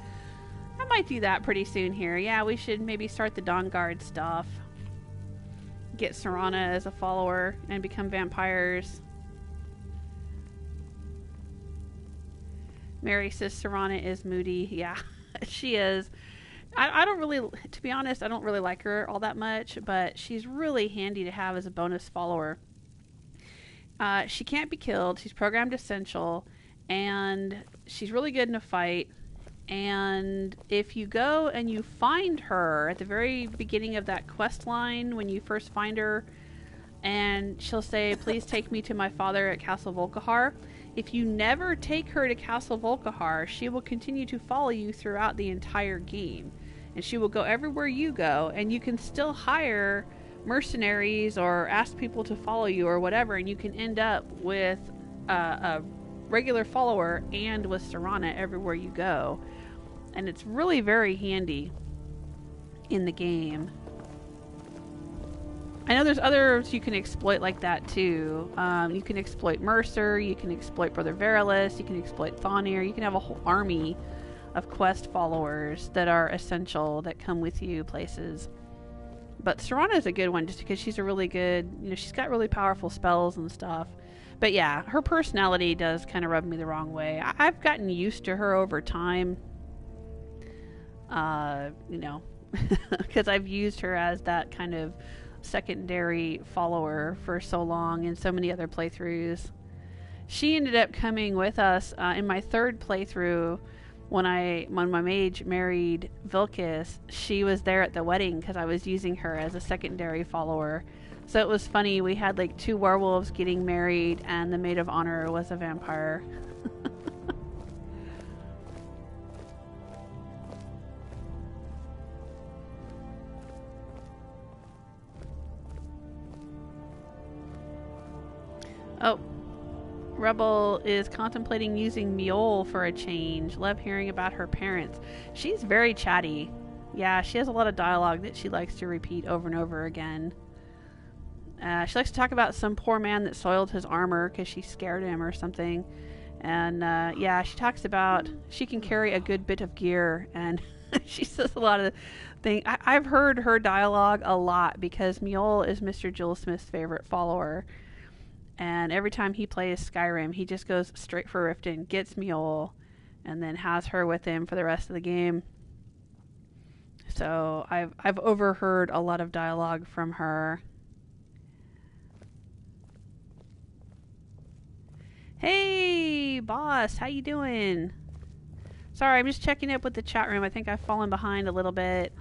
I might do that pretty soon here. Yeah, we should maybe start the Dawnguard stuff. Get Serana as a follower and become vampires. Mary says Serana is moody. Yeah, she is. I don't really, to be honest, I don't really like her all that much, but she's really handy to have as a bonus follower. She can't be killed. She's programmed essential. and she's really good in a fight. And if you go and you find her at the very beginning of that quest line, when you first find her, and she'll say, please take me to my father at Castle Volkihar. If you never take her to Castle Volkihar, she will continue to follow you throughout the entire game. And she will go everywhere you go, and you can still hire mercenaries or ask people to follow you or whatever, and you can end up with a regular follower and with Serana everywhere you go. And it's really very handy in the game. I know there's others you can exploit like that too. You can exploit Mercer, you can exploit Brother Verilus, you can exploit Thonir, you can have a whole army of quest followers that are essential, that come with you places. But Serana is a good one just because she's a really good, you know, she's got really powerful spells and stuff. But yeah, her personality does kind of rub me the wrong way. I've gotten used to her over time. You know, because I've used her as that kind of secondary follower for so long in so many other playthroughs. She ended up coming with us in my third playthrough when my mage married Vilkas. She was there at the wedding because I was using her as a secondary follower. So it was funny, we had like 2 werewolves getting married and the maid of honor was a vampire. Oh, Rebel is contemplating using Mule for a change. Love hearing about her parents. She's very chatty. Yeah, she has a lot of dialogue that she likes to repeat over and over again. She likes to talk about some poor man that soiled his armor because she scared him or something. And yeah, she talks about she can carry a good bit of gear, and she says a lot of things. I've heard her dialogue a lot because Mule is Mr. Julesmith's favorite follower. And every time he plays Skyrim, he just goes straight for Riften, gets Mule, and then has her with him for the rest of the game. So I've overheard a lot of dialogue from her. Hey, boss, how you doing? Sorry, I'm just checking up with the chat room. I think I've fallen behind a little bit.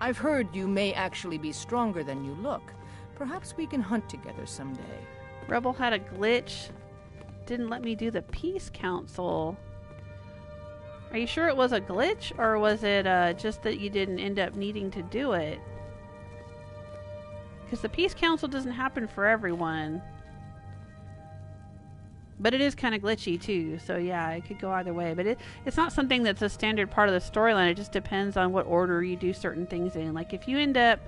I've heard you may actually be stronger than you look. Perhaps we can hunt together someday. Rebel had a glitch. Didn't let me do the Peace Council. Are you sure it was a glitch? Or was it just that you didn't end up needing to do it? Because the Peace Council doesn't happen for everyone. But it is kind of glitchy too, so yeah, it could go either way. But it's not something that's a standard part of the storyline. It just depends on what order you do certain things in. Like if you end up,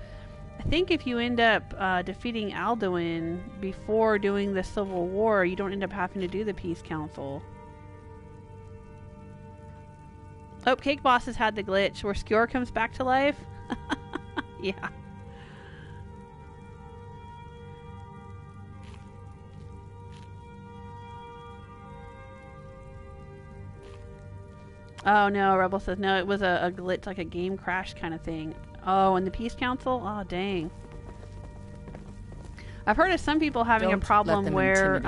I think if you end up defeating Alduin before doing the Civil War, you don't end up having to do the Peace Council. Oh, Cake Boss has had the glitch where SKYRIM comes back to life. Yeah. Oh no, Rebel says no, it was a glitch, like a game crash kind of thing. Oh, and the Peace Council? Oh, dang. I've heard of some people having a problem where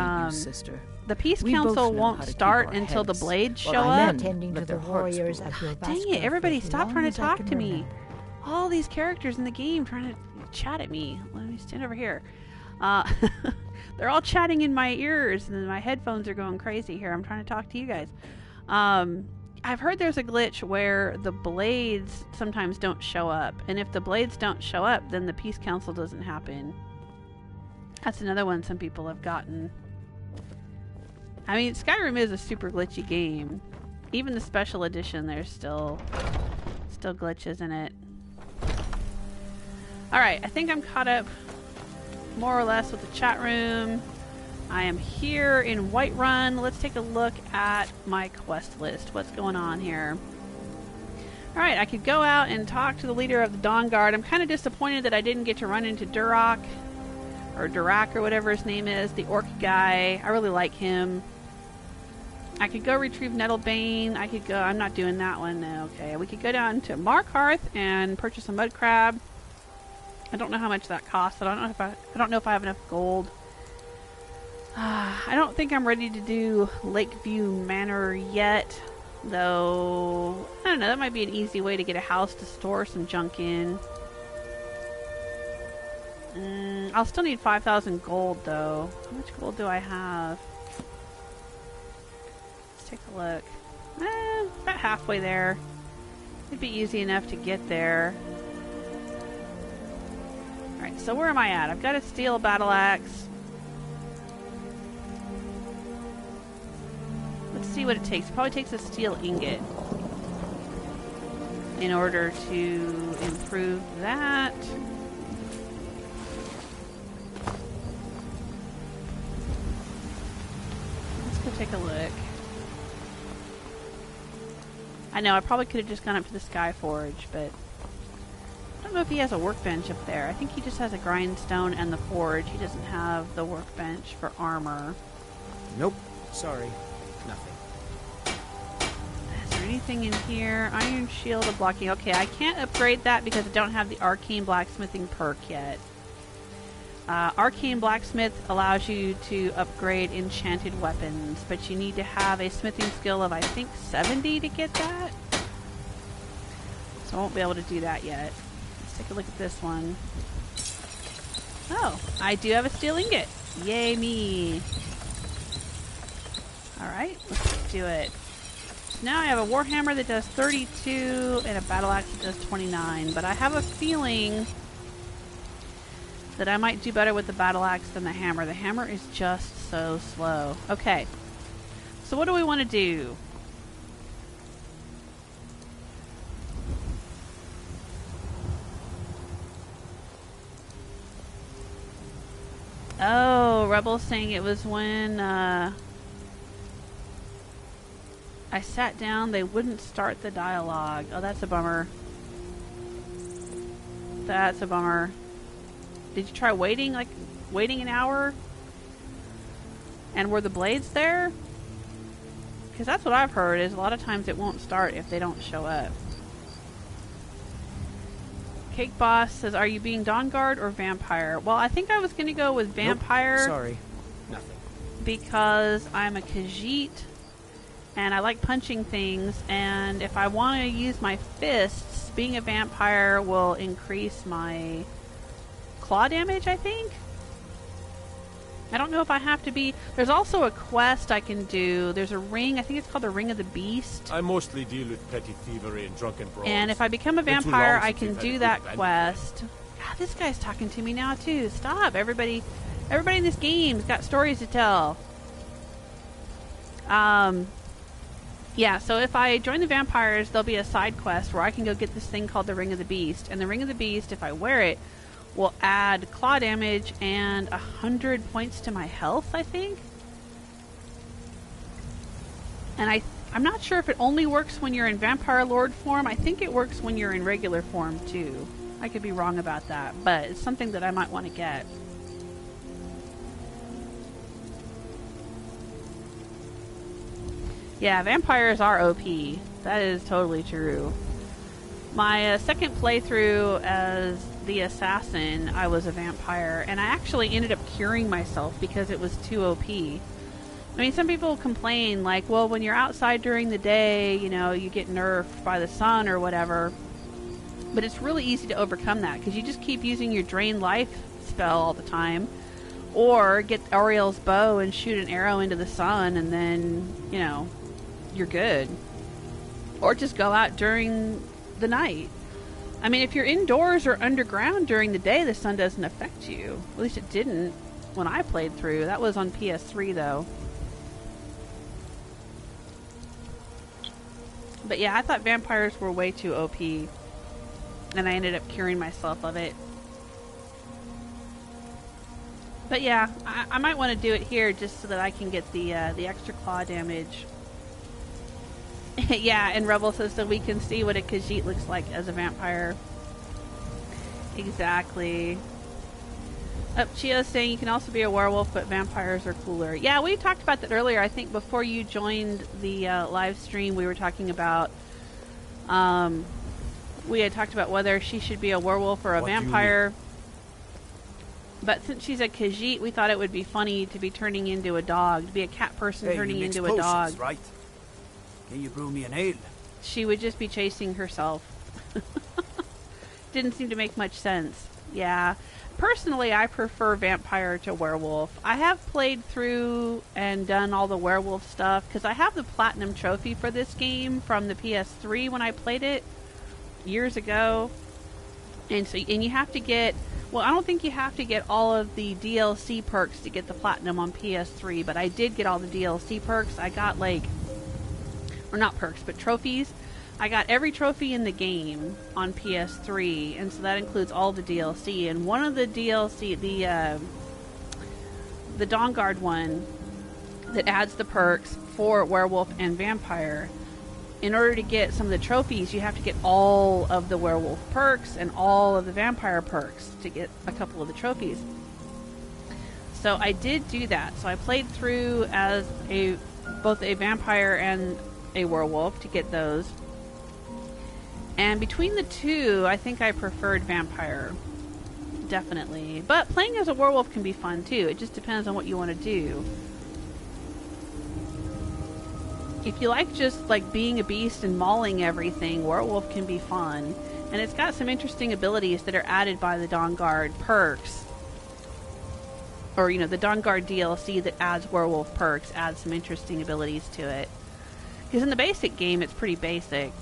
the Peace Council won't start until the blades show up. Attending to the warriors of your Dang it, everybody stop trying to talk to me. All these characters in the game trying to chat at me. Let me stand over here. They're all chatting in my ears, and my headphones are going crazy here. I'm trying to talk to you guys. I've heard there's a glitch where the blades sometimes don't show up. And if the blades don't show up, then the Peace Council doesn't happen. That's another one some people have gotten. I mean, Skyrim is a super glitchy game. Even the special edition, there's still glitches in it. Alright, I think I'm caught up more or less with the chat room. I am here in Whiterun. Let's take a look at my quest list. What's going on here? Alright, I could go out and talk to the leader of the Dawn Guard. I'm kind of disappointed that I didn't get to run into Durak, or Durak, or whatever his name is, the orc guy. I really like him. I could go retrieve Nettlebane. I could go... I'm not doing that one. No, okay. We could go down to Markarth and purchase a mud crab. I don't know how much that costs. I don't know if I have enough gold. I don't think I'm ready to do Lakeview Manor yet, though. I don't know. That might be an easy way to get a house to store some junk in. I'll still need 5,000 gold, though. How much gold do I have? Let's take a look. About halfway there. It'd be easy enough to get there. Alright, so where am I at? I've got a steel battle axe. Let's see what it takes. It probably takes a steel ingot in order to improve that. Let's go take a look. I know, I probably could have just gone up to the Sky Forge, but I don't know if he has a workbench up there. I think he just has a grindstone and the forge. He doesn't have the workbench for armor. Nope. Sorry. Nothing. Is there anything in here? Iron shield of blocking. Okay, I can't upgrade that because I don't have the arcane blacksmithing perk yet. Arcane blacksmith allows you to upgrade enchanted weapons, but you need to have a smithing skill of, I think, 70 to get that. So I won't be able to do that yet. Let's take a look at this one. Oh, I do have a steel ingot. Yay me. Alright, let's do it. So now I have a warhammer that does 32 and a battle axe that does 29, but I have a feeling that I might do better with the battle axe than the hammer. The hammer is just so slow. Okay, so what do we want to do? Oh, Rebel's saying it was when I sat down, they wouldn't start the dialogue. Oh, that's a bummer. That's a bummer. Did you try waiting, like, waiting an hour? And were the blades there? Because that's what I've heard, is a lot of times it won't start if they don't show up. Cake Boss says, are you being Dawnguard or Vampire? Well, I think I was going to go with Vampire. Nope. Sorry. Nothing. Because I'm a Khajiit, and I like punching things, and if I want to use my fists, being a Vampire will increase my claw damage, I think. I don't know if I have to be... There's also a quest I can do. There's a ring. I think it's called the Ring of the Beast. I mostly deal with petty thievery and drunken brawls. And if I become a vampire, I can do that quest. God, this guy's talking to me now, too. Stop. Everybody in this game's got stories to tell. Yeah, so if I join the vampires, there'll be a side quest where I can go get this thing called the Ring of the Beast. And the Ring of the Beast, if I wear it, will add claw damage and 100 points to my health, I think. And I'm not sure if it only works when you're in Vampire Lord form. I think it works when you're in regular form, too. I could be wrong about that, but it's something that I might want to get. Yeah, vampires are OP. That is totally true. My second playthrough as the assassin, I was a vampire, and I actually ended up curing myself because it was too OP. I mean, some people complain, like, well, when you're outside during the day, you know, you get nerfed by the sun or whatever. But it's really easy to overcome that, because you just keep using your Drain Life spell all the time. Or get Auriel's bow and shoot an arrow into the sun, and then, you know, you're good. Or just go out during the night. I mean, if you're indoors or underground during the day, the sun doesn't affect you. At least it didn't when I played through. That was on PS3, though. But yeah, I thought vampires were way too OP. And I ended up curing myself of it. But yeah, I might want to do it here just so that I can get the extra claw damage. Yeah, and Rebel says that we can see what a Khajiit looks like as a vampire. Exactly. Chio's saying you can also be a werewolf, but vampires are cooler. Yeah, we talked about that earlier. I think before you joined the live stream, we were talking about... we had talked about whether she should be a werewolf or a vampire. But since she's a Khajiit, we thought it would be funny to be turning into a dog, to be a cat person turning into a dog. Right? Can you brew me an ale? She would just be chasing herself. Didn't seem to make much sense. Yeah. Personally, I prefer vampire to werewolf. I have played through and done all the werewolf stuff because I have the platinum trophy for this game from the PS3 when I played it years ago. And you have to get, well, I don't think you have to get all of the DLC perks to get the platinum on PS3, but I did get all the DLC perks. I got or not perks, but trophies. I got every trophy in the game on PS3, and so that includes all the DLC. And one of the DLC, the Dawnguard one, that adds the perks for werewolf and vampire. In order to get some of the trophies, you have to get all of the werewolf perks and all of the vampire perks to get a couple of the trophies. So I did do that. So I played through as both a vampire and a werewolf to get those. And between the two, I think I preferred vampire. Definitely. But playing as a werewolf can be fun too. It just depends on what you want to do. If you like just being a beast and mauling everything, werewolf can be fun. And it's got some interesting abilities that are added by the Dawnguard perks. Or, the Dawnguard DLC that adds werewolf perks adds some interesting abilities to it. Because in the basic game, it's pretty basic.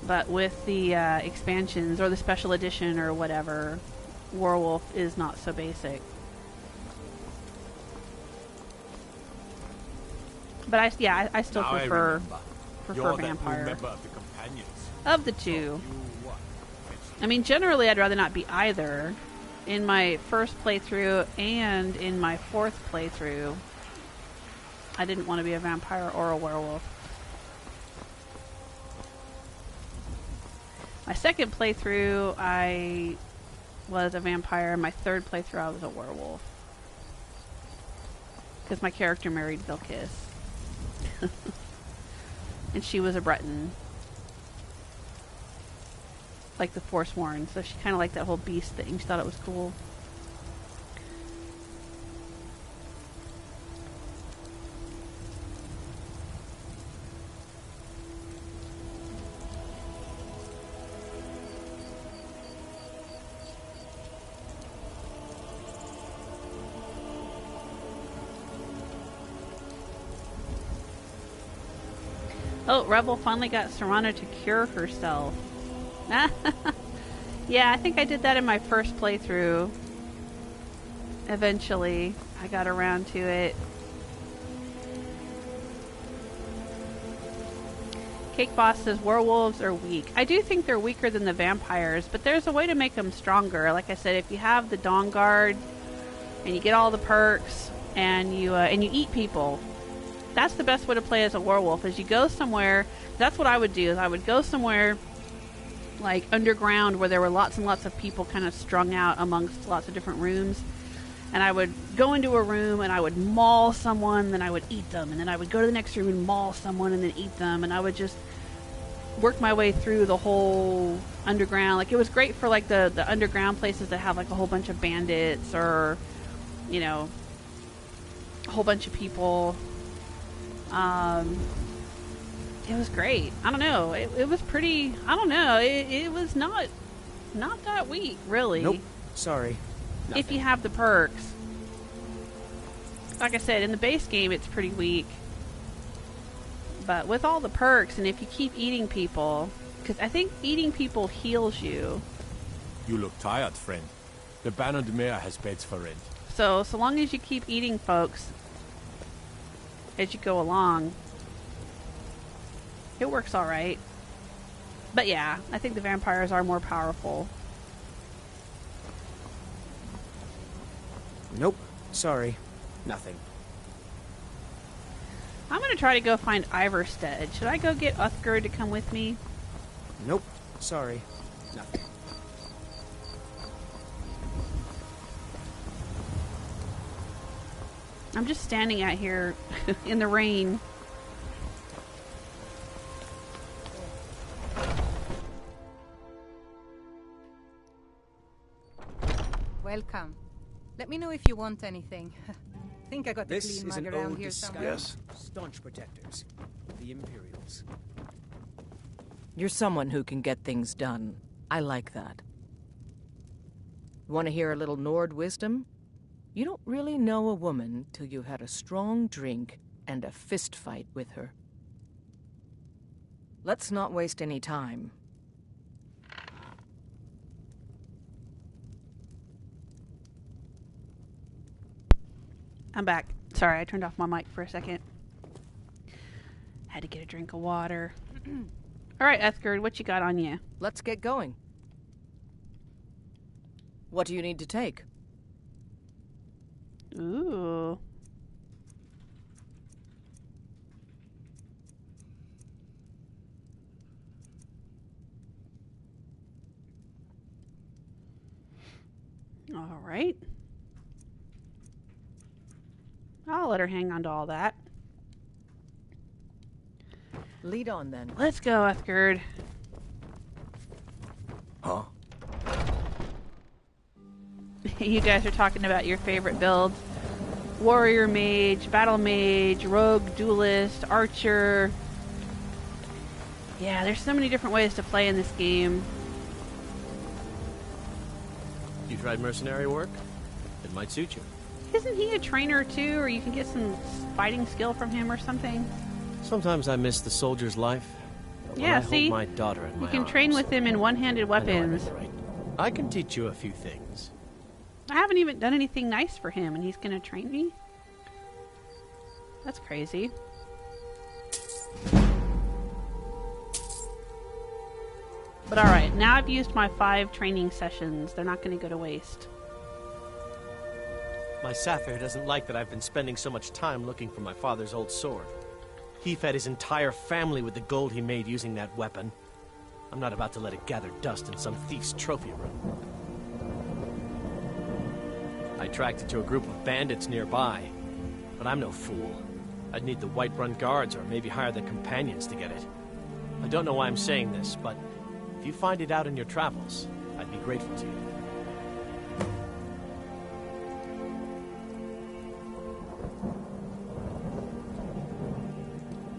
But with the expansions or the special edition or whatever, werewolf is not so basic. But I still prefer vampire. Of the two. I mean, generally I'd rather not be either. In my first playthrough and in my fourth playthrough, I didn't want to be a vampire or a werewolf. My second playthrough, I was a vampire. My third playthrough, I was a werewolf. Because my character married Vilkas. And she was a Breton. Like the Forsworn. So she kind of liked that whole beast thing. She thought it was cool. Oh, Rebel finally got Serana to cure herself. Yeah, I think I did that in my first playthrough. Eventually, I got around to it. Cake Boss says werewolves are weak. I do think they're weaker than the vampires, but there's a way to make them stronger. Like I said, if you have the Dawnguard and you get all the perks and you eat people, that's the best way to play as a werewolf. Is you go somewhere. That's what I would do. Is I would go somewhere like underground where there were lots and lots of people kind of strung out amongst lots of different rooms. And I would go into a room and I would maul someone, then I would eat them. And then I would go to the next room and maul someone and then eat them. And I would just work my way through the whole underground. Like, it was great for like the underground places that have like a whole bunch of bandits or, a whole bunch of people. It was great. I don't know. It was pretty. I don't know. It was not that weak, really. Nope. Sorry. Nothing. If you have the perks. Like I said, in the base game, it's pretty weak. But with all the perks, and if you keep eating people, because I think eating people heals you. You look tired, friend. The Bannered Mare has beds for rent. So long as you keep eating folks as you go along, it works all right. But yeah, I think the vampires are more powerful. Nope. Sorry. Nothing. I'm going to try to go find Ivarstead. Should I go get Uthgerd to come with me? Nope. Sorry. Nothing. I'm just standing out here in the rain. Welcome. Let me know if you want anything. Think I got the This clean is mug an around ode here to somewhere. Yes. Staunch protectors. The Imperials. You're someone who can get things done. I like that. Want to hear a little Nord wisdom? You don't really know a woman till you had a strong drink and a fist fight with her. Let's not waste any time. I'm back. Sorry, I turned off my mic for a second. Had to get a drink of water. All right, Uthgerd, what you got on you? Let's get going. What do you need to take? Ooh. All right. I'll let her hang on to all that. Lead on, then. Let's go, Uthgerd. Huh? You guys are talking about your favorite builds. Warrior mage, battle mage, rogue, duelist, archer. Yeah, there's so many different ways to play in this game. You tried mercenary work? It might suit you. Isn't he a trainer too, or you can get some fighting skill from him or something? Sometimes I miss the soldier's life. But when Yeah, I see? hold my daughter in my You can arms, train with him in one-handed weapons. I can teach you a few things. I haven't even done anything nice for him, and he's gonna train me? That's crazy. But alright, now I've used my 5 training sessions. They're not gonna go to waste. My Sapphire doesn't like that I've been spending so much time looking for my father's old sword. He fed his entire family with the gold he made using that weapon. I'm not about to let it gather dust in some thief's trophy room. I tracked it to a group of bandits nearby, but I'm no fool. I'd need the Whiterun guards or maybe hire the companions to get it. I don't know why I'm saying this, but if you find it out in your travels, I'd be grateful to you.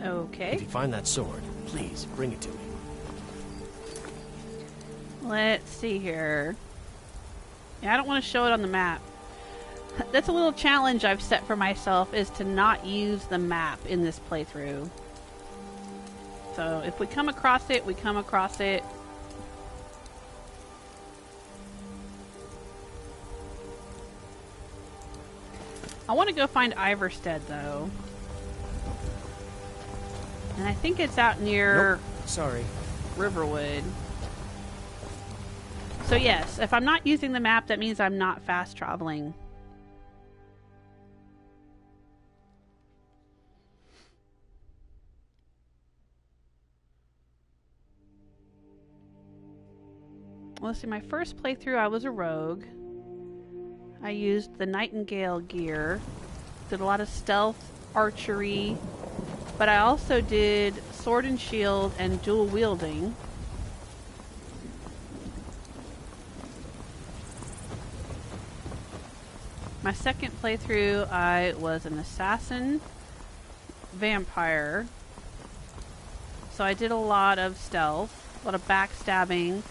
Okay. If you find that sword, please bring it to me. Let's see here. Yeah, I don't want to show it on the map. That's a little challenge I've set for myself, is to not use the map in this playthrough. So if we come across it, we come across it. I want to go find Ivarstead, though. And I think it's out near... Nope. Sorry. Riverwood. So yes, if I'm not using the map, that means I'm not fast traveling. Let's see, my first playthrough I was a rogue. I used the Nightingale gear. Did a lot of stealth, archery, but I also did sword and shield and dual wielding. My second playthrough, I was an assassin vampire. So I did a lot of stealth, a lot of backstabbing.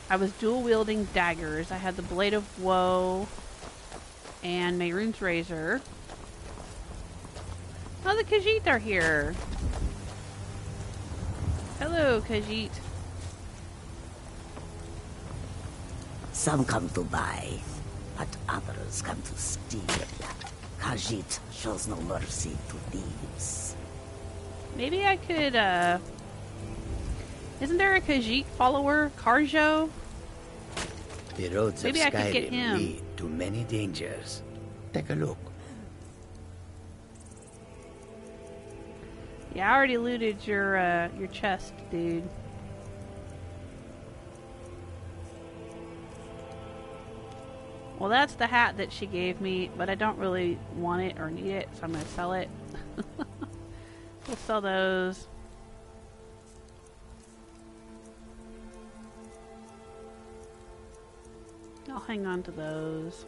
I was dual wielding daggers. I had the Blade of Woe and Mehrunes Razor. Oh, the Khajiit are here. Hello, Khajiit. Some come to buy, but others come to steal. Khajiit shows no mercy to thieves. Maybe I could, Isn't there a Khajiit follower, Karjo? The roads Maybe of I could get Skyrim him. lead to many dangers. Take a look. Yeah, I already looted your chest, dude. Well, that's the hat that she gave me, but I don't really want it or need it, so I'm going to sell it. We'll sell those. I'll hang on to those.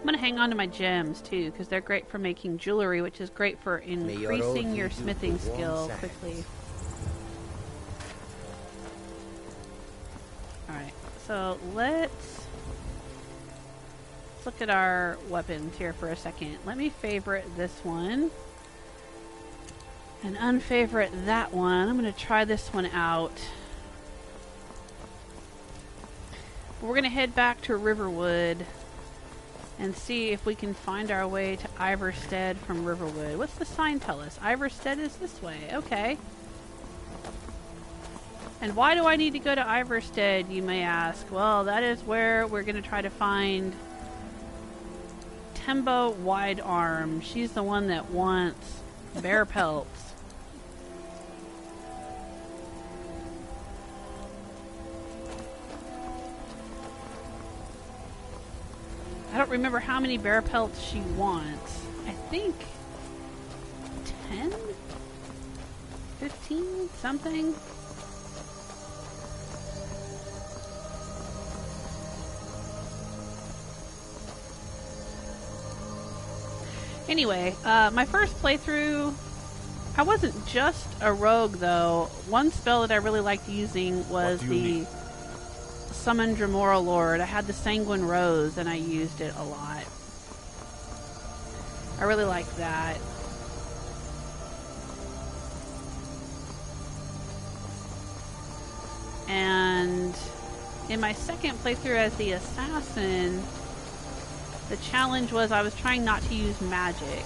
I'm gonna hang on to my gems too, because they're great for making jewelry, which is great for increasing your smithing skill quickly. Alright, so let's look at our weapons here for a second. Let me favorite this one and unfavorite that one. I'm gonna try this one out. We're gonna head back to Riverwood and see if we can find our way to Ivarstead from Riverwood. What's the sign tell us? Ivarstead is this way. Okay. And why do I need to go to Ivarstead, you may ask? Well, that is where we're going to try to find Temba Widearm. She's the one that wants bear pelts. I don't remember how many bear pelts she wants. I think 10? 15? Something? Anyway, my first playthrough, I wasn't just a rogue though. One spell that I really liked using was the Summon Dremora Lord. I had the Sanguine Rose and I used it a lot. I really liked that. And in my second playthrough as the assassin, the challenge was I was trying not to use magic.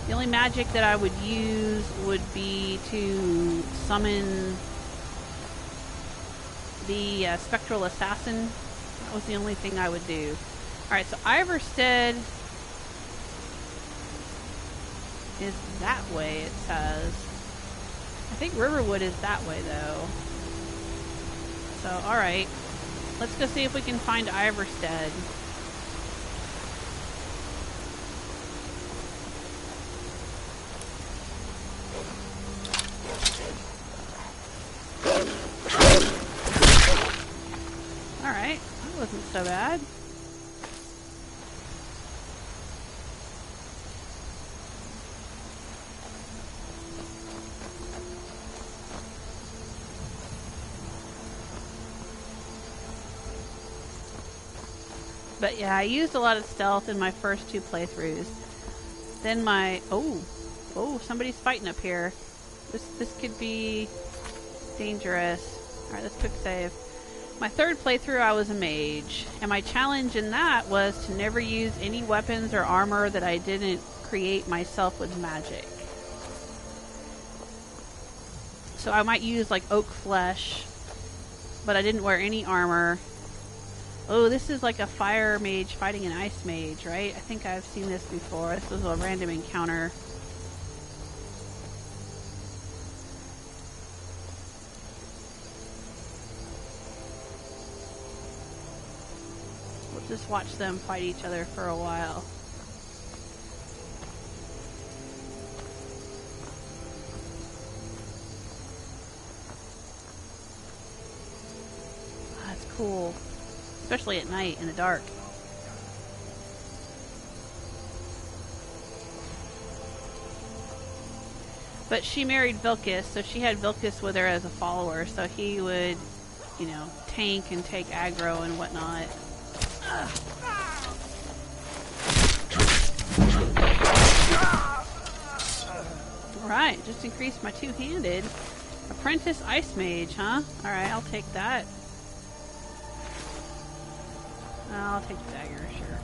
The only magic that I would use would be to summon the Spectral Assassin. That was the only thing I would do. Alright, so Ivarstead is that way, it says. I think Riverwood is that way, though. So, alright. Let's go see if we can find Ivarstead. Alright, that wasn't so bad. But yeah, I used a lot of stealth in my first two playthroughs. Then my... Oh, somebody's fighting up here. This could be dangerous. Alright, let's quick save. My third playthrough, I was a mage, and my challenge in that was to never use any weapons or armor that I didn't create myself with magic. So I might use like oak flesh, but I didn't wear any armor. Oh, this is like a fire mage fighting an ice mage, right? I think I've seen this before. This was a random encounter. Just watch them fight each other for a while. That's cool. Especially at night in the dark. But she married Vilkas, so she had Vilkas with her as a follower, so he would, you know, tank and take aggro and whatnot. Alright, just increased my two-handed. Apprentice Ice Mage, huh? Alright, I'll take that. I'll take the dagger, sure.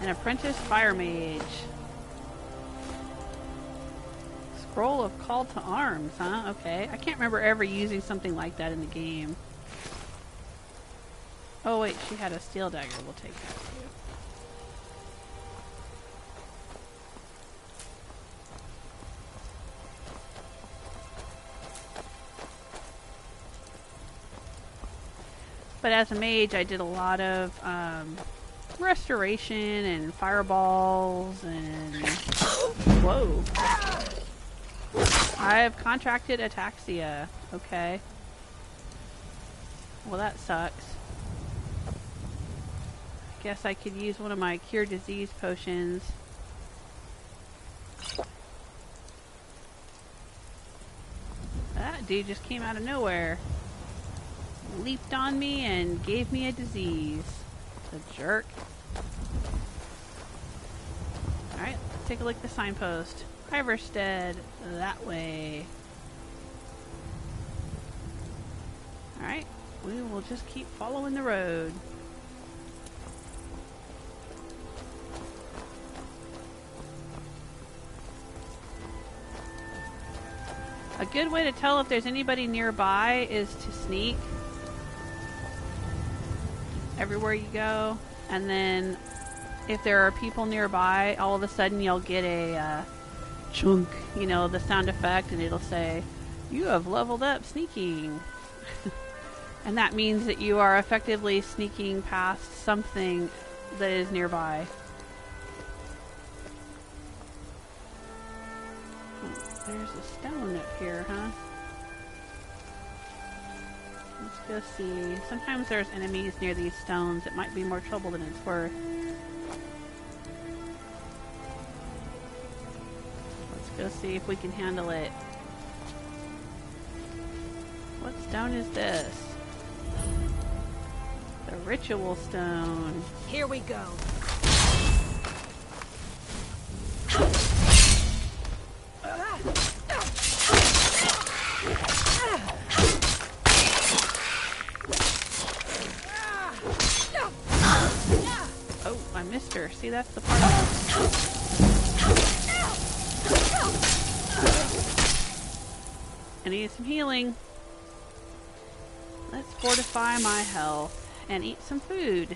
An Apprentice Fire Mage. Scroll of Call to Arms, huh? Okay. I can't remember ever using something like that in the game. Oh wait, she had a steel dagger. We'll take that too. But as a mage, I did a lot of restoration and fireballs and... Whoa. I've contracted ataxia. Okay. Well, that sucks. Guess I could use one of my cure disease potions. That dude just came out of nowhere. Leaped on me and gave me a disease. The jerk. Alright, let's take a look at the signpost. Ivarstead, that way. Alright, we will just keep following the road. A good way to tell if there's anybody nearby is to sneak everywhere you go, and then if there are people nearby, all of a sudden you'll get a chunk, you know, the sound effect, and it'll say, "You have leveled up sneaking." And that means that you are effectively sneaking past something that is nearby. There's a stone up here, huh? Let's go see. Sometimes there's enemies near these stones. It might be more trouble than it's worth. Let's go see if we can handle it. What stone is this? The ritual stone. Here we go. Oh, I missed her. See, that's the part. I need some healing. Let's fortify my health and eat some food.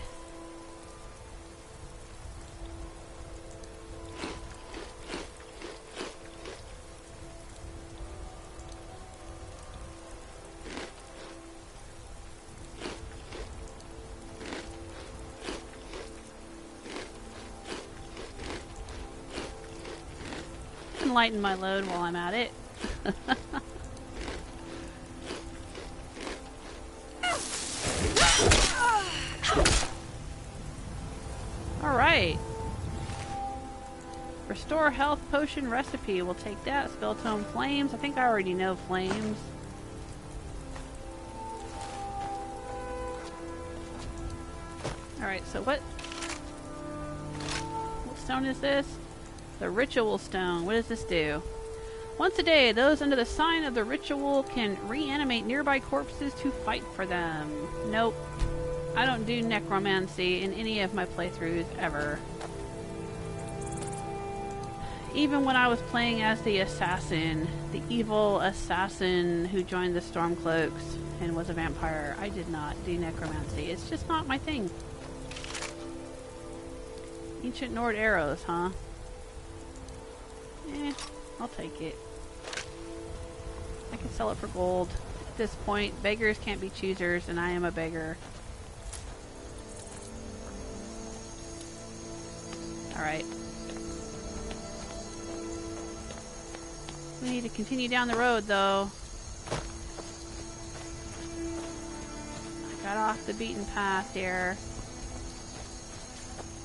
Lighten my load while I'm at it. Alright. Restore health potion recipe. We'll take that. Spell tome flames. I think I already know flames. Alright, so what stone is this? The ritual stone. What does this do? Once a day, those under the sign of the ritual can reanimate nearby corpses to fight for them. Nope. I don't do necromancy in any of my playthroughs ever. Even when I was playing as the assassin, the evil assassin who joined the Stormcloaks and was a vampire, I did not do necromancy. It's just not my thing. Ancient Nord arrows, huh? I'll take it. I can sell it for gold. At this point, beggars can't be choosers, and I am a beggar. Alright. We need to continue down the road, though. I got off the beaten path here.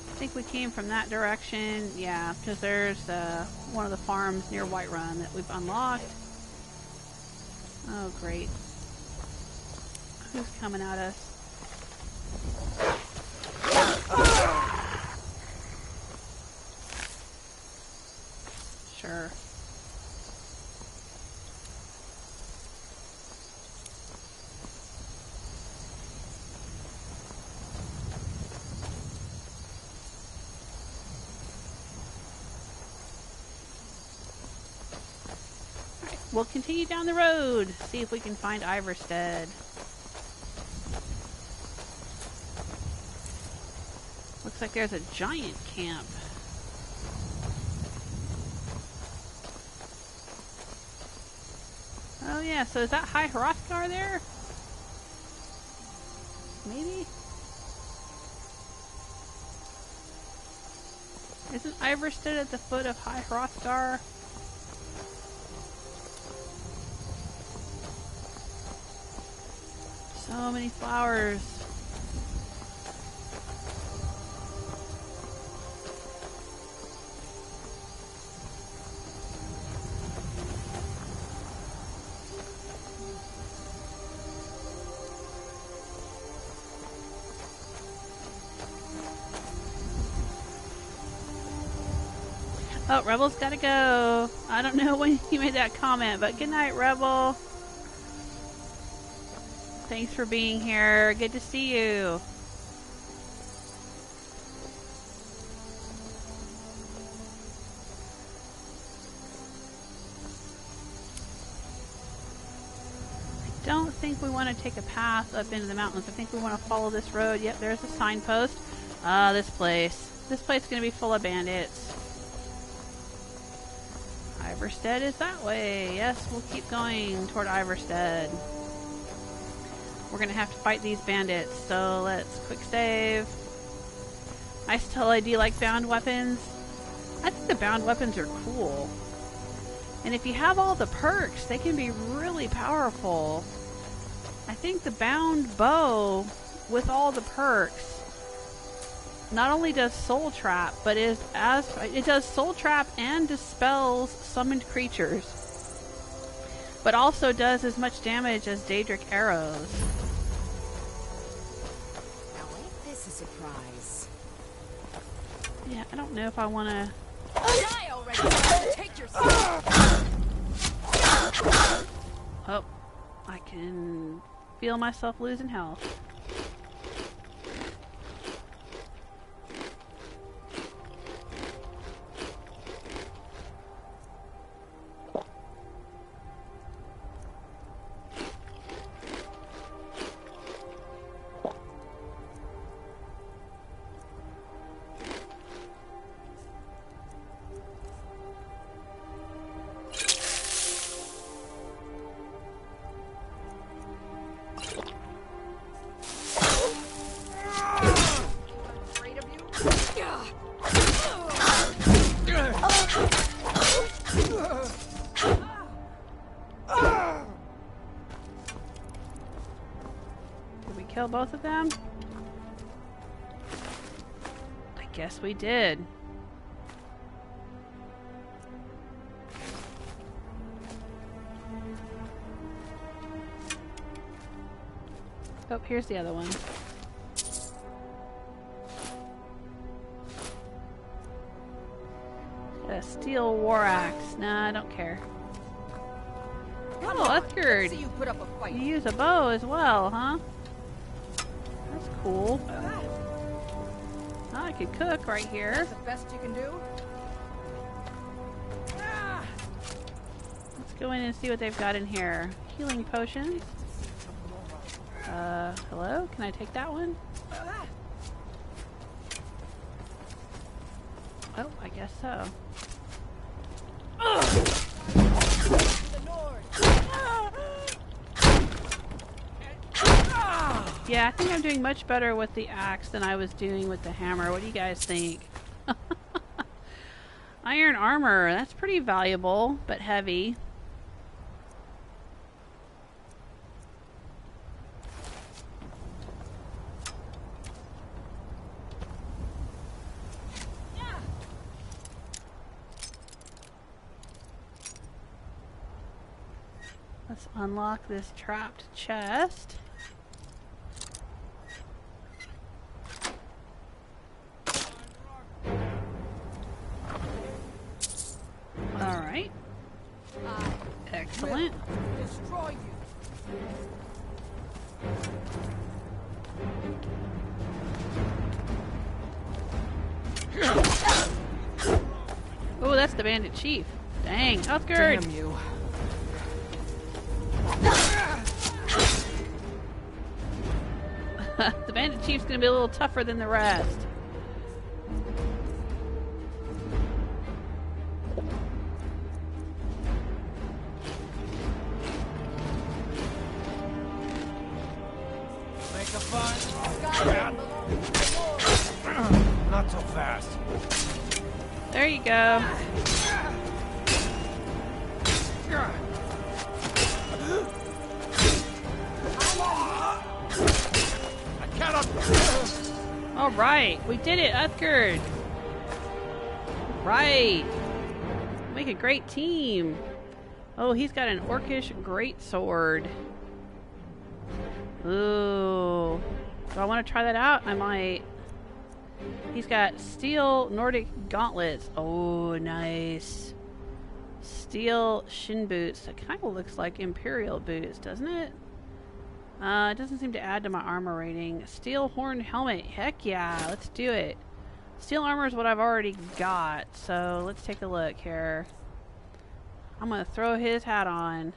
I think we came from that direction. Yeah, because there's one of the farms near Whiterun that we've unlocked. Oh, great. Who's coming at us? Sure. We'll continue down the road, see if we can find Ivarstead. Looks like there's a giant camp. Oh yeah, so is that High Hrothgar there? maybe? Isn't Ivarstead at the foot of High Hrothgar? So many flowers. Oh, Rebel's gotta go. I don't know when he made that comment, but good night, Rebel. Thanks for being here. Good to see you. I don't think we want to take a path up into the mountains. I think we want to follow this road. Yep, there's a signpost. This place. This place is going to be full of bandits. Ivarstead is that way. Yes, we'll keep going toward Ivarstead. We're going to have to fight these bandits, so let's quick save. I still do like bound weapons. I think the bound weapons are cool. And if you have all the perks, they can be really powerful. I think the bound bow with all the perks not only does soul trap, but it does soul trap and dispels summoned creatures, but also does as much damage as Daedric arrows. Now ain't this a surprise? Yeah, I don't know if I want to. Die already! Take your Oh, I can feel myself losing health. Kill both of them? I guess we did. Oh, here's the other one. A steel war axe. Nah, I don't care. Oh, Uthgerd. You use a bow as well, huh? That's cool. Oh, I could cook right here. That's the best you can do? Let's go in and see what they've got in here. Healing potions. Hello? Can I take that one? Oh, I guess so. Yeah, I think I'm doing much better with the axe than I was doing with the hammer. What do you guys think? Iron armor, that's pretty valuable, but heavy. Let's unlock this trapped chest. Alright. Excellent. Destroy you. Oh, that's the bandit chief. Dang, Uthgerd. Damn you. The bandit chief's gonna be a little tougher than the rest. Make a fun. There you go. All right, we did it, Uthgerd. Right. Make a great team. Oh, he's got an orcish greatsword. Ooh. Do I want to try that out? I might. He's got steel Nordic gauntlets. Oh, nice. Steel shin boots. That kind of looks like Imperial boots, doesn't it? It doesn't seem to add to my armor rating. Steel horn helmet. Heck yeah, let's do it. Steel armor is what I've already got, so let's take a look here. I'm going to throw his hat on.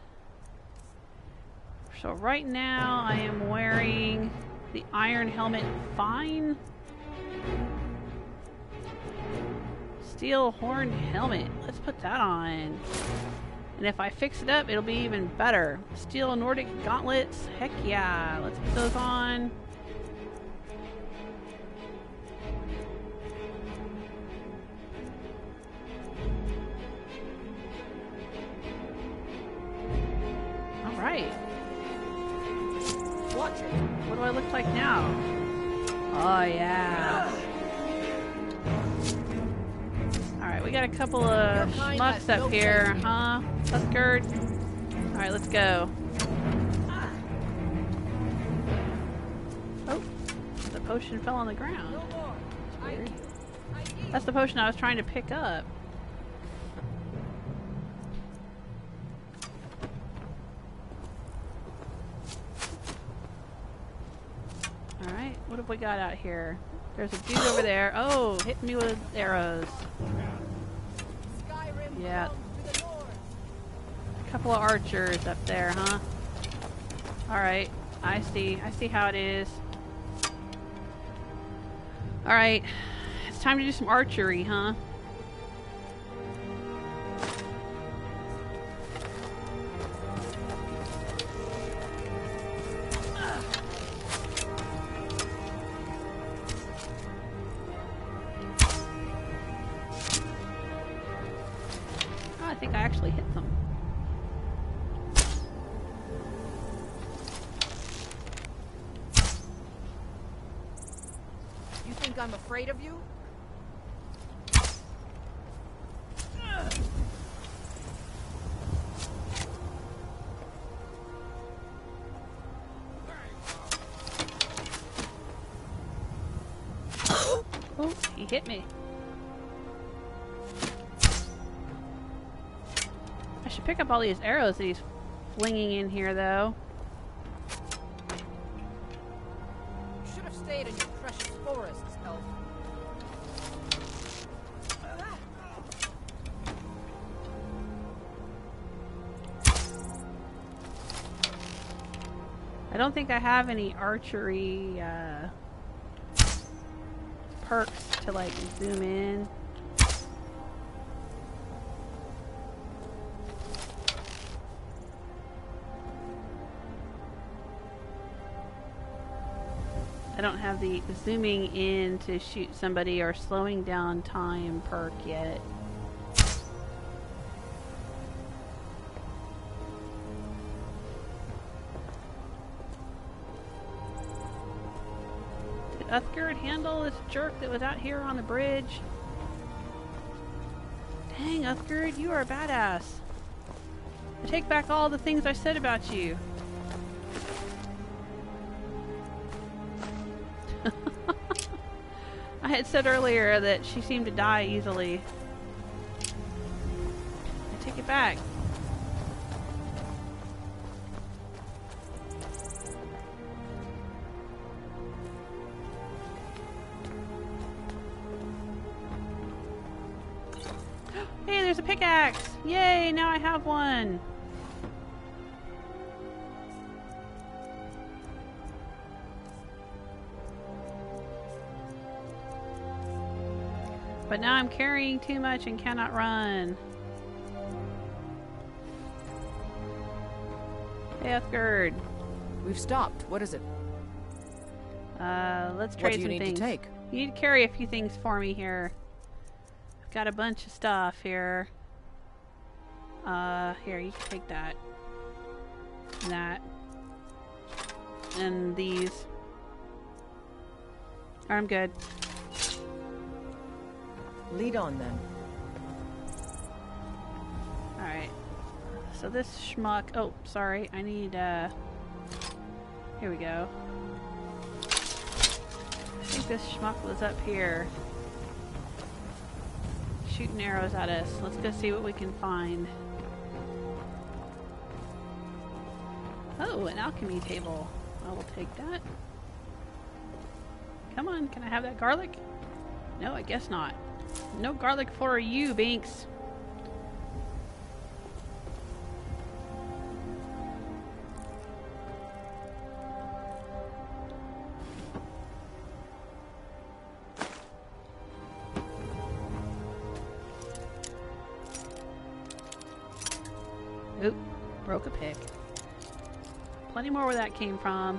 So right now I am wearing the iron helmet fine. Steel horn helmet. Let's put that on. And if I fix it up, it'll be even better. Steel Nordic gauntlets. Heck yeah. Let's put those on. All right. Watch it. What do I look like now? Oh, yeah. Alright, we got a couple of schmucks up here, huh? Uthgerd? Alright, let's go. Oh, the potion fell on the ground. Weird. That's the potion I was trying to pick up. Alright, what have we got out here? There's a dude over there. Oh, hit me with arrows. Yeah. A couple of archers up there, huh? Alright, I see. I see how it is. Alright, it's time to do some archery, huh? I think I actually hit them. You think I'm afraid of you? Oh, he hit me. I should pick up all these arrows that he's flinging in here, though. You should have stayed in your precious forests, Elf. I don't think I have any archery perks to like zoom in. I don't have the zooming in to shoot somebody or slowing down time perk yet. Did Uthgerd handle this jerk that was out here on the bridge? Dang, Uthgerd, you are a badass. I take back all the things I said about you. I had said earlier that she seemed to die easily. I take it back. Hey, there's a pickaxe! Yay, now I have one! But now I'm carrying too much and cannot run. Hey, Uthgerd. We've stopped. What is it? Let's trade some things. What do you need to take? You need to carry a few things for me here. I've got a bunch of stuff here. Here, you can take that. And that. And these. I'm good. Lead on then. Alright. So this schmuck... Oh, sorry. I need, Here we go. I think this schmuck was up here. Shooting arrows at us. Let's go see what we can find. Oh, an alchemy table. I will take that. Come on, can I have that garlic? No, I guess not. No garlic for you, Binx. Oop, broke a pick. Plenty more where that came from.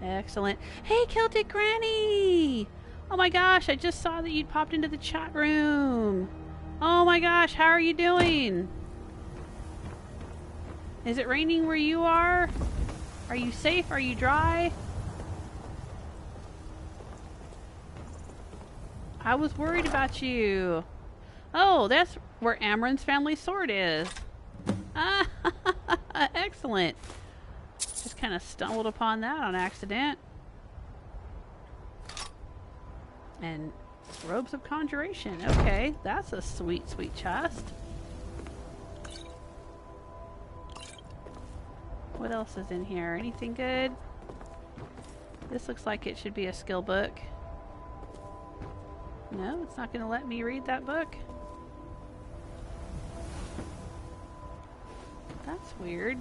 Excellent. Hey, Celtic Granny! Oh my gosh, I just saw that you'd popped into the chat room. Oh my gosh, how are you doing? Is it raining where you are? Are you safe? Are you dry? I was worried about you. Oh, that's where Amren's family sword is. Ah, excellent. Just kind of stumbled upon that on accident. And robes of conjuration. Okay, that's a sweet, sweet chest. What else is in here? Anything good? This looks like it should be a skill book. No, it's not going to let me read that book. That's weird.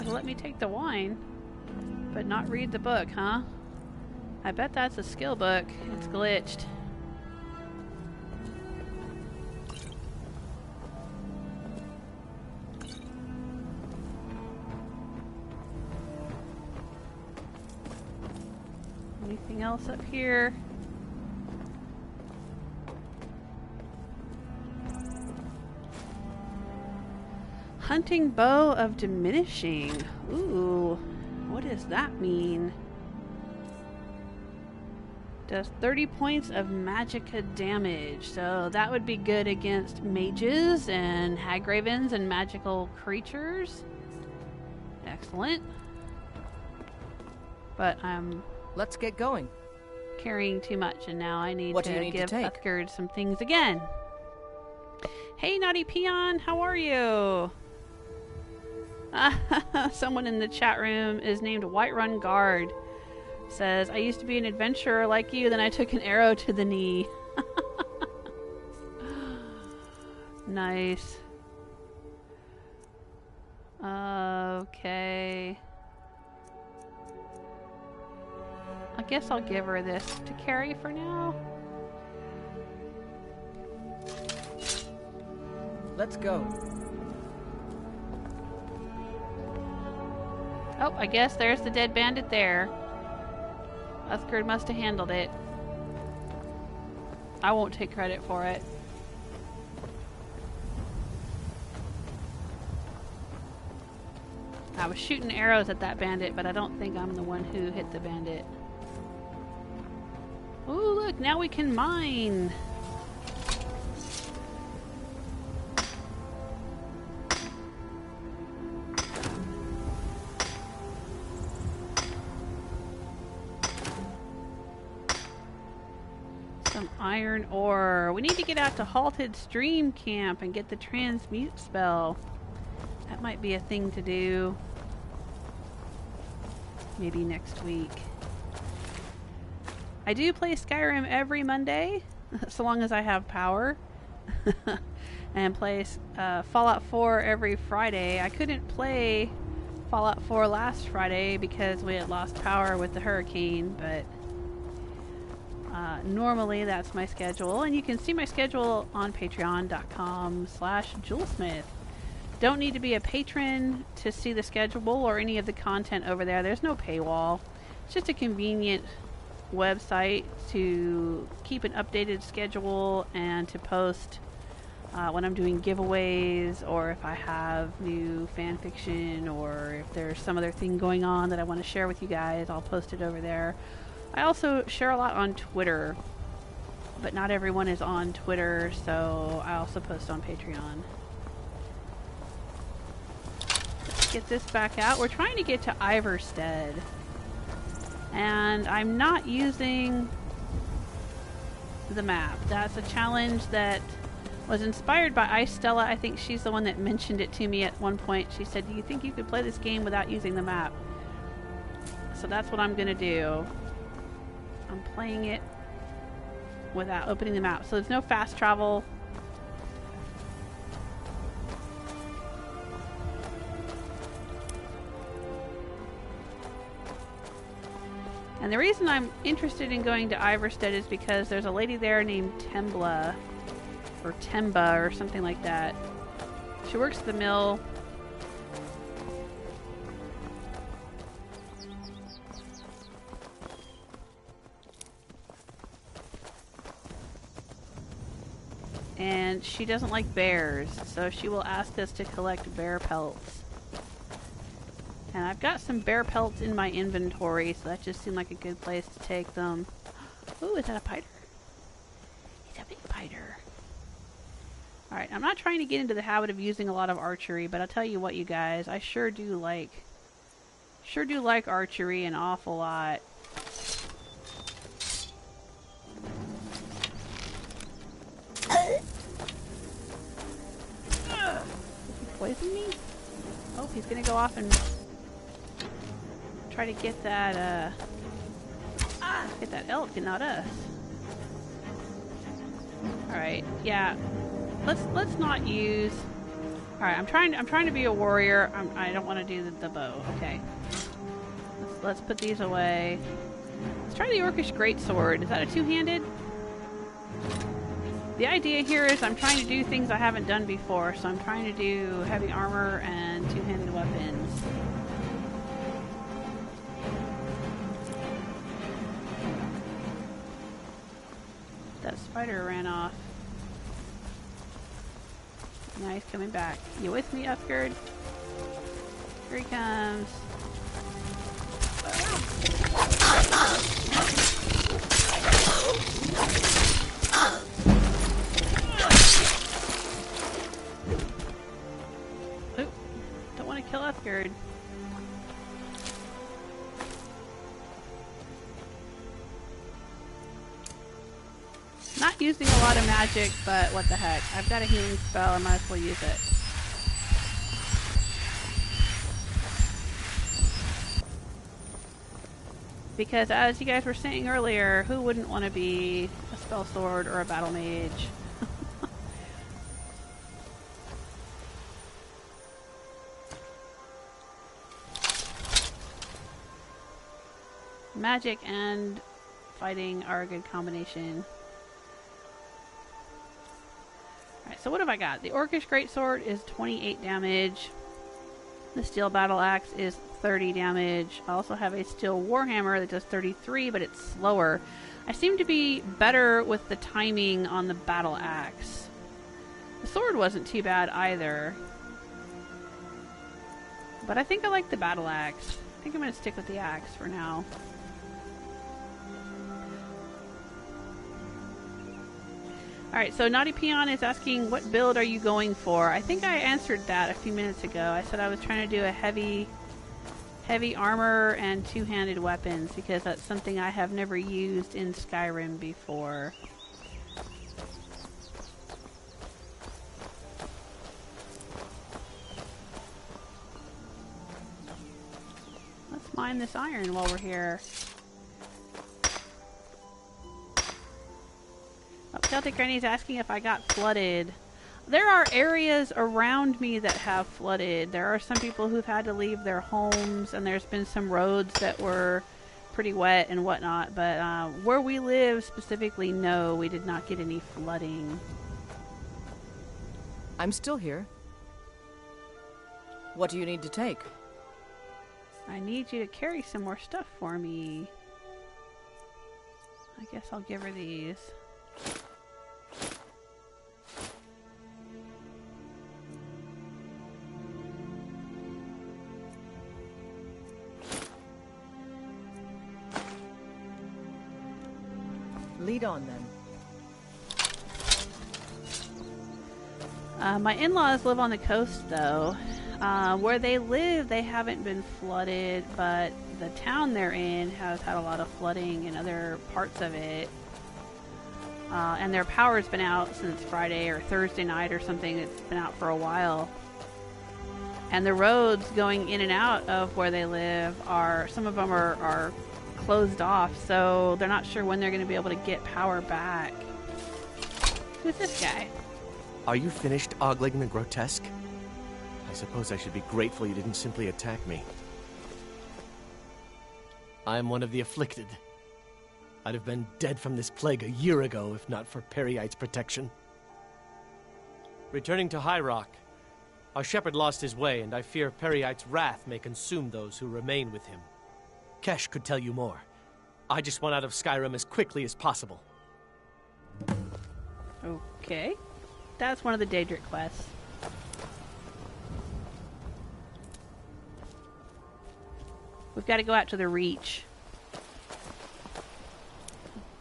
It'll let me take the wine, but not read the book, huh? I bet that's a skill book. It's glitched. Anything else up here? Hunting bow of diminishing. Ooh, what does that mean? Does 30 points of magicka damage. So that would be good against mages and hag ravens and magical creatures. Excellent. But I'm... Let's get going. Carrying too much, and now I need What to do you need give to take? Uthgerd some things again. Hey, Naughty Peon, how are you? Someone in the chat room is named Whiterun Guard. Says, I used to be an adventurer like you, then I took an arrow to the knee. Nice. Okay. I guess I'll give her this to carry for now. Let's go. Oh, I guess there's the dead bandit there. Uthgerd must have handled it. I won't take credit for it. I was shooting arrows at that bandit, but I don't think I'm the one who hit the bandit. Ooh, look, now we can mine. Some iron ore. We need to get out to Halted Stream Camp and get the transmute spell. That might be a thing to do. Maybe next week. I do play Skyrim every Monday, so long as I have power. And play Fallout 4 every Friday. I couldn't play Fallout 4 last Friday because we had lost power with the hurricane, but normally that's my schedule, and you can see my schedule on patreon.com/jewelsmith. Don't need to be a patron to see the schedule or any of the content over there. There's no paywall. It's just a convenient website to keep an updated schedule and to post when I'm doing giveaways, or if I have new fan fiction, or if there's some other thing going on that I want to share with you guys, I'll post it over there. I also share a lot on Twitter, but not everyone is on Twitter, so I also post on Patreon. Let's get this back out. We're trying to get to Ivarstead, and I'm not using the map. That's a challenge that was inspired by Ysolda. I think she's the one that mentioned it to me at one point. She said, do you think you could play this game without using the map? So that's what I'm going to do. I'm playing it without opening the map. So there's no fast travel. And the reason I'm interested in going to Ivarstead is because there's a lady there named Tembla, or Temba, or something like that. She works at the mill. And she doesn't like bears, so she will ask us to collect bear pelts. And I've got some bear pelts in my inventory, so that just seemed like a good place to take them. Ooh, is that a piter? It's a big piter. Alright, I'm not trying to get into the habit of using a lot of archery, but I'll tell you what, you guys, I sure do like archery an awful lot. Did he poison me? Oh, he's gonna go off and try to get that elk and not us. Alright, yeah. Let's not use. Alright, I'm trying to be a warrior. I don't want to do the bow. Okay. Let's put these away. Let's try the Orcish Greatsword. Is that a two-handed? The idea here is I'm trying to do things I haven't done before, so I'm trying to do heavy armor and two-handed weapons. That spider ran off. Now he's coming back. You with me, Uthgerd? Here he comes. Oop. Don't want to kill Uthgerd. Not using a lot of magic, but what the heck. I've got a healing spell, I might as well use it. Because as you guys were saying earlier, who wouldn't want to be a spell sword or a battle mage? Magic and fighting are a good combination. Alright, so what have I got? The Orcish Greatsword is 28 damage. The Steel Battle Axe is 30 damage. I also have a Steel Warhammer that does 33, but it's slower. I seem to be better with the timing on the Battle Axe. The sword wasn't too bad either. But I think I like the Battle Axe. I think I'm going to stick with the axe for now. Alright, so Naughty Peon is asking, what build are you going for? I think I answered that a few minutes ago. I said I was trying to do a heavy armor and two-handed weapons, because that's something I have never used in Skyrim before. Let's mine this iron while we're here. Oh, Celtic Granny's asking if I got flooded. There are areas around me that have flooded. There are some people who've had to leave their homes, and there's been some roads that were pretty wet and whatnot. But where we live specifically, no, we did not get any flooding. I'm still here. What do you need to take? I need you to carry some more stuff for me. I guess I'll give her these. Lead on, then. My in-laws live on the coast, though. Where they live, they haven't been flooded, but the town they're in has had a lot of flooding in other parts of it. And their power's been out since Friday or Thursday night or something. It's been out for a while. And the roads going in and out of where they live are, some of them are closed off, so they're not sure when they're going to be able to get power back. Who's this guy? Are you finished ogling the grotesque? I suppose I should be grateful you didn't simply attack me. I am one of the afflicted. I'd have been dead from this plague a year ago if not for Peryite's protection. Returning to High Rock, our shepherd lost his way, and I fear Peryite's wrath may consume those who remain with him. Kesh could tell you more. I just want out of Skyrim as quickly as possible. Okay. That's one of the Daedric quests. We've got to go out to the Reach.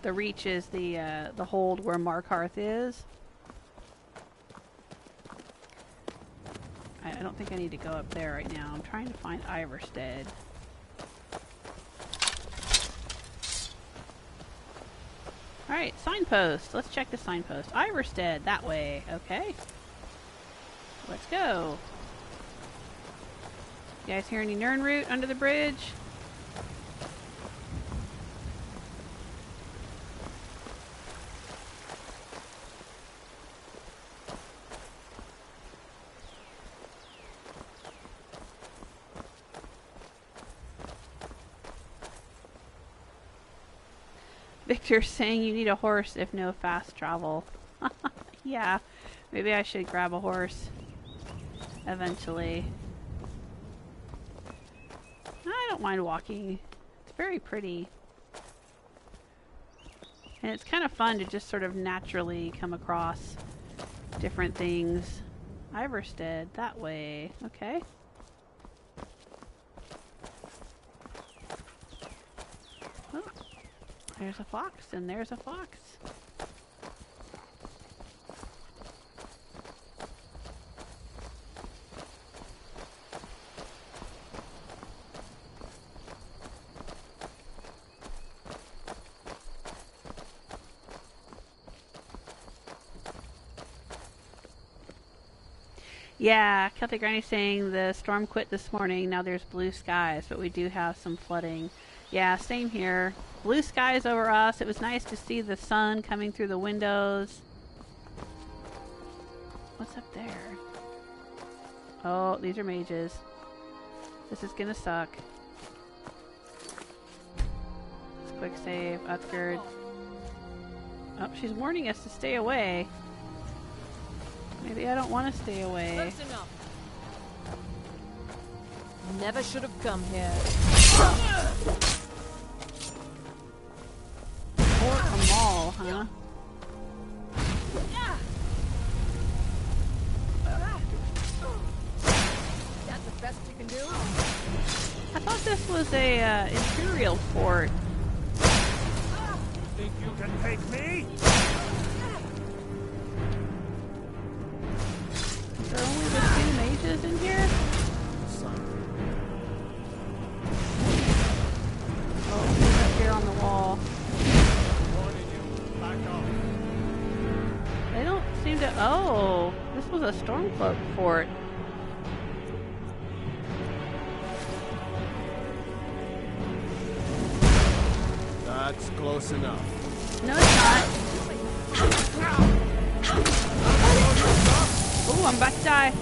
The Reach is the hold where Markarth is. I don't think I need to go up there right now. I'm trying to find Ivarstead. Alright, signpost. Let's check the signpost. Ivarstead, that way. Okay. Let's go. You guys hear any Nirnroot under the bridge? Victor's saying you need a horse if no fast travel. Yeah, maybe I should grab a horse eventually. I don't mind walking. It's very pretty. And it's kind of fun to just sort of naturally come across different things. Ivarstead, that way. Okay. Oh, there's a fox, and there's a fox. Yeah, Celtic Granny's saying the storm quit this morning. Now there's blue skies, but we do have some flooding. Yeah, same here. Blue skies over us. It was nice to see the sun coming through the windows. What's up there? Oh, these are mages. This is gonna suck. Let's quick save. Uthgerd. Oh, she's warning us to stay away. Maybe I don't want to stay away. That's enough. Never should have come here. Or a mall, huh? That's the best you can do? I thought this was a Imperial fort. Think you can take me? Are there only the two mages in here? Oh, he's up here on the wall. They don't seem to... Oh, this was a Stormcloak fort. That's close enough. No, it's not. Ooh, I'm about to die.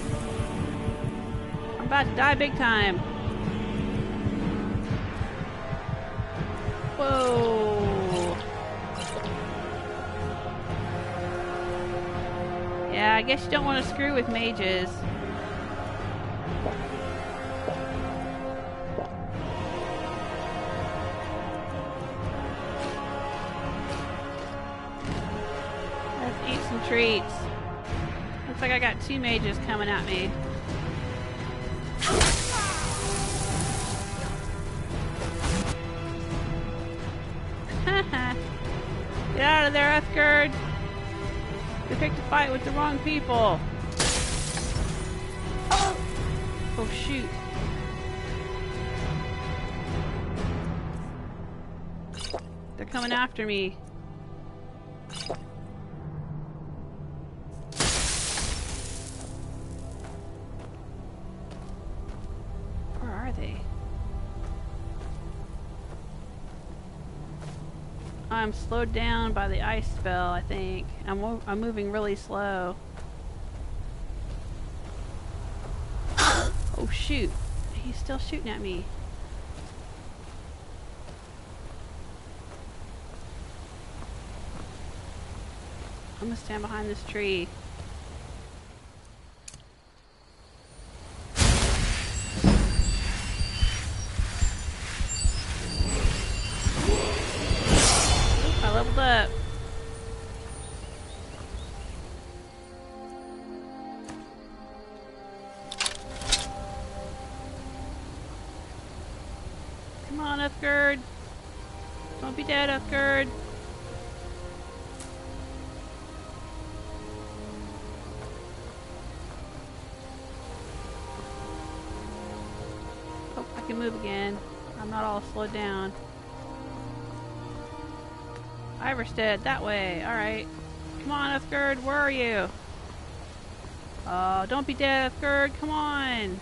I'm about to die big time. Whoa. Yeah, I guess you don't want to screw with mages. Let's eat some treats. Looks like I got 2 mages coming at me. Get out of there, Uthgerd! You picked a fight with the wrong people. Oh shoot. They're coming after me. Where are they? I'm slowed down by the ice spell, I think. I'm moving really slow. Oh shoot. He's still shooting at me. I'm gonna stand behind this tree. I leveled up. Come on, Uthgerd. Don't be dead, Uthgerd. Oh, I can move again. I'm not all slowed down. Ivarstead, that way. Alright. Come on, Uthgerd, where are you? Oh, don't be dead, Uthgerd. Come on.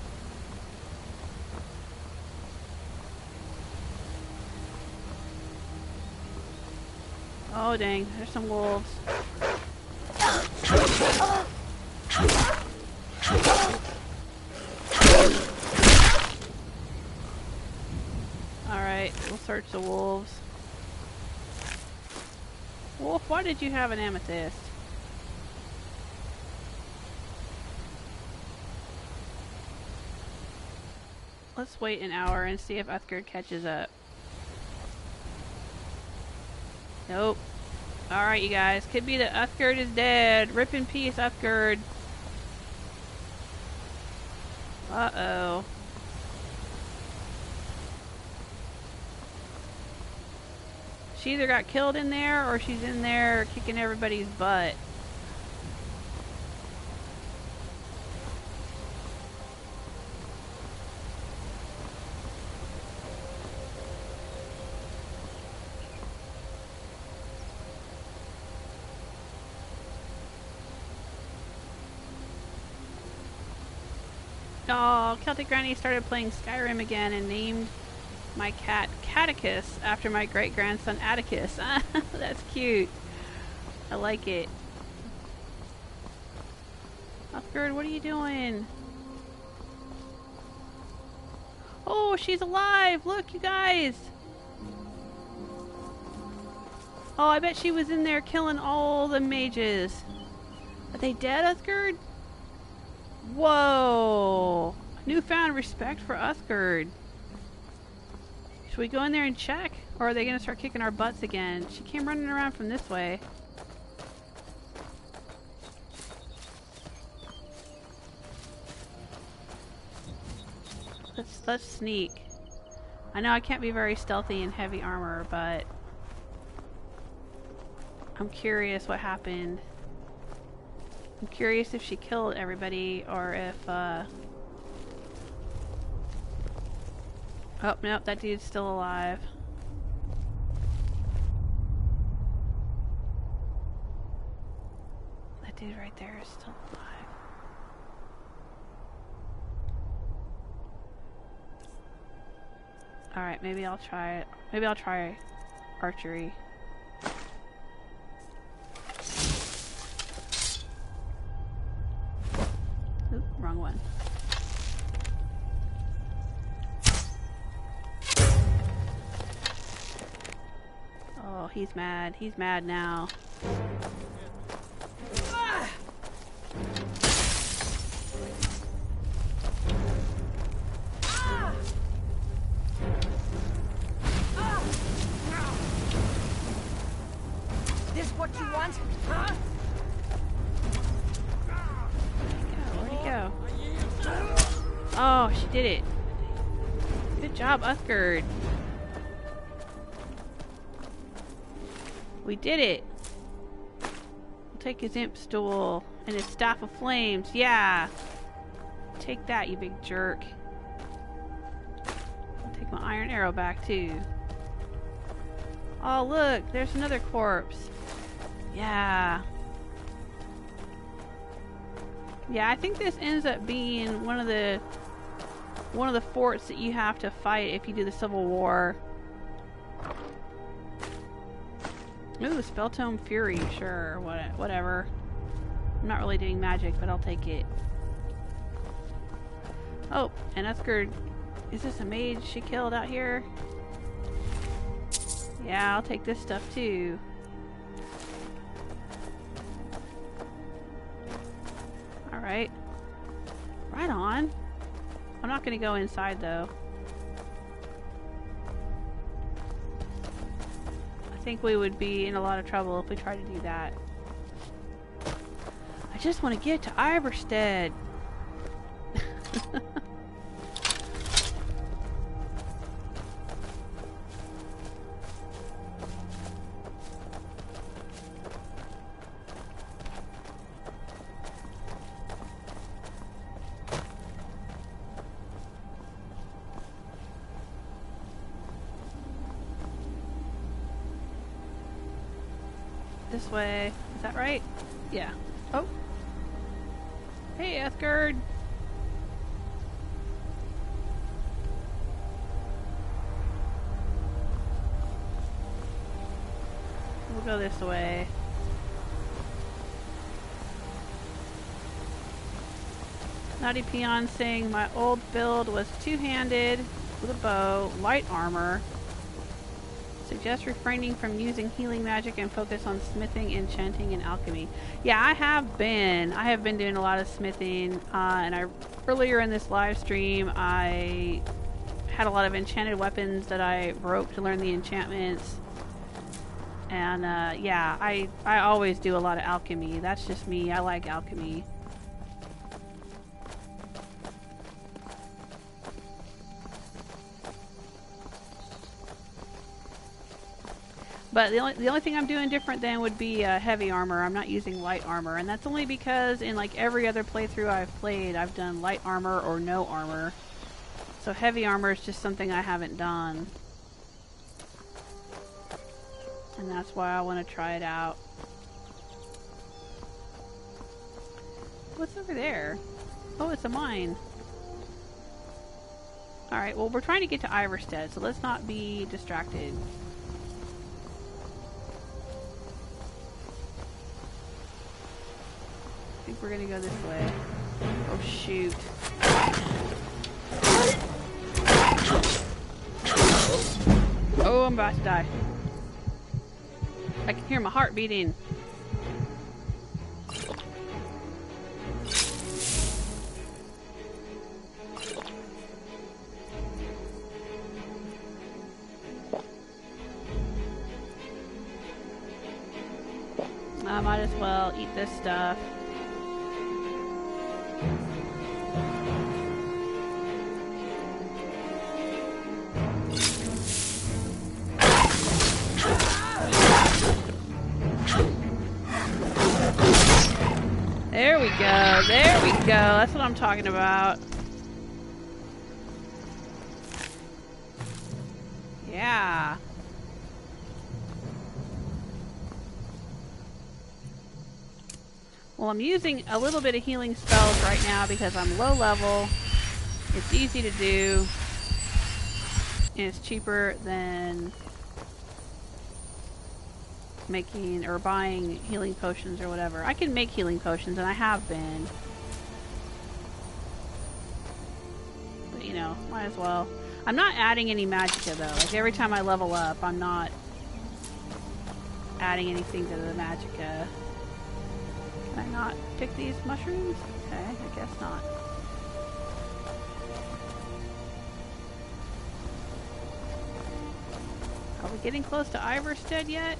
Oh, dang. There's some wolves. Alright, we'll search the wolves. Wolf, why did you have an amethyst? Let's wait an hour and see if Uthgerd catches up. Nope. Alright, you guys. Could be that Uthgerd is dead. Rip in peace, Uthgerd. Uh-oh. She either got killed in there or she's in there kicking everybody's butt. Oh, Celtic Granny started playing Skyrim again and named my cat Catechus after my great-grandson Atticus. That's cute. I like it. Uthgerd, what are you doing? Oh, she's alive! Look, you guys! Oh, I bet she was in there killing all the mages. Are they dead, Uthgerd? Whoa! Newfound respect for Uthgerd. Should we go in there and check? Or are they going to start kicking our butts again? She came running around from this way. Let's sneak. I know I can't be very stealthy in heavy armor, but I'm curious what happened. I'm curious if she killed everybody or if oh nope, that dude's still alive. That dude right there is still alive. Alright, maybe I'll try it. Maybe I'll try archery. he's mad. He's mad now. This what you want? Huh? Where'd he go? Oh, she did it. Good job, Uthgerd. We did it. We'll take his imp stool and his staff of flames. Yeah. Take that, you big jerk. I'll take my iron arrow back too. Oh look, there's another corpse. Yeah. Yeah, I think this ends up being one of the forts that you have to fight if you do the Civil War. Ooh, Spelltome Fury, sure, whatever. I'm not really doing magic, but I'll take it. Oh, and Uthgerd, is this a mage she killed out here? Yeah, I'll take this stuff too. Alright. Right on. I'm not gonna go inside though. I think we would be in a lot of trouble if we tried to do that. I just want to get to Ivarstead. This way. Is that right? Yeah. Oh. Hey, Uthgerd. We'll go this way. Naughty Peon saying my old build was two-handed with a bow, light armor. Suggest refraining from using healing magic and focus on smithing, enchanting, and alchemy. Yeah, I have been doing a lot of smithing, and earlier in this live stream, I had a lot of enchanted weapons that I broke to learn the enchantments. And yeah, I always do a lot of alchemy. That's just me. I like alchemy. But the only thing I'm doing different than would be heavy armor. I'm not using light armor, and that's only because in like every other playthrough I've played, I've done light armor or no armor. So heavy armor is just something I haven't done. And that's why I want to try it out. What's over there? Oh, it's a mine. Alright, well we're trying to get to Ivarstead, so let's not be distracted. I think we're gonna go this way. Oh shoot. Oh, I'm about to die. I can hear my heart beating. I might as well eat this stuff. There we go. There we go. That's what I'm talking about. Yeah. Well, I'm using a little bit of healing spells right now because I'm low level. It's easy to do. And it's cheaper than making or buying healing potions or whatever. I can make healing potions, and I have been. But, you know, might as well. I'm not adding any magicka, though. Like, every time I level up, I'm not adding anything to the magicka. Can I not pick these mushrooms? Okay, I guess not. Are we getting close to Ivarstead yet?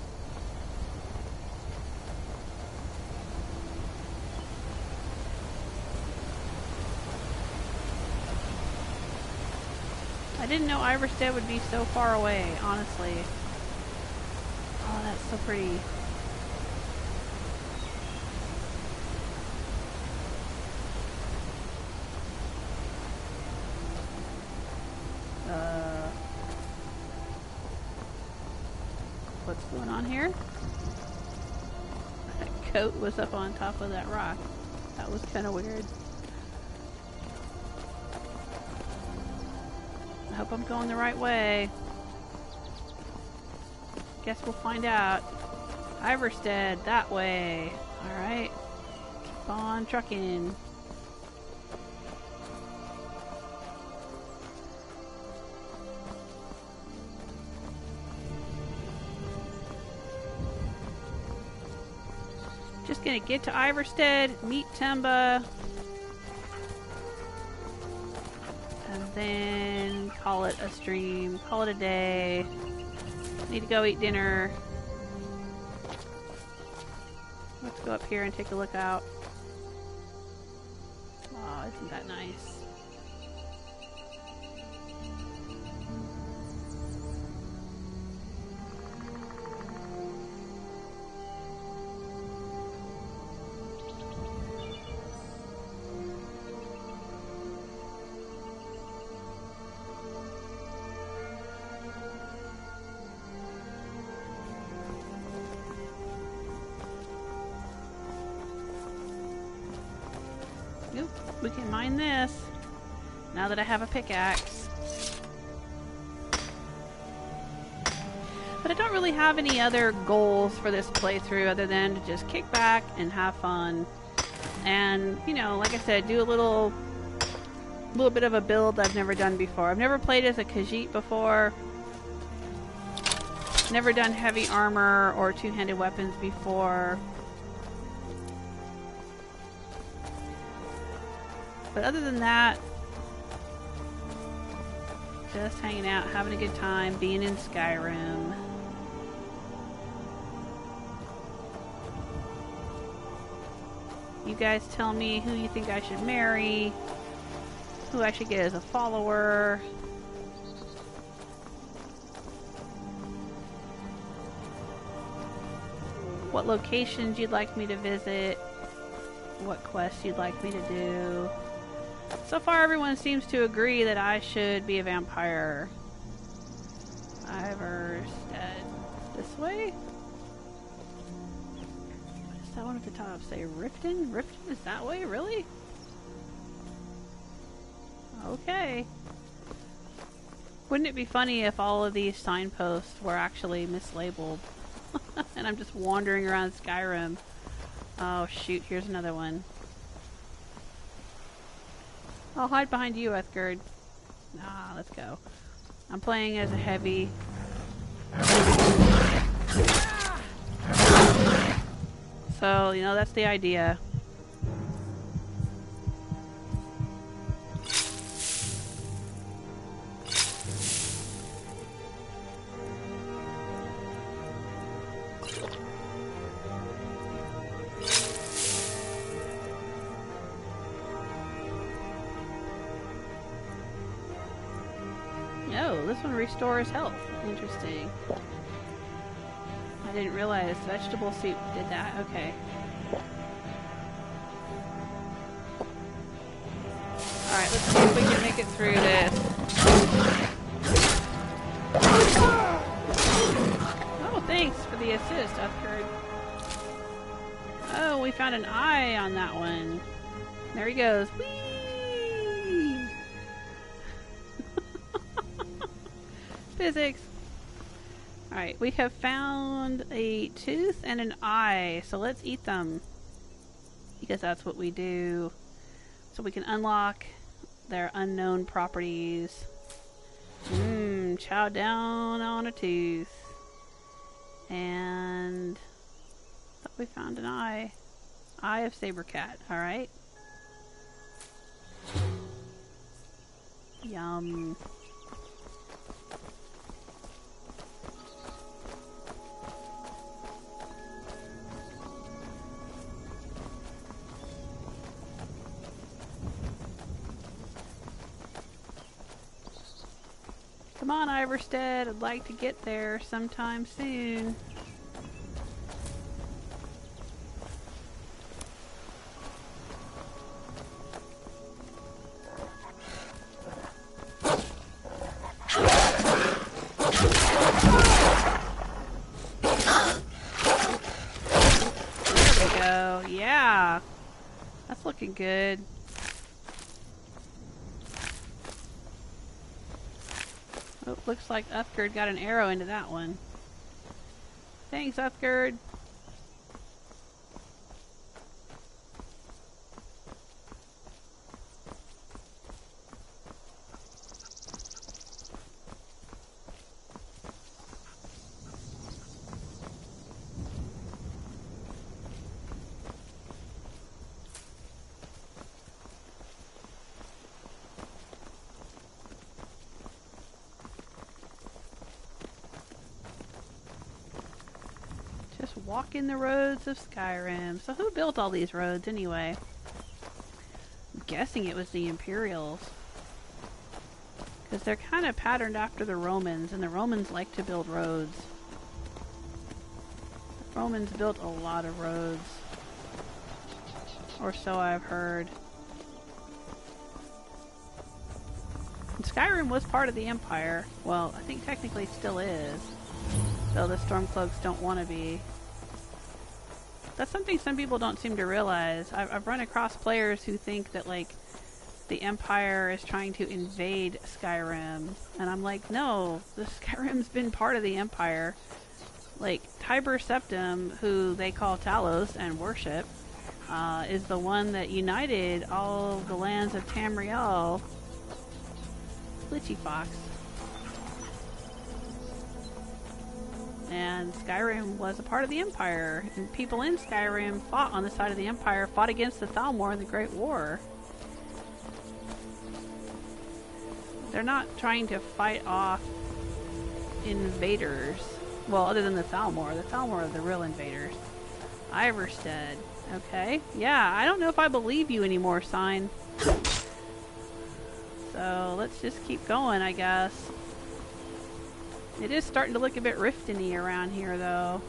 I didn't know Ivarstead would be so far away, honestly. Oh, that's so pretty. What's going on here? That coat was up on top of that rock. That was kind of weird. I hope I'm going the right way. Guess we'll find out. Ivarstead, that way. Alright. Keep on trucking. Just gonna get to Ivarstead, meet Temba, and then call it a stream, call it a day. Need to go eat dinner. Let's go up here and take a look out. Oh, isn't that nice? We can mine this now that I have a pickaxe. But I don't really have any other goals for this playthrough other than to just kick back and have fun. And, you know, like I said, do a little bit of a build I've never done before. I've never played as a Khajiit before. Never done heavy armor or two-handed weapons before. But other than that, just hanging out, having a good time, being in Skyrim. You guys tell me who you think I should marry, who I should get as a follower. What locations you'd like me to visit, what quests you'd like me to do. So far, everyone seems to agree that I should be a vampire. Ivarstead. This way? What is that one at the top? Say Riften? Riften is that way? Really? Okay. Wouldn't it be funny if all of these signposts were actually mislabeled? And I'm just wandering around Skyrim. Oh shoot, here's another one. I'll hide behind you, Uthgerd. Ah, let's go. I'm playing as a heavy. So, you know, that's the idea. Oh, this one restores health. Interesting. I didn't realize vegetable soup did that. Okay. Alright, let's see if we can make it through this. Oh, thanks for the assist, Uthgerd. Oh, we found an eye on that one. There he goes. Whee! Physics. Alright, we have found a tooth and an eye, so let's eat them. Because that's what we do. So we can unlock their unknown properties. Chow down on a tooth. And I thought we found an eye. Eye of Sabercat. Alright. Yum. Come on, Ivarstead. I'd like to get there sometime soon. There we go. Yeah. That's looking good. Oh, looks like Uthgerd got an arrow into that one. Thanks, Uthgerd. Just walking the roads of Skyrim. So who built all these roads anyway? I'm guessing it was the Imperials. Because they're kind of patterned after the Romans, and the Romans like to build roads. The Romans built a lot of roads. Or so I've heard. And Skyrim was part of the Empire. Well, I think technically it still is. Though the Stormcloaks don't want to be. That's something some people don't seem to realize. I've run across players who think that, like, the Empire is trying to invade Skyrim. And I'm like, no, the Skyrim's been part of the Empire. Like, Tiber Septim, who they call Talos and worship, is the one that united all of the lands of Tamriel. Glitchy Fox. And Skyrim was a part of the Empire, and people in Skyrim fought on the side of the Empire, fought against the Thalmor in the Great War. They're not trying to fight off invaders. Well, other than the Thalmor. The Thalmor are the real invaders. Ivarstead. Okay. Yeah, I don't know if I believe you anymore, Sign. So, let's just keep going, I guess. It is starting to look a bit riften-y around here, though.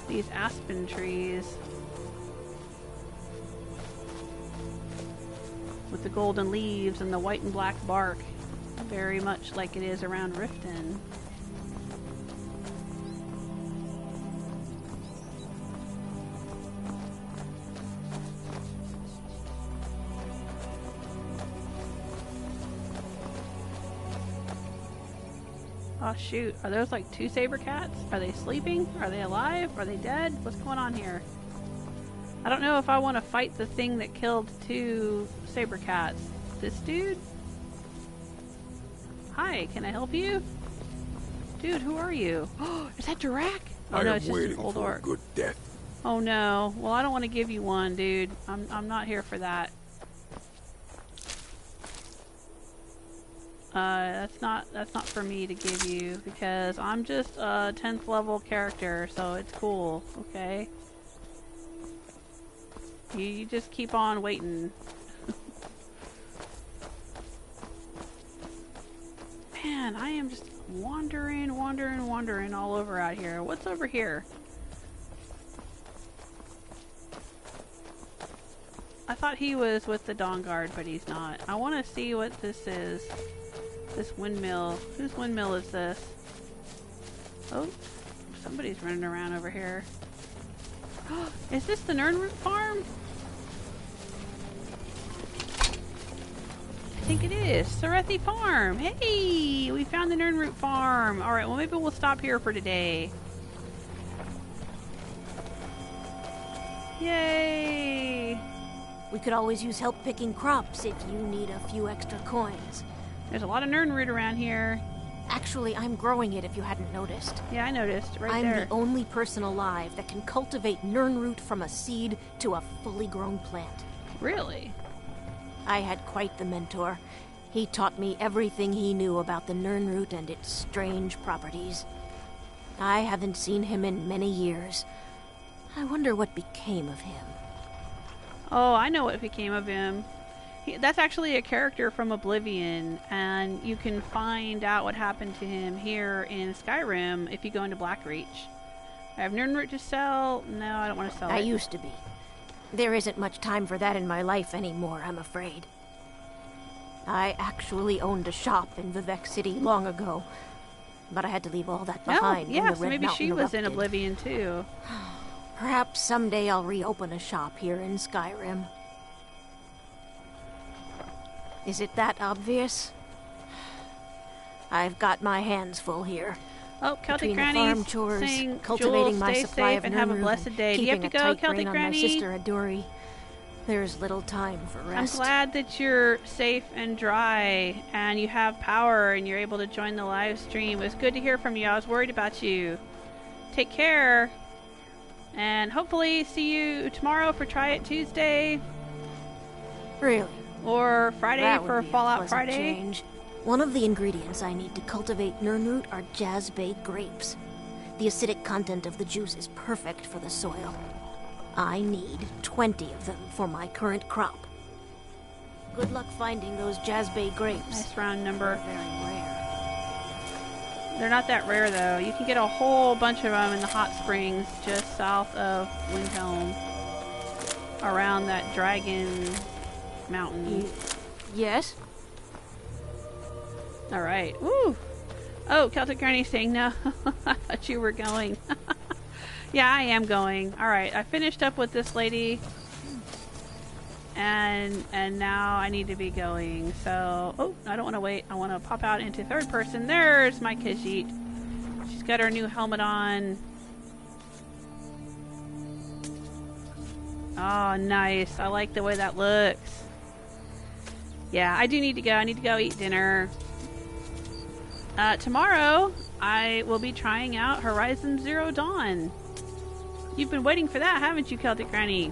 These aspen trees. With the golden leaves and the white and black bark. Very much like it is around Riften. Oh shoot, are those like two saber cats? Are they sleeping? Are they alive? Are they dead? What's going on here? I don't know if I want to fight the thing that killed two saber cats. This dude? Hi, can I help you? Dude, who are you? Oh, is that Durak? Oh no, it's just an old orc. Good death. Oh no. Well, I don't want to give you one, dude. I'm not here for that. That's not for me to give you, because I'm just a 10th level character, so it's cool, okay? You just keep on waiting. Man, I am just wandering all over out here. What's over here? I thought he was with the Dawn Guard, but he's not. I want to see what this is. This windmill. Whose windmill is this? Oh, somebody's running around over here. Is this the Nirnroot farm? I think it is. Serethi Farm. Hey, we found the Nirnroot farm. Alright, well maybe we'll stop here for today. Yay! We could always use help picking crops if you need a few extra coins. There's a lot of Nirnroot around here. Actually, I'm growing it if you hadn't noticed. Yeah, I noticed. Right I'm there. the only person alive that can cultivate Nirnroot from a seed to a fully grown plant. Really? I had quite the mentor. He taught me everything he knew about the Nirnroot and its strange properties. I haven't seen him in many years. I wonder what became of him. Oh, I know what became of him. That's actually a character from Oblivion, and you can find out what happened to him here in Skyrim if you go into Blackreach. I have Nirnroot to sell. No, I don't want to sell it. I used to be. There isn't much time for that in my life anymore, I'm afraid. I actually owned a shop in Vivek City long ago, but I had to leave all that behind when the so Red maybe Mountain she was erupted. in Oblivion too. Perhaps someday I'll reopen a shop here in Skyrim. Is it that obvious? I've got my hands full here. Oh, Celtic Between the farm Granny's chores, saying, cultivating Jules, my stay supply safe of and have a Nirnroot, blessed day. Do you have to keeping a go, tight Celtic rein on my Granny? sister Adori. There's little time for I'm rest. glad that you're safe and dry and you have power and you're able to join the live stream. It was good to hear from you. I was worried about you. Take care. And hopefully see you tomorrow for Try It Tuesday. Really? Or Friday That would for be a Fallout pleasant Friday. change. One of the ingredients I need to cultivate Nirnroot are jazzbay grapes. The acidic content of the juice is perfect for the soil. I need 20 of them for my current crop. Good luck finding those jazzbay grapes. Nice round number. They're very rare. They're not that rare though. You can get a whole bunch of them in the hot springs just south of Windhelm. Around that dragon mountain. Yes? Alright. Woo! Oh, Celtic Granny saying no. I thought you were going. Yeah, I am going. Alright, I finished up with this lady. And now I need to be going. So, oh, I don't want to wait. I want to pop out into third person. There's my Khajiit. She's got her new helmet on. Oh, nice. I like the way that looks. Yeah, I do need to go. I need to go eat dinner. Tomorrow, I will be trying out Horizon Zero Dawn. You've been waiting for that, haven't you, Celtic Granny?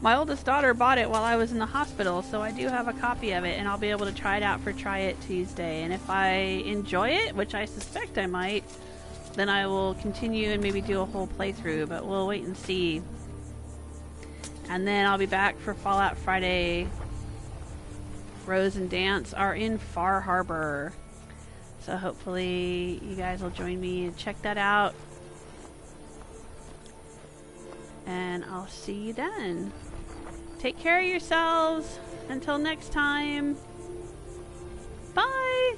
My oldest daughter bought it while I was in the hospital, so I do have a copy of it, and I'll be able to try it out for Try It Tuesday. And if I enjoy it, which I suspect I might, then I will continue and maybe do a whole playthrough, but we'll wait and see. And then I'll be back for Fallout Friday. Rose and Dance are in Far Harbor. So hopefully you guys will join me and check that out. And I'll see you then. Take care of yourselves. Until next time. Bye!